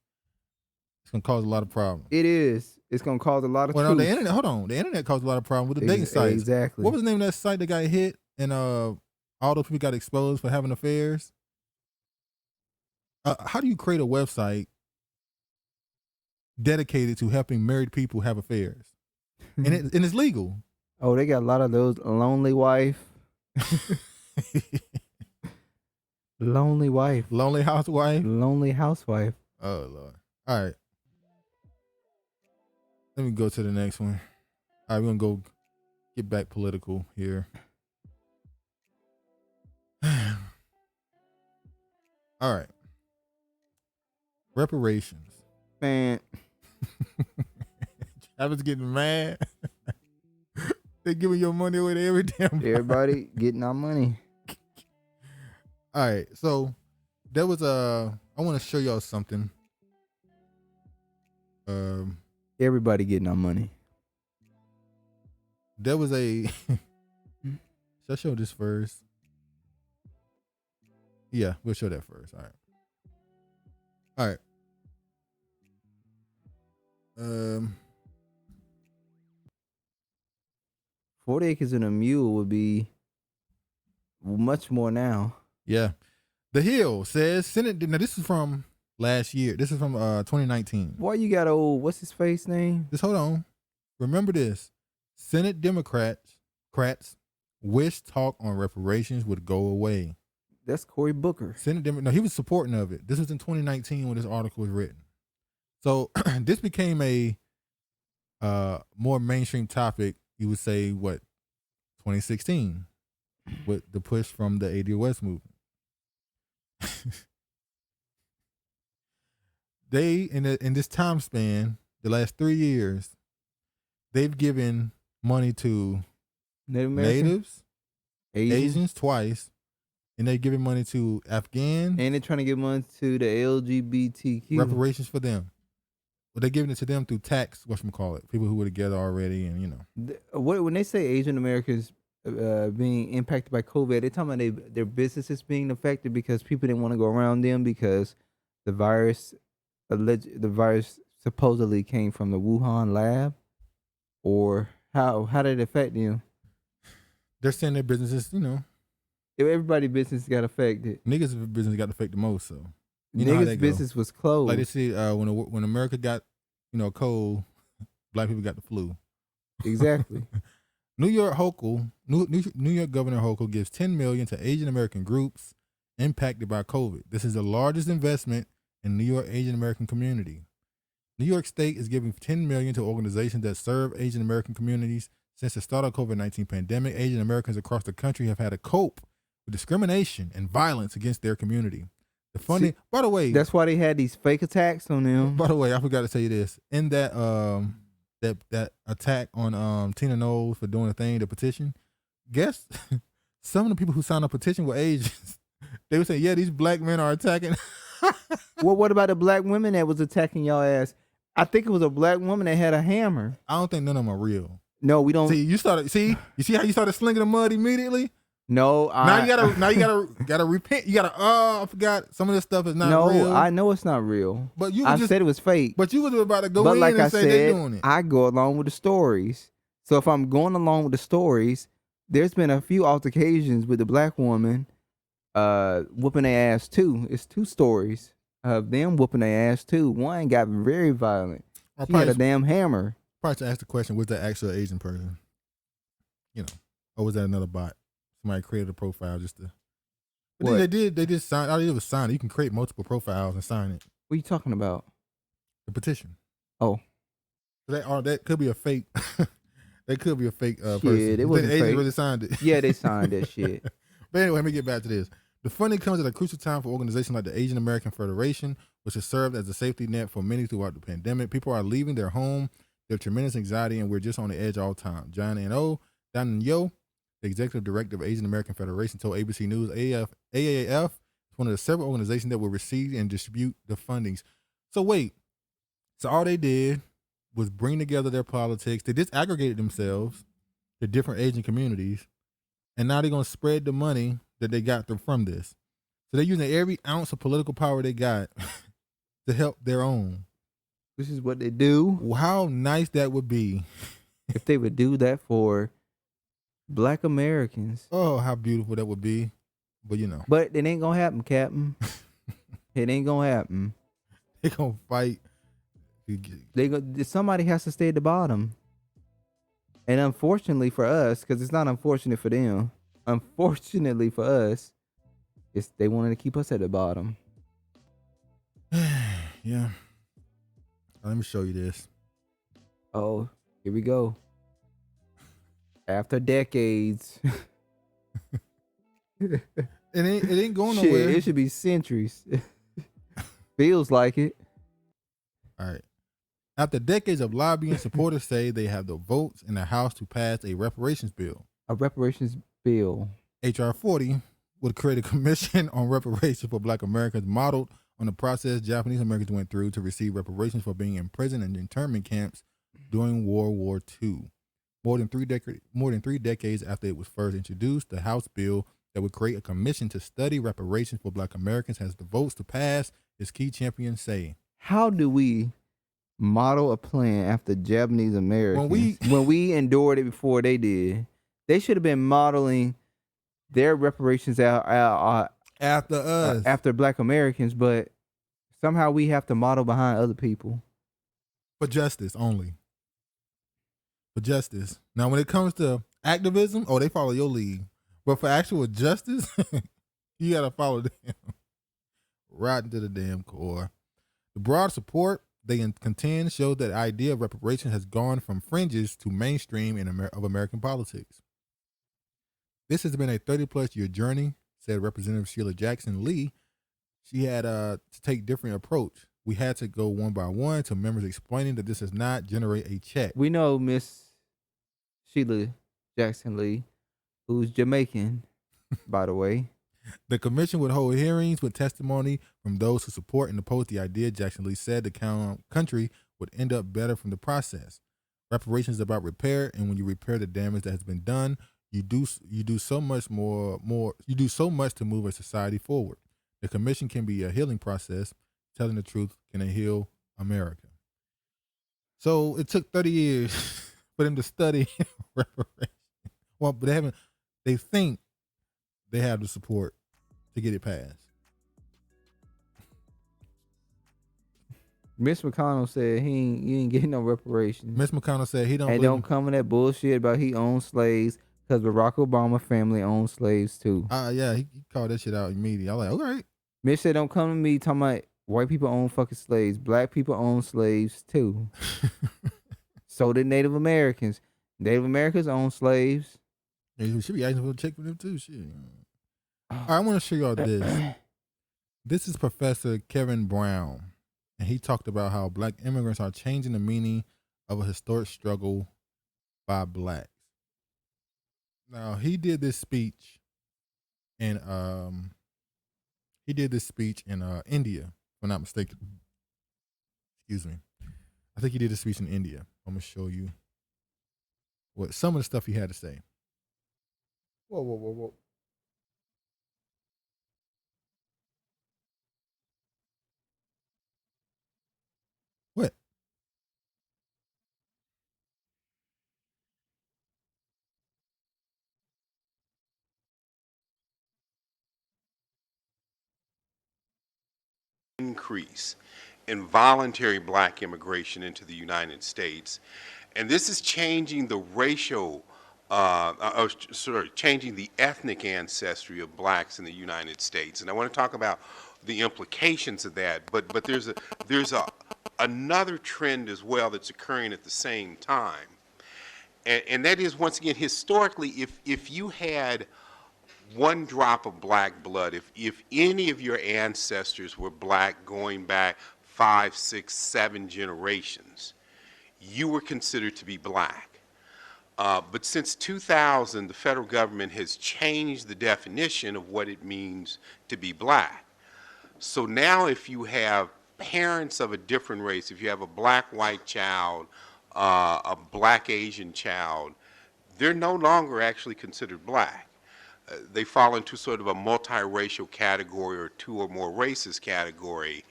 It's gonna cause a lot of problems. It is. It's gonna cause a lot of. Well, no, the internet. Hold on. The internet caused a lot of problems with the dating sites. Exactly. What was the name of that site that got hit and all those people got exposed for having affairs? How do you create a website dedicated to helping married people have affairs, and it's legal? Oh, they got a lot of those. Lonely wife. Lonely wife. Lonely housewife. Lonely housewife. Oh Lord. All right. Let me go to the next one. All right, we're gonna go get back political here. All right. Reparations. Man. I was getting mad. They giving your money away to every damn body. Everybody getting our money. All right, so there was I want to show y'all something. Everybody getting our money. There was a. Should I show this first? Yeah, we'll show that first. All right. 40 acres and a mule would be much more now. Yeah. The Hill says Senate. Now this is from last year. This is from 2019. Why you got old? What's his face name? Just hold on. Remember this. Senate Democrats wish talk on reparations would go away. That's Cory Booker. No, he was supporting of it. This was in 2019 when this article was written. So this became a more mainstream topic. You would say 2016 with the push from the ADOS movement. They in this time span, the last 3 years, they've given money to natives, Asians twice, and they're giving money to Afghans. And they're trying to give money to the LGBTQ. Reparations for them. But they're giving it to them through tax, whatchamacallit, people who were together already, and you know. When they say Asian Americans being impacted by COVID, they're talking about their businesses being affected because people didn't want to go around them because the virus supposedly came from the Wuhan lab, or how did it affect them? They're saying their businesses, you know. Everybody's business got affected. Niggas' business got affected the most, so. You know Niggas' business was closed. Like they said, when America got, cold, black people got the flu. Exactly. New York Governor Hochul gives $10 million to Asian American groups impacted by COVID. This is the largest investment in New York Asian American community. New York State is giving $10 million to organizations that serve Asian American communities. Since the start of COVID-19 pandemic, Asian Americans across the country have had to cope with discrimination and violence against their community. The funny, by the way, that's why they had these fake attacks on them. By the way, I forgot to tell you this. In that that attack on Tina Knowles for doing the petition, guess some of the people who signed a petition were Asians. They would say, yeah, these black men are attacking. Well, what about the black women that was attacking y'all ass? I think it was a black woman that had a hammer. I don't think none of them are real. No, we don't. You see how you started slinging the mud immediately? No, now you gotta repent. You gotta I forgot some of this stuff is not real. No, I know it's not real. But I said it was fake. But you was about to go in and say they're doing it. I go along with the stories. So if I'm going along with the stories, there's been a few altercations with the black woman whooping their ass too. It's two stories of them whooping their ass too. One got very violent. She had a damn hammer. Probably to ask the question, was that actually an Asian person? Or was that another bot? Somebody created a profile just to. But they did sign. All they did was sign it. You can create multiple profiles and sign it. What are you talking about? The petition. Oh, that could be a fake. That could be a fake person. Shit, it wasn't Asians fake. really signed it. Yeah, they signed that shit. But anyway, let me get back to this. The funding comes at a crucial time for organizations like the Asian American Federation, which has served as a safety net for many throughout the pandemic. People are leaving their home. They have tremendous anxiety, and we're just on the edge all the time. John Yo, the executive director of Asian American Federation, told ABC News AAF is one of the several organizations that will receive and distribute the fundings. So wait, so all they did was bring together their politics. They disaggregated themselves to different Asian communities, and now they're going to spread the money that they got from this. So they're using every ounce of political power they got to help their own. This is what they do. How nice that would be if they would do that for Black Americans. Oh, how beautiful that would be. But But it ain't gonna happen, Captain. It ain't gonna happen. They gonna fight. Somebody has to stay at the bottom. And unfortunately for us, because it's not unfortunate for them, unfortunately for us, they wanted to keep us at the bottom. Yeah. Let me show you this. Oh, here we go. After decades. It ain't going Shit, nowhere. it should be centuries. Feels like it. All right. After decades of lobbying, supporters say they have the votes in the House to pass a reparations bill. A reparations bill. H.R. 40 would create a commission on reparations for Black Americans modeled on the process Japanese Americans went through to receive reparations for being imprisoned in internment camps during World War II. More than three decades after it was first introduced, the House bill that would create a commission to study reparations for Black Americans has the votes to pass, as key champions say. How do we model a plan after Japanese Americans when we endured it before they did? They should have been modeling their reparations out after us, after Black Americans, but somehow we have to model behind other people. For justice only. For justice. Now, when it comes to activism, they follow your lead. But for actual justice, you got to follow them right into the damn core. The broad support they contend shows that the idea of reparations has gone from fringes to mainstream of American politics. This has been a 30-plus year journey, said Representative Sheila Jackson Lee. She had to take different approach. We had to go one by one to members explaining that this does not generate a check. We know Miss Sheila Jackson Lee, who's Jamaican, by the way. The commission would hold hearings with testimony from those who support and oppose the idea. Jackson Lee said the country would end up better from the process. Reparations is about repair, and when you repair the damage that has been done, you do so much to move a society forward. The commission can be a healing process. Telling the truth can heal America. So it took 30 years for them to study reparations. Well, but they think they have the support to get it passed. Mitch McConnell said he ain't getting no reparations. Mitch McConnell said he don't. And don't come with that bullshit about he owns slaves, because Barack Obama family owns slaves too. Yeah, he called that shit out immediately. I was like, all right. Mitch said, don't come to me talking about white people own fucking slaves. Black people own slaves too. So did Native Americans. Native Americans own slaves. Yeah, you should be asking for a check for them too. Shit. All right, I want to show y'all this. This is Professor Kevin Brown, and he talked about how Black immigrants are changing the meaning of a historic struggle by Blacks. Now, he did this speech in India, if I'm not mistaken. Excuse me. I think he did a speech in India. I'm gonna show you what some of the stuff he had to say. Whoa. What? Increase in voluntary Black immigration into the United States, and this is changing the racial, changing the ethnic ancestry of Blacks in the United States. And I want to talk about the implications of that. But there's another trend as well that's occurring at the same time, and that is, once again, historically, if you had one drop of Black blood, if any of your ancestors were Black going back 5, 6, 7 generations, you were considered to be Black. But since 2000, the federal government has changed the definition of what it means to be Black. So now if you have parents of a different race, if you have a Black-white child, a Black-Asian child, they're no longer actually considered Black. They fall into sort of a multiracial category or 2 or more races category.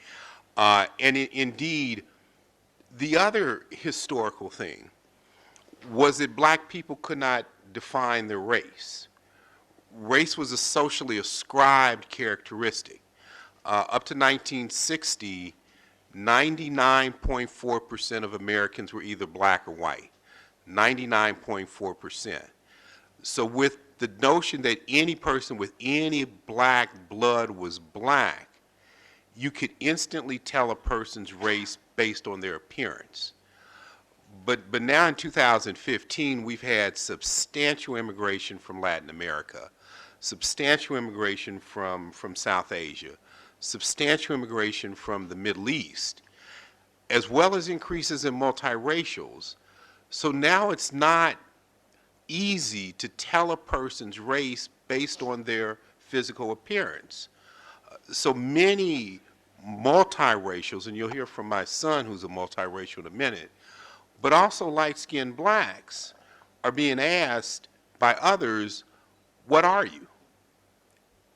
Indeed, the other historical thing was that Black people could not define their race. Race was a socially ascribed characteristic. Up to 1960, 99.4% of Americans were either Black or white. 99.4%. So with the notion that any person with any Black blood was Black, you could instantly tell a person's race based on their appearance. But now in 2015, we've had substantial immigration from Latin America, substantial immigration from South Asia, substantial immigration from the Middle East. as well as increases in multiracials. So now it's not easy to tell a person's race based on their physical appearance. So many multiracials, and you'll hear from my son who's a multiracial in a minute, but also light-skinned blacks are being asked by others, what are you?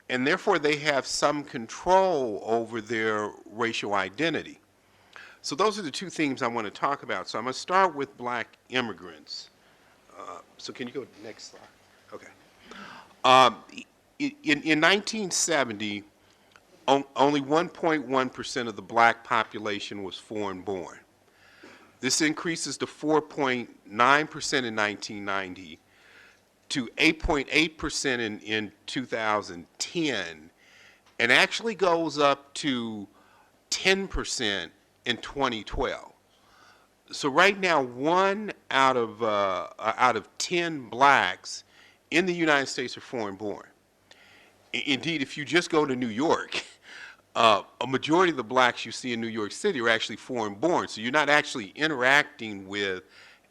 And therefore they have some control over their racial identity. So those are the two themes I want to talk about. So I'm going to start with black immigrants. So can you go to the next slide? Okay. In 1970, only 1.1% of the black population was foreign born. This increases to 4.9% in 1990, to 8.8% in 2010, and actually goes up to 10% in 2012. So right now, 1 out of 10 blacks in the United States are foreign born. Indeed, if you just go to New York, a majority of the blacks you see in New York City are actually foreign born. So you're not actually interacting with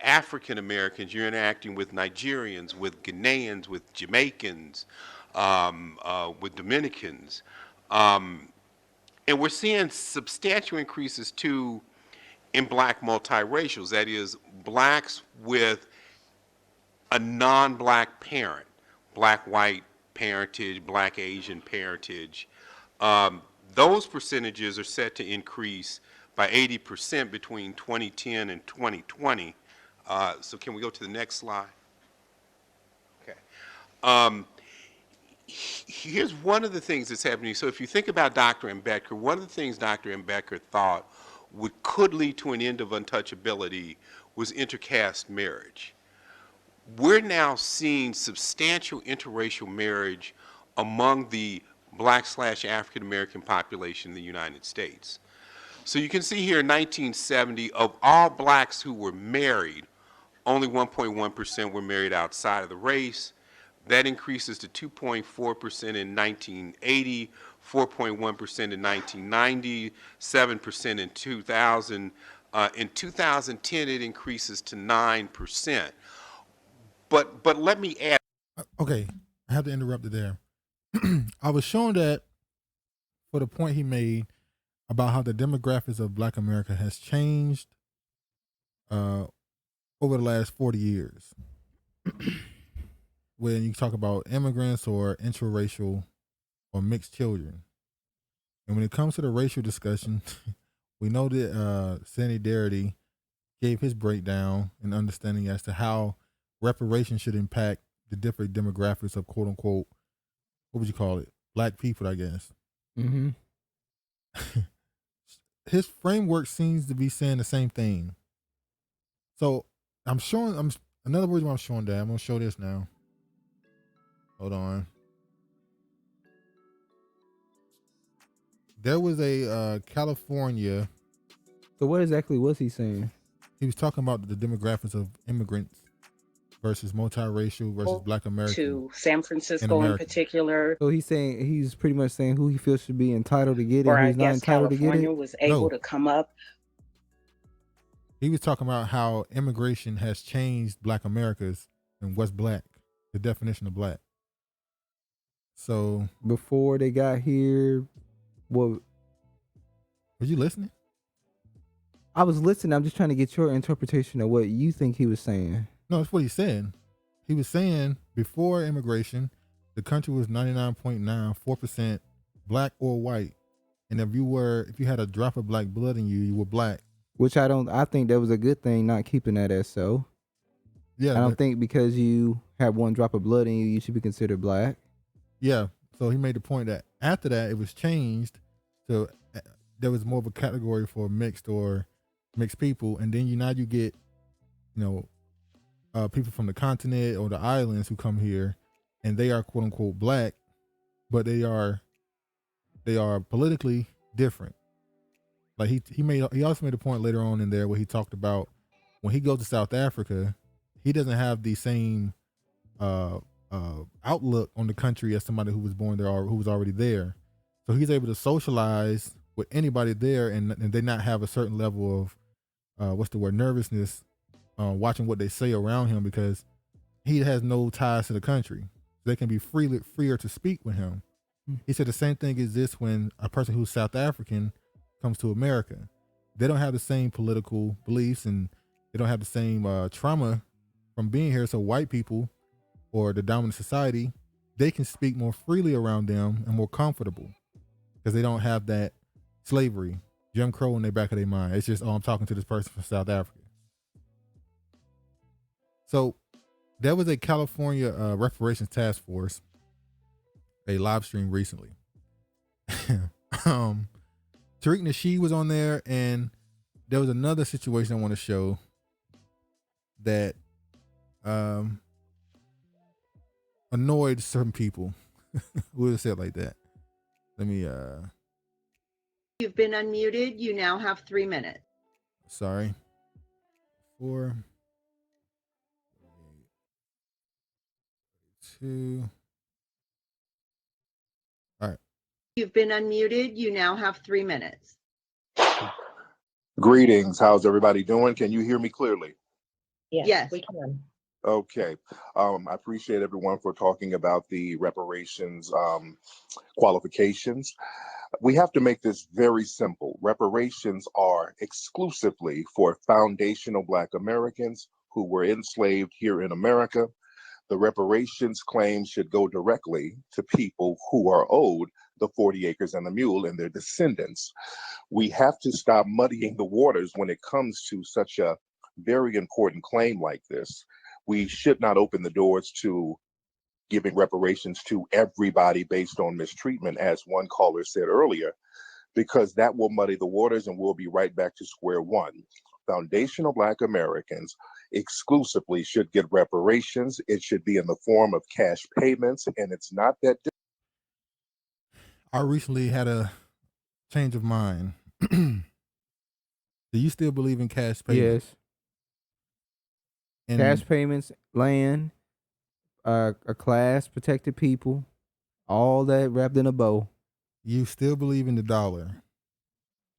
African Americans, you're interacting with Nigerians, with Ghanaians, with Jamaicans, with Dominicans. And we're seeing substantial increases too in black multiracials, that is, blacks with a non-black parent, black white parentage, black Asian parentage. Those percentages are set to increase by 80% between 2010 and 2020. So can we go to the next slide? Okay. Here's one of the things that's happening. So if you think about Dr. M. Becker, one of the things Dr. M. Becker thought could lead to an end of untouchability was intercaste marriage. We're now seeing substantial interracial marriage among the black/African American population in the United States. So you can see here in 1970, of all blacks who were married, only 1.1% were married outside of the race. That increases to 2.4% in 1980, 4.1% in 1990, 7% in 2000. In 2010, it increases to 9%. But let me add. Okay, I have to interrupt it there. I was showing that for the point he made about how the demographics of Black America has changed over the last 40 years. When you talk about immigrants or interracial or mixed children. And when it comes to the racial discussion, we know that Sandy Darity gave his breakdown and understanding as to how reparations should impact the different demographics of quote unquote, what would you call it? Black people, I guess. Mm-hmm. His framework seems to be saying the same thing. So another reason why I'm showing that, I'm going to show this now. Hold on. There was a California. So what exactly was he saying? He was talking about the demographics of immigrants versus multiracial versus Black American. To San Francisco in particular. So he's pretty much saying who he feels should be entitled to get it, Where and I who's not guess entitled to get California it. was able to come up. He was talking about how immigration has changed Black Americas and what's black, the definition of black. So before they got here, what? Were you listening? I was listening. I'm just trying to get your interpretation of what you think he was saying. No, that's what he said. He was saying before immigration, the country was 99.94% black or white, and if you had a drop of black blood in you, you were black. Which I think that was a good thing, not keeping that as so. Yeah, I don't think because you have one drop of blood in you, you should be considered black. Yeah, so he made the point that after that, it was changed to there was more of a category for mixed people, and then you get, people from the continent or the islands who come here, and they are quote unquote black, but they are politically different. Like he also made a point later on in there where he talked about when he goes to South Africa, he doesn't have the same outlook on the country as somebody who was born there or who was already there. So he's able to socialize with anybody there, and they not have a certain level of nervousness, watching what they say around him, because he has no ties to the country. They can be freer to speak with him. He said the same thing exists when a person who's South African comes to America. They don't have the same political beliefs, and they don't have the same trauma from being here. So white people or the dominant society, they can speak more freely around them and more comfortable because they don't have that slavery, Jim Crow in the back of their mind. It's just, oh, I'm talking to this person from South Africa. So there was a California reparations task force, a live stream recently. Tariq Nasheed was on there, and there was another situation I want to show that annoyed certain people. We'll say it like that. Let me You've been unmuted. You now have 3 minutes. Sorry. 4 2. All right. You've been unmuted. You now have 3 minutes. Greetings. How's everybody doing? Can you hear me clearly? Yes, we can. Okay. I appreciate everyone for talking about the reparations qualifications. We have to make this very simple. Reparations are exclusively for foundational Black Americans who were enslaved here in America. The reparations claims should go directly to people who are owed the 40 acres and the mule and their descendants. We have to stop muddying the waters when it comes to such a very important claim like this. We should not open the doors to giving reparations to everybody based on mistreatment, as one caller said earlier, because that will muddy the waters and we'll be right back to square one. Foundational Black Americans exclusively should get reparations. It should be in the form of cash payments, and it's not that. I recently had a change of mind. Do you still believe in cash payments? Yes. And cash payments, land, a class, protected people, all that wrapped in a bow. You still believe in the dollar?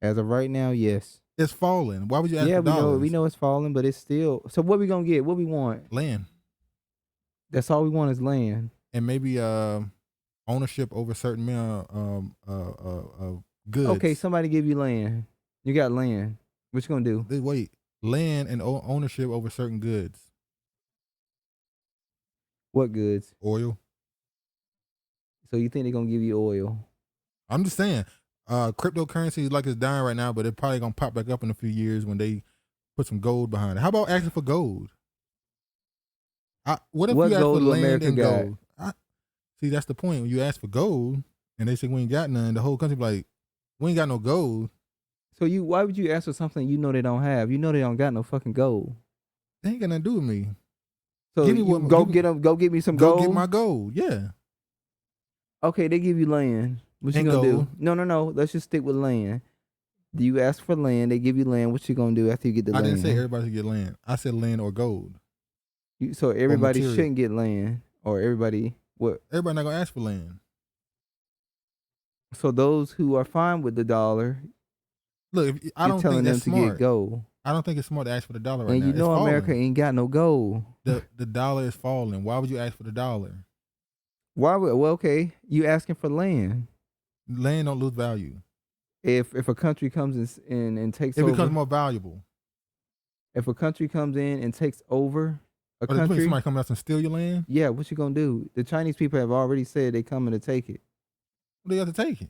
As of right now, yes. It's falling. Why would you ask for dollars? We know it's falling, but it's still. So what we gonna get? What we want? Land. That's all we want is land. And maybe ownership over certain goods. Okay, somebody give you land. You got land. What you gonna do? Wait, land and ownership over certain goods. What goods? Oil. So you think they're gonna give you oil? I'm just saying, cryptocurrency is like it's dying right now, but it's probably gonna pop back up in a few years when they put some gold behind it. How about asking for gold? What if you ask for land and gold? See, that's the point. When you ask for gold and they say we ain't got none, the whole country be like, we ain't got no gold. So why would you ask for something you know they don't have? You know they don't got no fucking gold. They ain't got nothing to do with me. So give me go get me some gold. Go get my gold. Yeah. Okay, they give you land. What you gonna do? No. Let's just stick with land. Do you ask for land? They give you land. What you gonna do after you get the land? I didn't say everybody should get land. I said land or gold. So everybody shouldn't get land, or everybody what? Everybody not gonna ask for land. So those who are fine with the dollar, look, I don't think that's smart. To get gold. I don't think it's smart to ask for the dollar right now. And you know America ain't got no gold. The dollar is falling. Why would you ask for the dollar? Why would? Well, okay, you asking for land. Land don't lose value. If a country comes in and takes over, it becomes more valuable. If a country comes in and takes over a country, somebody come out and steal your land. Yeah, what you gonna do? The Chinese people have already said they coming to take it. They have to take it.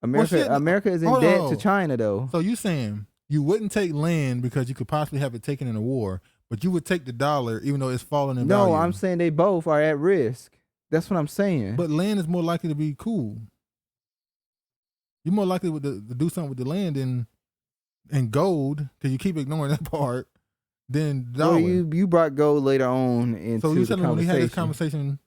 America is in debt to China, though. So you saying you wouldn't take land because you could possibly have it taken in a war, but you would take the dollar even though it's falling in value? No, I'm saying they both are at risk. That's what I'm saying. But land is more likely to be cool. You're more likely to do something with the land and gold, because you keep ignoring that part, than dollar. Well, you brought gold later on into so you the telling me when we conversation. had this conversation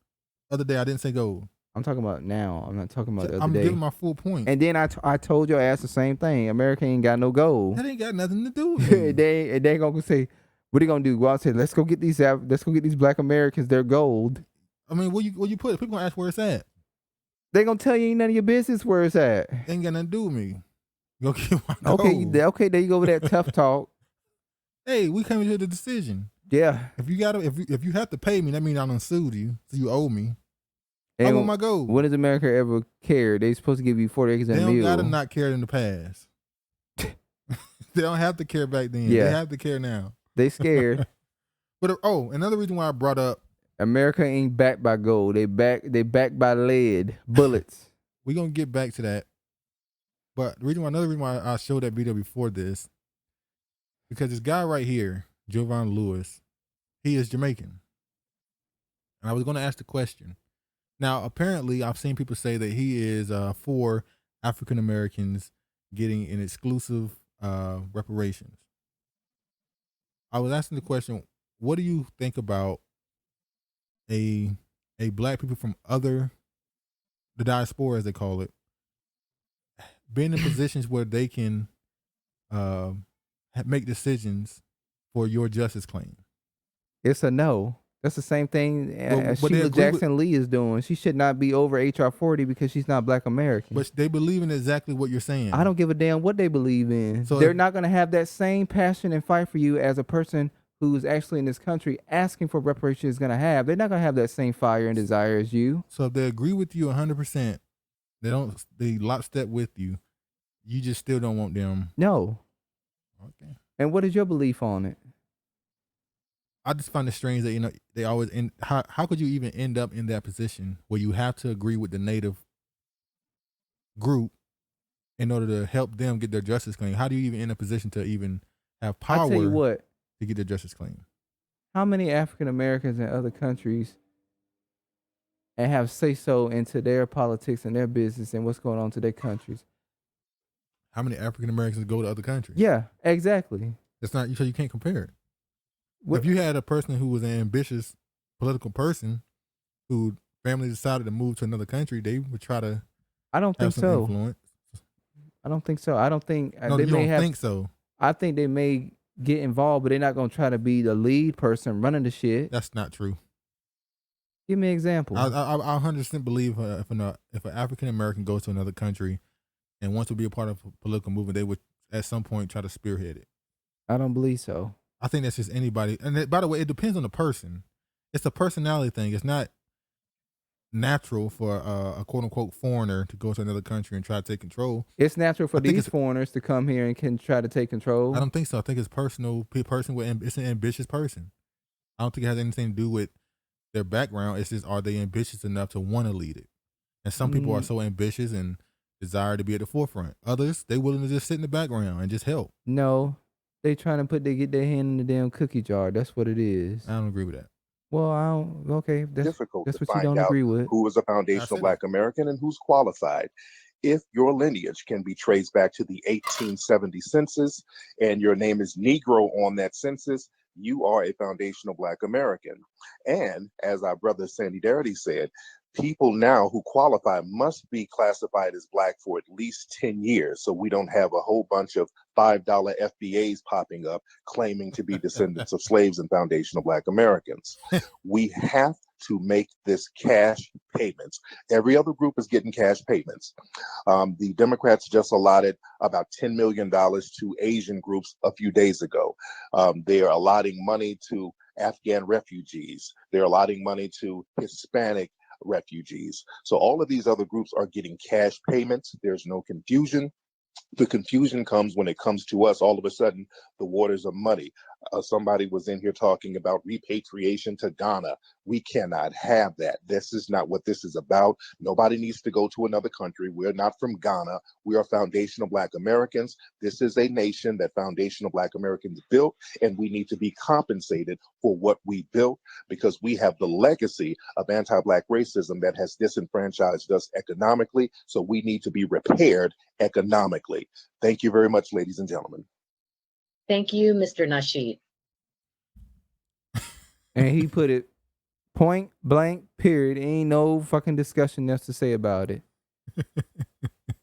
the other day, I didn't say gold. I'm talking about now. I'm not talking about the other I'm day. giving my full point. And then I told your ass the same thing. America ain't got no gold. That ain't got nothing to do with it. they ain't gonna say, what are they gonna do? Go out and say, let's go get these Black Americans their gold. I mean, where you put it? People gonna ask where it's at. They gonna tell you ain't none of your business where it's at. Ain't got nothing to do with me. Go get my Okay, gold. okay, there you go with that tough talk. Hey, we came to the decision. Yeah. If you have to pay me, that means I done sued you, so you owe me. And I want my gold. When does America ever care? They supposed to give you 40 acres and a They don't mule. gotta not care in the past. They don't have to care back then. Yeah. They have to care now. They scared. But another reason why I brought up America ain't backed by gold. They backed by lead bullets. We're gonna get back to that. But another reason why I showed that video before this, because this guy right here, Jovan Lewis, he is Jamaican. And I was gonna ask the question. Now, apparently I've seen people say that he is for African Americans getting an exclusive reparations. I was asking the question, what do you think about a black people from the diaspora, as they call it, being in positions where they can make decisions for your justice claim? It's a no. That's the same thing Sheila Jackson Lee is doing. She should not be over HR 40 because she's not Black American. But they believe in exactly what you're saying. I don't give a damn what they believe in. So they're not going to have that same passion and fight for you as a person who's actually in this country asking for reparations is going to have. They're not going to have that same fire and desire as you. So if they agree with you 100%, they lockstep with you, you just still don't want them. No. Okay. And what is your belief on it? I just find it strange that they always how could you even end up in that position where you have to agree with the Native group in order to help them get their justice claim? How do you even in a position to even have power? I tell you what, to get their justice claim? How many African Americans in other countries and have say so into their politics and their business and what's going on to their countries? How many African Americans go to other countries? Yeah, exactly. It's not so you can't compare it. If you had a person who was an ambitious political person who family decided to move to another country, they would try to. I don't think so. Influence. I don't think so. I don't think no, they you may don't think so. I think they may get involved, but they're not gonna try to be the lead person running the shit. That's not true. Give me an example. I 100% believe if an African American goes to another country and wants to be a part of a political movement, they would at some point try to spearhead it. I don't believe so. I think that's just anybody. And by the way, it depends on the person. It's a personality thing. It's not natural for a quote unquote foreigner to go to another country and try to take control. It's natural for these foreigners to come here and can try to take control. I don't think so. I think it's personal. It's an ambitious person. I don't think it has anything to do with their background. It's just, are they ambitious enough to want to lead it? And some people are so ambitious and desire to be at the forefront. Others, they willing to just sit in the background and just help. No. They trying to get their hand in the damn cookie jar. That's what it is. I don't agree with that. Well, I don't. Okay, that's difficult. That's to what you find don't out agree with. Who is a foundational Black American and who's qualified? If your lineage can be traced back to the 1870 census and your name is Negro on that census, you are a foundational Black American. And as our brother Sandy Darity said, people now who qualify must be classified as Black for at least 10 years. So we don't have a whole bunch of $5 FBAs popping up claiming to be descendants of slaves and foundational Black Americans. We have to make this cash payments. Every other group is getting cash payments. The Democrats just allotted about $10 million to Asian groups a few days ago. They are allotting money to Afghan refugees. They're allotting money to Hispanic refugees. So all of these other groups are getting cash payments. There's no confusion. The confusion comes when it comes to us. All of a sudden, the waters are muddy. Somebody was in here talking about repatriation to Ghana. We cannot have that. This is not what this is about. Nobody needs to go to another country. We're not from Ghana. We are foundational Black Americans. This is a nation that foundational Black Americans built, and we need to be compensated for what we built because we have the legacy of anti-Black racism that has disenfranchised us economically. So we need to be repaired economically. Thank you very much, ladies and gentlemen. Thank you, Mr. Nasheed. And he put it point blank, period. Ain't no fucking discussion else to say about it.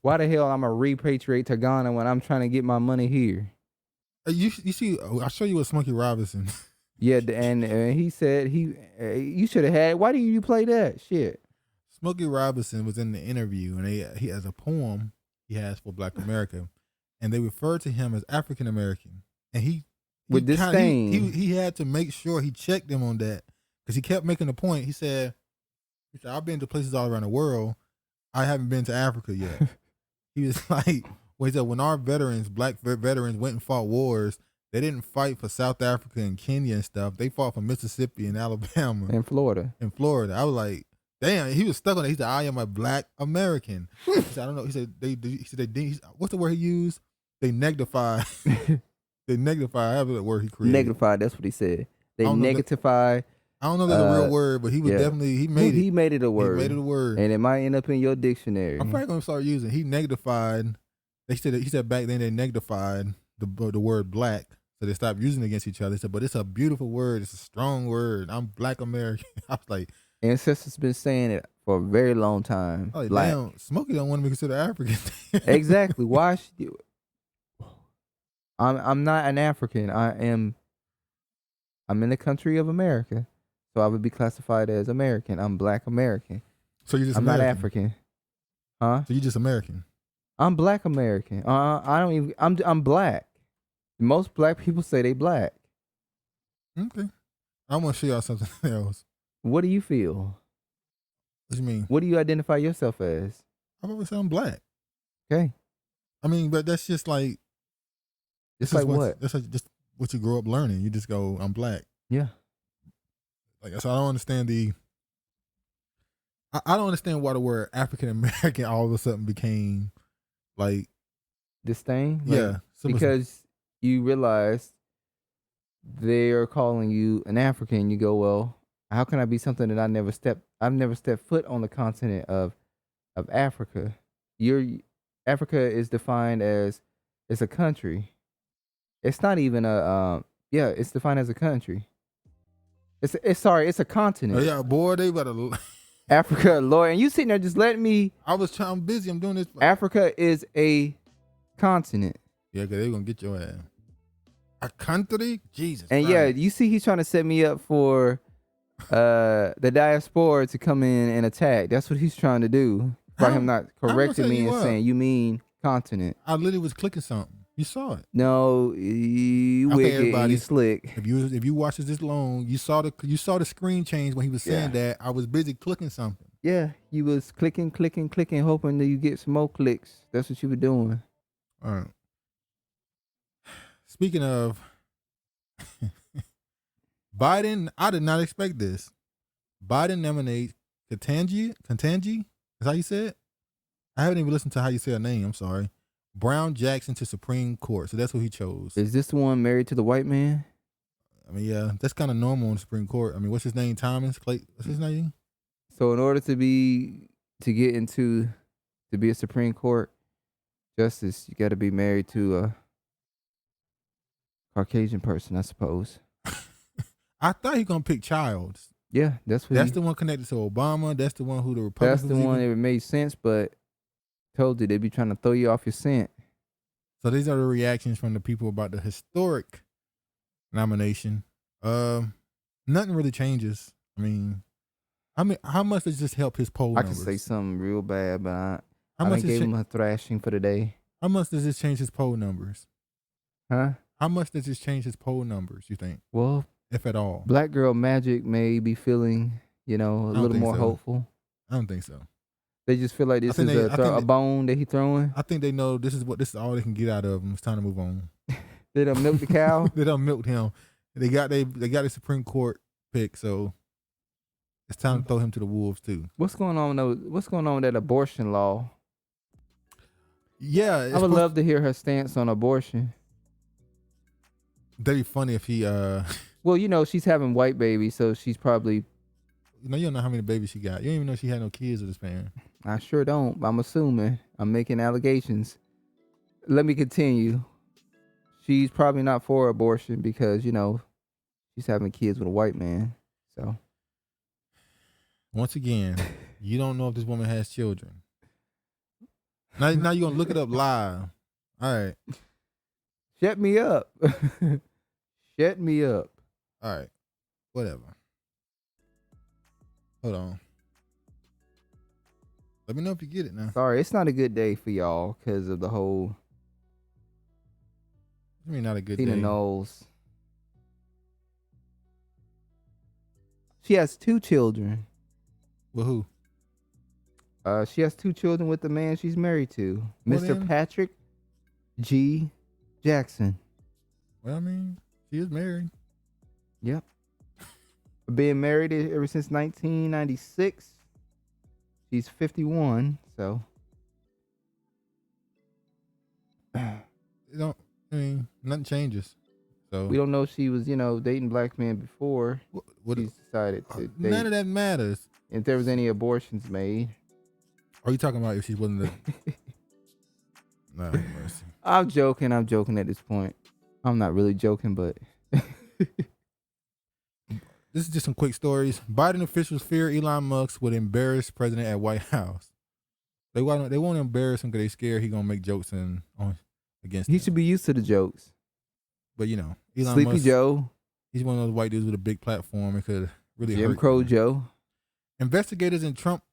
Why the hell I'm a repatriate to Ghana when I'm trying to get my money here? You see, I'll show you what Smokey Robinson. Yeah, and he said you should have had. Why didn't you play that shit? Smokey Robinson was in the interview, and he has a poem he has for Black America, and they refer to him as African American, and he with disdain. He had to make sure he checked them on that because he kept making the point. He said, I've been to places all around the world. I haven't been to Africa yet. He was like, he said, when our veterans, Black veterans, went and fought wars, they didn't fight for South Africa and Kenya and stuff. They fought for Mississippi and Alabama. And Florida. I was like, damn, he was stuck on it. He said, I am a Black American. He said, I don't know. He said, what's the word he used? They negnify. They negnify. That's the word he created. Negnify, that's what he said. They negatify. I don't know if that's a real word, but he was definitely, he made it. He made it a word. He made it a word. And it might end up in your dictionary. I'm probably going to start using it. He negatified. He said back then they negatified the word Black. So they stopped using it against each other. He said, but it's a beautiful word. It's a strong word. I'm Black American. I was like. Ancestors been saying it for a very long time. Oh, damn, Smokey don't want to be considered African. Exactly. Why should you? I'm not an African. I'm in the country of America. So I would be classified as American. I'm Black American. So you're just I'm American. not African. Huh? So you're just American. I'm Black American. I'm Black. Most Black people say they Black. Okay. I want to show y'all something else. What do you feel? What do you mean? What do you identify yourself as? I've always said I'm Black. Okay. I mean, but that's just like. It's like what? That's like just what you grow up learning. You just go, I'm Black. Yeah. Like, so I don't understand I don't understand why the word African American all of a sudden became like disdain. Yeah, because you realize they are calling you an African. You go, well, how can I be something that I've never stepped foot on the continent of Africa? Africa is defined as it's a country. It's not even it's defined as a country. It's a continent. Oh yeah, boy, they better. Africa, Lord, and you sitting there just letting me. I'm busy. I'm doing this. Africa is a continent. Yeah, because they're gonna get your ass. A country, Jesus. And Christ. yeah, you see, he's trying to set me up for the diaspora to come in and attack. That's what he's trying to do. By him not correcting me and saying you mean continent. I literally was clicking something. You saw it. No, you wicked, everybody, you slick. If you watched this long, you saw the screen change when he was saying that. I was busy clicking something. Yeah, you was clicking, hoping that you get some more clicks. That's what you were doing. All right. Speaking of Biden, I did not expect this. Biden nominates Ketanji. Is how you say it? I haven't even listened to how you say her name. I'm sorry. Brown Jackson to Supreme Court. So that's who he chose. Is this the one married to the white man? I mean, yeah, that's kind of normal in the Supreme Court. I mean, what's his name? Thomas Clay. What's his name? So in order to be a Supreme Court justice, you got to be married to a Caucasian person, I suppose. I thought he gonna pick Childs. Yeah, that's the one connected to Obama. That's the one who the Republicans. That's the one that made sense, but told you they be trying to throw you off your scent. So these are the reactions from the people about the historic nomination. Nothing really changes. I mean, how much does this help his poll numbers? I could say something real bad, but I gave him a thrashing for the day. How much does this change his poll numbers? Huh? How much does this change his poll numbers, you think? Well, if at all. Black Girl Magic may be feeling, a little more hopeful. I don't think so. They just feel like this is a bone that he's throwing. I think they know this is all they can get out of him. It's time to move on. They done milked the cow. They done milked him. They got a Supreme Court pick, so it's time to throw him to the wolves too. What's going on with that abortion law? Yeah, I would love to hear her stance on abortion. That'd be funny if he. Well, she's having white babies, so she's probably. You don't know how many babies she got. You don't even know she had no kids with this man. I sure don't. I'm assuming. I'm making allegations. Let me continue. She's probably not for abortion because, she's having kids with a white man. So. Once again, you don't know if this woman has children. Now you're going to look it up live. All right. Shut me up. Shut me up. All right. Whatever. Hold on. Let me know if you get it now. Sorry, it's not a good day for y'all because of the whole. I mean, not a good Tina day. Knowles. She has 2 children. With who? She has 2 children with the man she's married to, Well, Mr. then- Patrick G. Jackson. Well, I mean, she is married. Yep. Been married ever since 1996. She's 51, so. I mean, nothing changes. So We don't know if she was, dating black men before she's decided to date. none of that matters. If there was any abortions made. Are you talking about if she's willing to? No, mercy. I'm joking at this point. I'm not really joking, but. This is just some quick stories. Biden officials fear Elon Musk would embarrass president at White House. They won't embarrass him because they scared he gonna make jokes against He him. should be used to the jokes. But Elon Sleepy Musk, Joe. He's one of those white dudes with a big platform. It could really Jim hurt Crow him. Joe. Investigators in Trump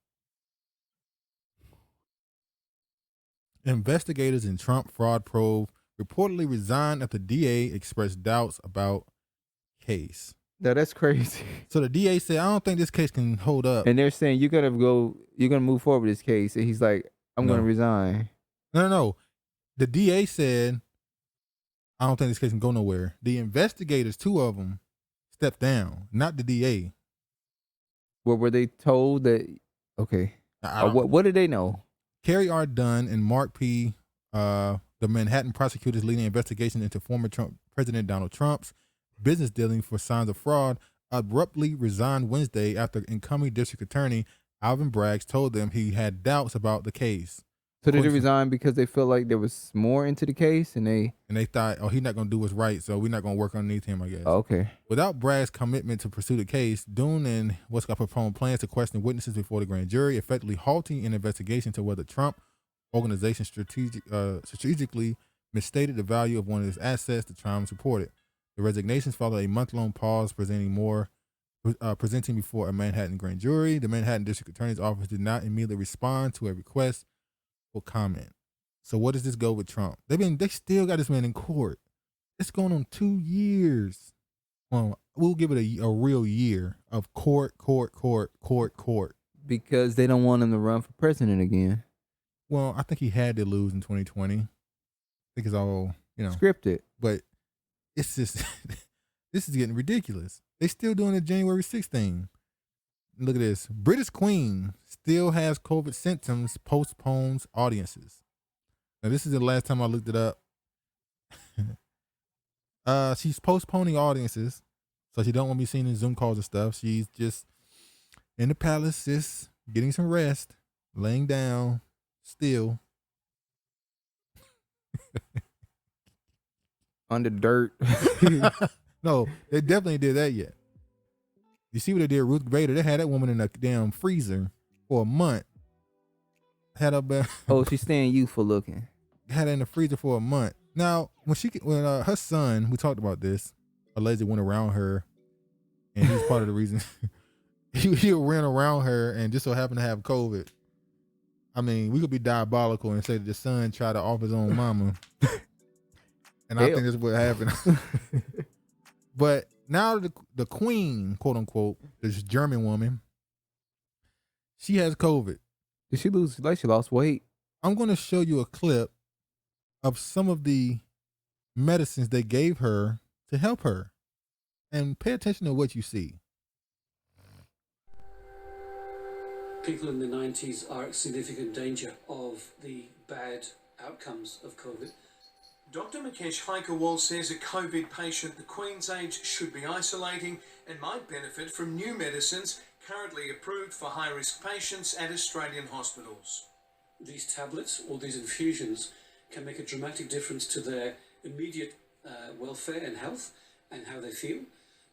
fraud probe reportedly resigned after DA expressed doubts about case. No, that's crazy. So the DA said, "I don't think this case can hold up." And they're saying you're gonna move forward with this case. And he's like, I'm gonna resign. No. The DA said, "I don't think this case can go nowhere." The investigators, 2 of them, stepped down, not the DA. What were they told that? Okay. What did they know? Kerry R. Dunn and Mark P., the Manhattan prosecutors leading investigation into former President Donald Trump's business dealings for signs of fraud, abruptly resigned Wednesday after incoming district attorney Alvin Braggs told them he had doubts about the case. So did they resign because they felt like there was more into the case, and they thought, he's not going to do what's right, so we're not going to work underneath him, I guess. Okay. Without Bragg's commitment to pursue the case, Dunn and Westcott proposed plans to question witnesses before the grand jury, effectively halting an investigation to whether Trump organization strategically misstated the value of one of his assets, the Times reported. The resignations followed a month-long pause presenting before a Manhattan grand jury. The Manhattan District Attorney's Office did not immediately respond to a request for comment. So what does this go with Trump? They still got this man in court. It's going on 2 years. Well, we'll give it a real year of court. Because they don't want him to run for president again. Well, I think he had to lose in 2020. I think it's all, scripted. But it's just, this is getting ridiculous. They still doing the January 6th thing. Look at this. British Queen still has COVID symptoms, postpones audiences. Now, this is the last time I looked it up. She's postponing audiences, so she don't want to be seen in Zoom calls and stuff. She's just in the palace, just getting some rest, laying down, still. Under dirt. No, they definitely did that yet. You see what they did, Ruth Bader? They had that woman in a damn freezer for a month. Had her she's staying youthful looking. Had her in the freezer for a month. Now, when her son, we talked about this, allegedly went around her, and he was part of the reason he ran around her and just so happened to have COVID. I mean, we could be diabolical and say that the son tried to off his own mama. And I think that's what happened. But now the queen, quote unquote, this German woman, she has COVID. Did she lose? Like she lost weight. I'm going to show you a clip of some of the medicines they gave her to help her. And pay attention to what you see. People in the 90s are at significant danger of the bad outcomes of COVID. Dr. Mukesh Haikerwal says a COVID patient the Queen's age should be isolating and might benefit from new medicines currently approved for high-risk patients at Australian hospitals. These tablets or these infusions can make a dramatic difference to their immediate welfare and health and how they feel,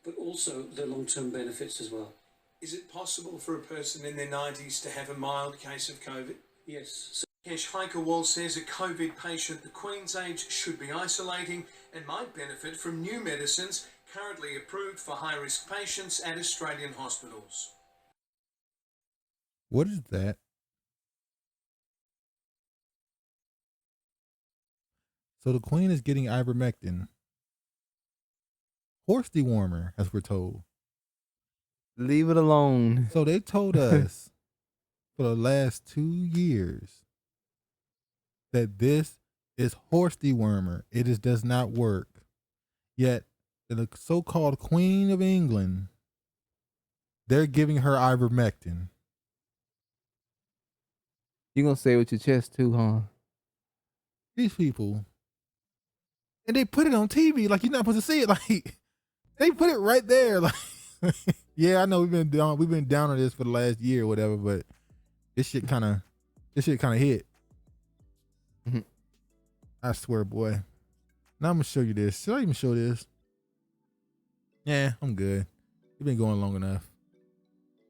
but also their long-term benefits as well. Is it possible for a person in their 90s to have a mild case of COVID? Yes. Mukesh Haikerwal says a COVID patient the Queen's age should be isolating and might benefit from new medicines currently approved for high-risk patients at Australian hospitals. What is that? So the queen is getting ivermectin. Horse dewormer, as we're told. Leave it alone. So they told us for the last 2 years that this is horse dewormer. It does not work. Yet the so-called Queen of England, they're giving her ivermectin. You gonna say it with your chest too, huh? These people. And they put it on TV like you're not supposed to see it. Like they put it right there. Like yeah, I know we've been down on this for the last year or whatever, but this shit kinda hit. Mm-hmm. I swear, boy. Now I'm gonna show you this. Should I even show this? Yeah, I'm good. We've been going long enough.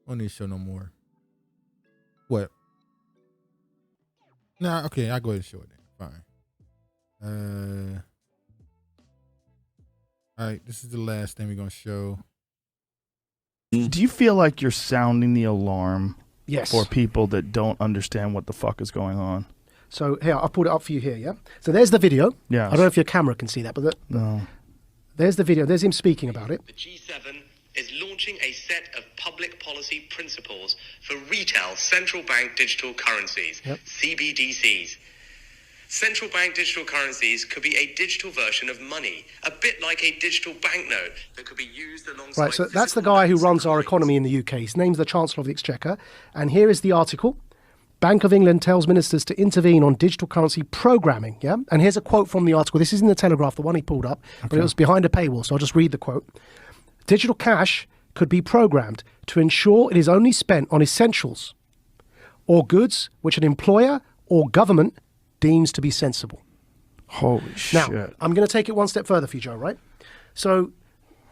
I don't need to show no more. What? Nah, okay, I'll go ahead and show it then. Fine. All right, this is the last thing we're gonna show. Do you feel like you're sounding the alarm Yes. for people that don't understand what the fuck is going on? So here, I'll pull it up for you here, yeah? So there's the video. Yes. I don't know if your camera can see that, but No. there's the video. There's him speaking about it. The G7 is launching a set of public policy principles for retail central bank digital currencies, CBDCs. Central bank digital currencies could be a digital version of money, a bit like a digital banknote that could be used alongside... Right, so that's the guy who runs our economy in the UK. His name's the Chancellor of the Exchequer. And here is the article. Bank of England tells ministers to intervene on digital currency programming, yeah? And here's a quote from the article. This is in the Telegraph, the one he pulled up, but it was behind a paywall, so I'll just read the quote. Digital cash could be programmed to ensure it is only spent on essentials or goods which an employer or government deems to be sensible. Holy shit. Now, I'm going to take it one step further for you, Joe, right? So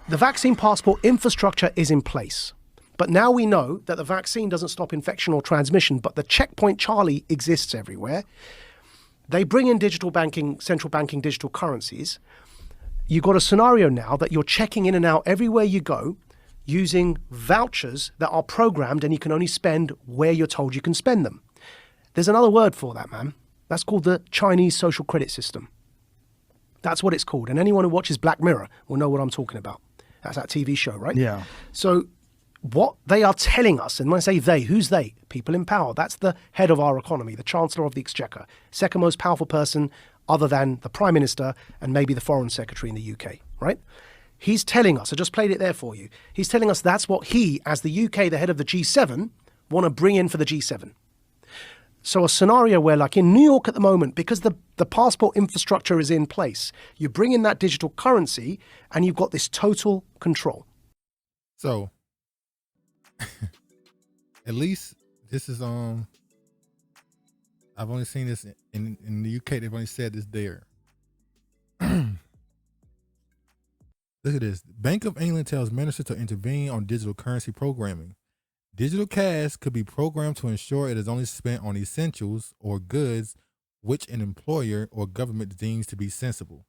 the vaccine passport infrastructure is in place. But now we know that the vaccine doesn't stop infection or transmission, but the checkpoint Charlie exists everywhere. They bring in digital banking, central banking digital currencies. You've got a scenario now that you're checking in and out everywhere you go using vouchers that are programmed and you can only spend where you're told you can spend them. There's another word for that, man. That's called the Chinese social credit system. That's what it's called. And anyone who watches Black Mirror will know what I'm talking about. That's that TV show, right? Yeah. So what they are telling us, and when I say they, who's they? People in power. That's the head of our economy, the Chancellor of the Exchequer, second most powerful person other than the Prime Minister and maybe the Foreign Secretary in the UK, right? He's telling us, I just played it there for you. He's telling us that's what he, as the UK, the head of the G7, want to bring in for the G7. So a scenario where, like in New York at the moment, because the passport infrastructure is in place, you bring in that digital currency and you've got this total control. So, at least this is I've only seen this in the UK. They've only said this there. Look at this. Bank of England tells ministers to intervene on digital currency programming. Digital cash could be programmed to ensure it is only spent on essentials or goods which an employer or government deems to be sensible,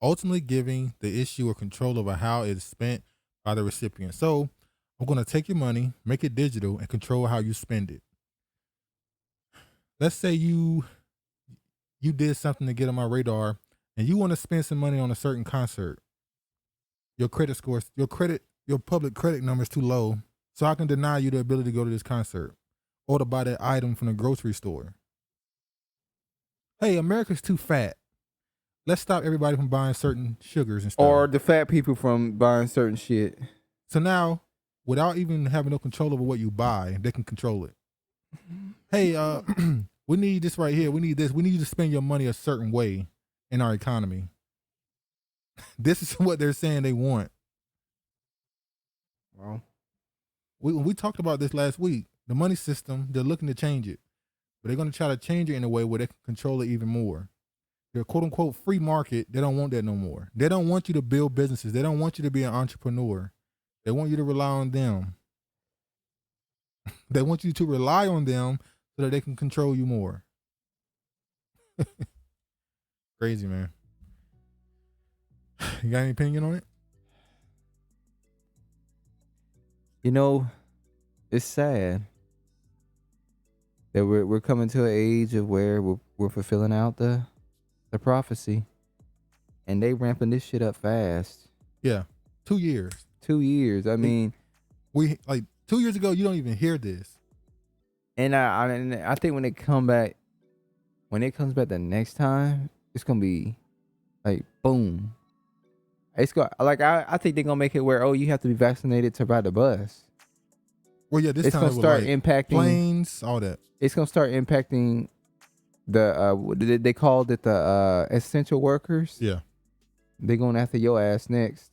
ultimately giving the issuer control over how it is spent by the recipient. So I'm going to take your money, make it digital, and control how you spend it. Let's say you did something to get on my radar and you want to spend some money on a certain concert. Your credit score, your public credit number is too low. So I can deny you the ability to go to this concert or to buy that item from the grocery store. Hey, America's too fat. Let's stop everybody from buying certain sugars and stuff. Or the fat people from buying certain shit. So now, without even having no control over what you buy, they can control it. Hey, we need this right here. We need this. We need you to spend your money a certain way in our economy. This is what they're saying they want. Wow. We talked about this last week. The money system, they're looking to change it. But they're going to try to change it in a way where they can control it even more. Their quote-unquote free market, they don't want that no more. They don't want you to build businesses. They don't want you to be an entrepreneur. They want you to rely on them. They want you to rely on them so that they can control you more. Crazy, man. You got any opinion on it? You know, it's sad that we're coming to an age of where we're fulfilling out the prophecy. and they ramping this shit up fast. Yeah, 2 years. 2 years. I mean, we like 2 years ago. You don't even hear this. And I think when it comes back the next time, it's gonna be like boom. It's going like I think they're gonna make it where you have to be vaccinated to ride the bus. Well, yeah, this it's time gonna start like impacting planes, all that. It's gonna start impacting the they called it the essential workers. Yeah, they're going after your ass next.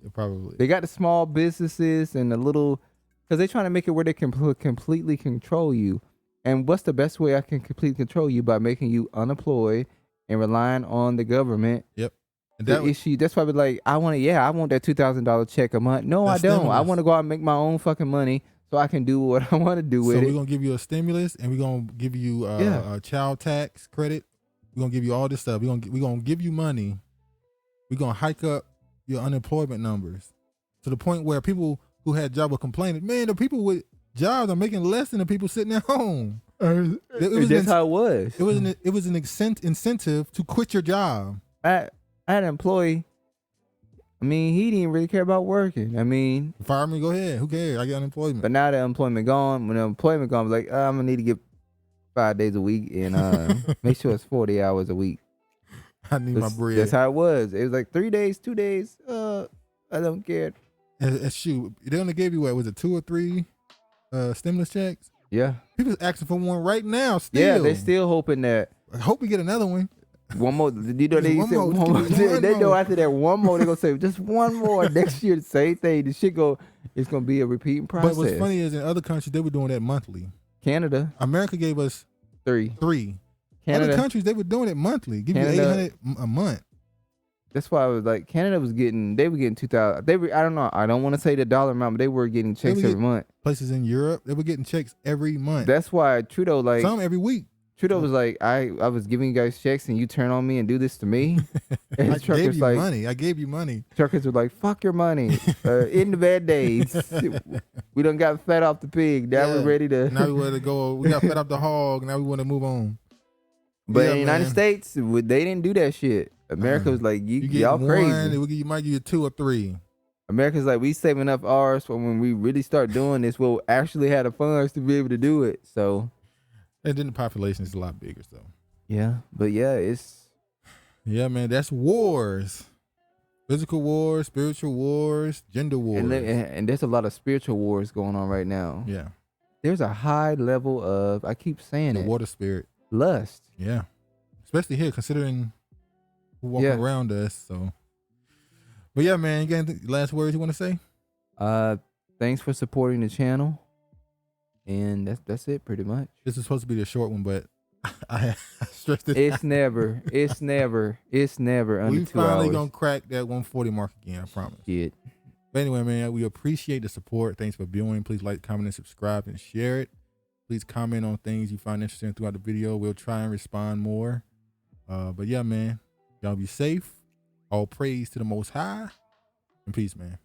Yeah, probably. They got the small businesses and the little, because they're trying to make it where they can completely control you. And what's the best way I can completely control you? By making you unemployed and relying on the government. Yep. And the issue. That's why I was like, I want that $2,000 check a month. No, I don't. I want to go out and make my own fucking money so I can do what I want to do with it. So we're gonna give you a stimulus, and we're gonna give you a child tax credit. We're gonna give you all this stuff. We're gonna give you money. We're gonna hike up your unemployment numbers to the point where people who had jobs were complaining. Man, the people with jobs are making less than the people sitting at home. That's how it was. It was an incentive to quit your job. I had an employee. I mean, he didn't really care about working. I mean, fire me, go ahead. Who cares? I got unemployment. But now the employment gone. When the employment gone, I was like, I'm gonna need to get 5 days a week and make sure it's 40 hours a week. I need my bread. That's how it was. It was like 3 days, 2 days. I don't care. And shoot, they only gave you what was it, 2 or 3 stimulus checks? Yeah. People's asking for one right now. Still. Yeah, they're still hoping that. I hope we get another one. One more. You know they said one more. They know after that one more they're gonna say just one more next year. The same thing. The shit it's gonna be a repeating process. But what's funny is in other countries they were doing that monthly. Canada. America gave us 3. Canada. Other countries they were doing it monthly. Give you 800 a month. That's why I was like, Canada was getting. They were getting 2,000. They were. I don't know. I don't want to say the dollar amount, but they were getting checks every month. Places in Europe they were getting checks every month. That's why Trudeau like some every week. Trudeau was like, I was giving you guys checks and you turn on me and do this to me. And I gave you money. I gave you money. Truckers were like, fuck your money. In the bad days. We done got fed off the pig. Now we're ready to. Now we want to go. We got fed off the hog. Now we want to move on. But in the United States, they didn't do that shit. America was like, y'all crazy. We might give you 2 or 3. America's like, we saving up ours for when we really start doing this, we'll actually have the funds to be able to do it. So. And then the population is a lot bigger, so. Yeah, but it's. Yeah, man, that's wars. Physical wars, spiritual wars, gender wars. And there's a lot of spiritual wars going on right now. Yeah. There's a high level of, I keep saying the water spirit. Lust. Yeah. Especially here, considering who walking around us, so. But yeah, man, you got any last words you want to say? Thanks for supporting the channel. And that's it pretty much. This is supposed to be the short one, but I stressed it. It's never under 2 hours. We finally gonna crack that 140 mark again, I promise. Shit. But anyway, man, we appreciate the support. Thanks for viewing. Please like, comment, and subscribe, and share it. Please comment on things you find interesting throughout the video. We'll try and respond more. But yeah, man, y'all be safe. All praise to the Most High. And peace, man.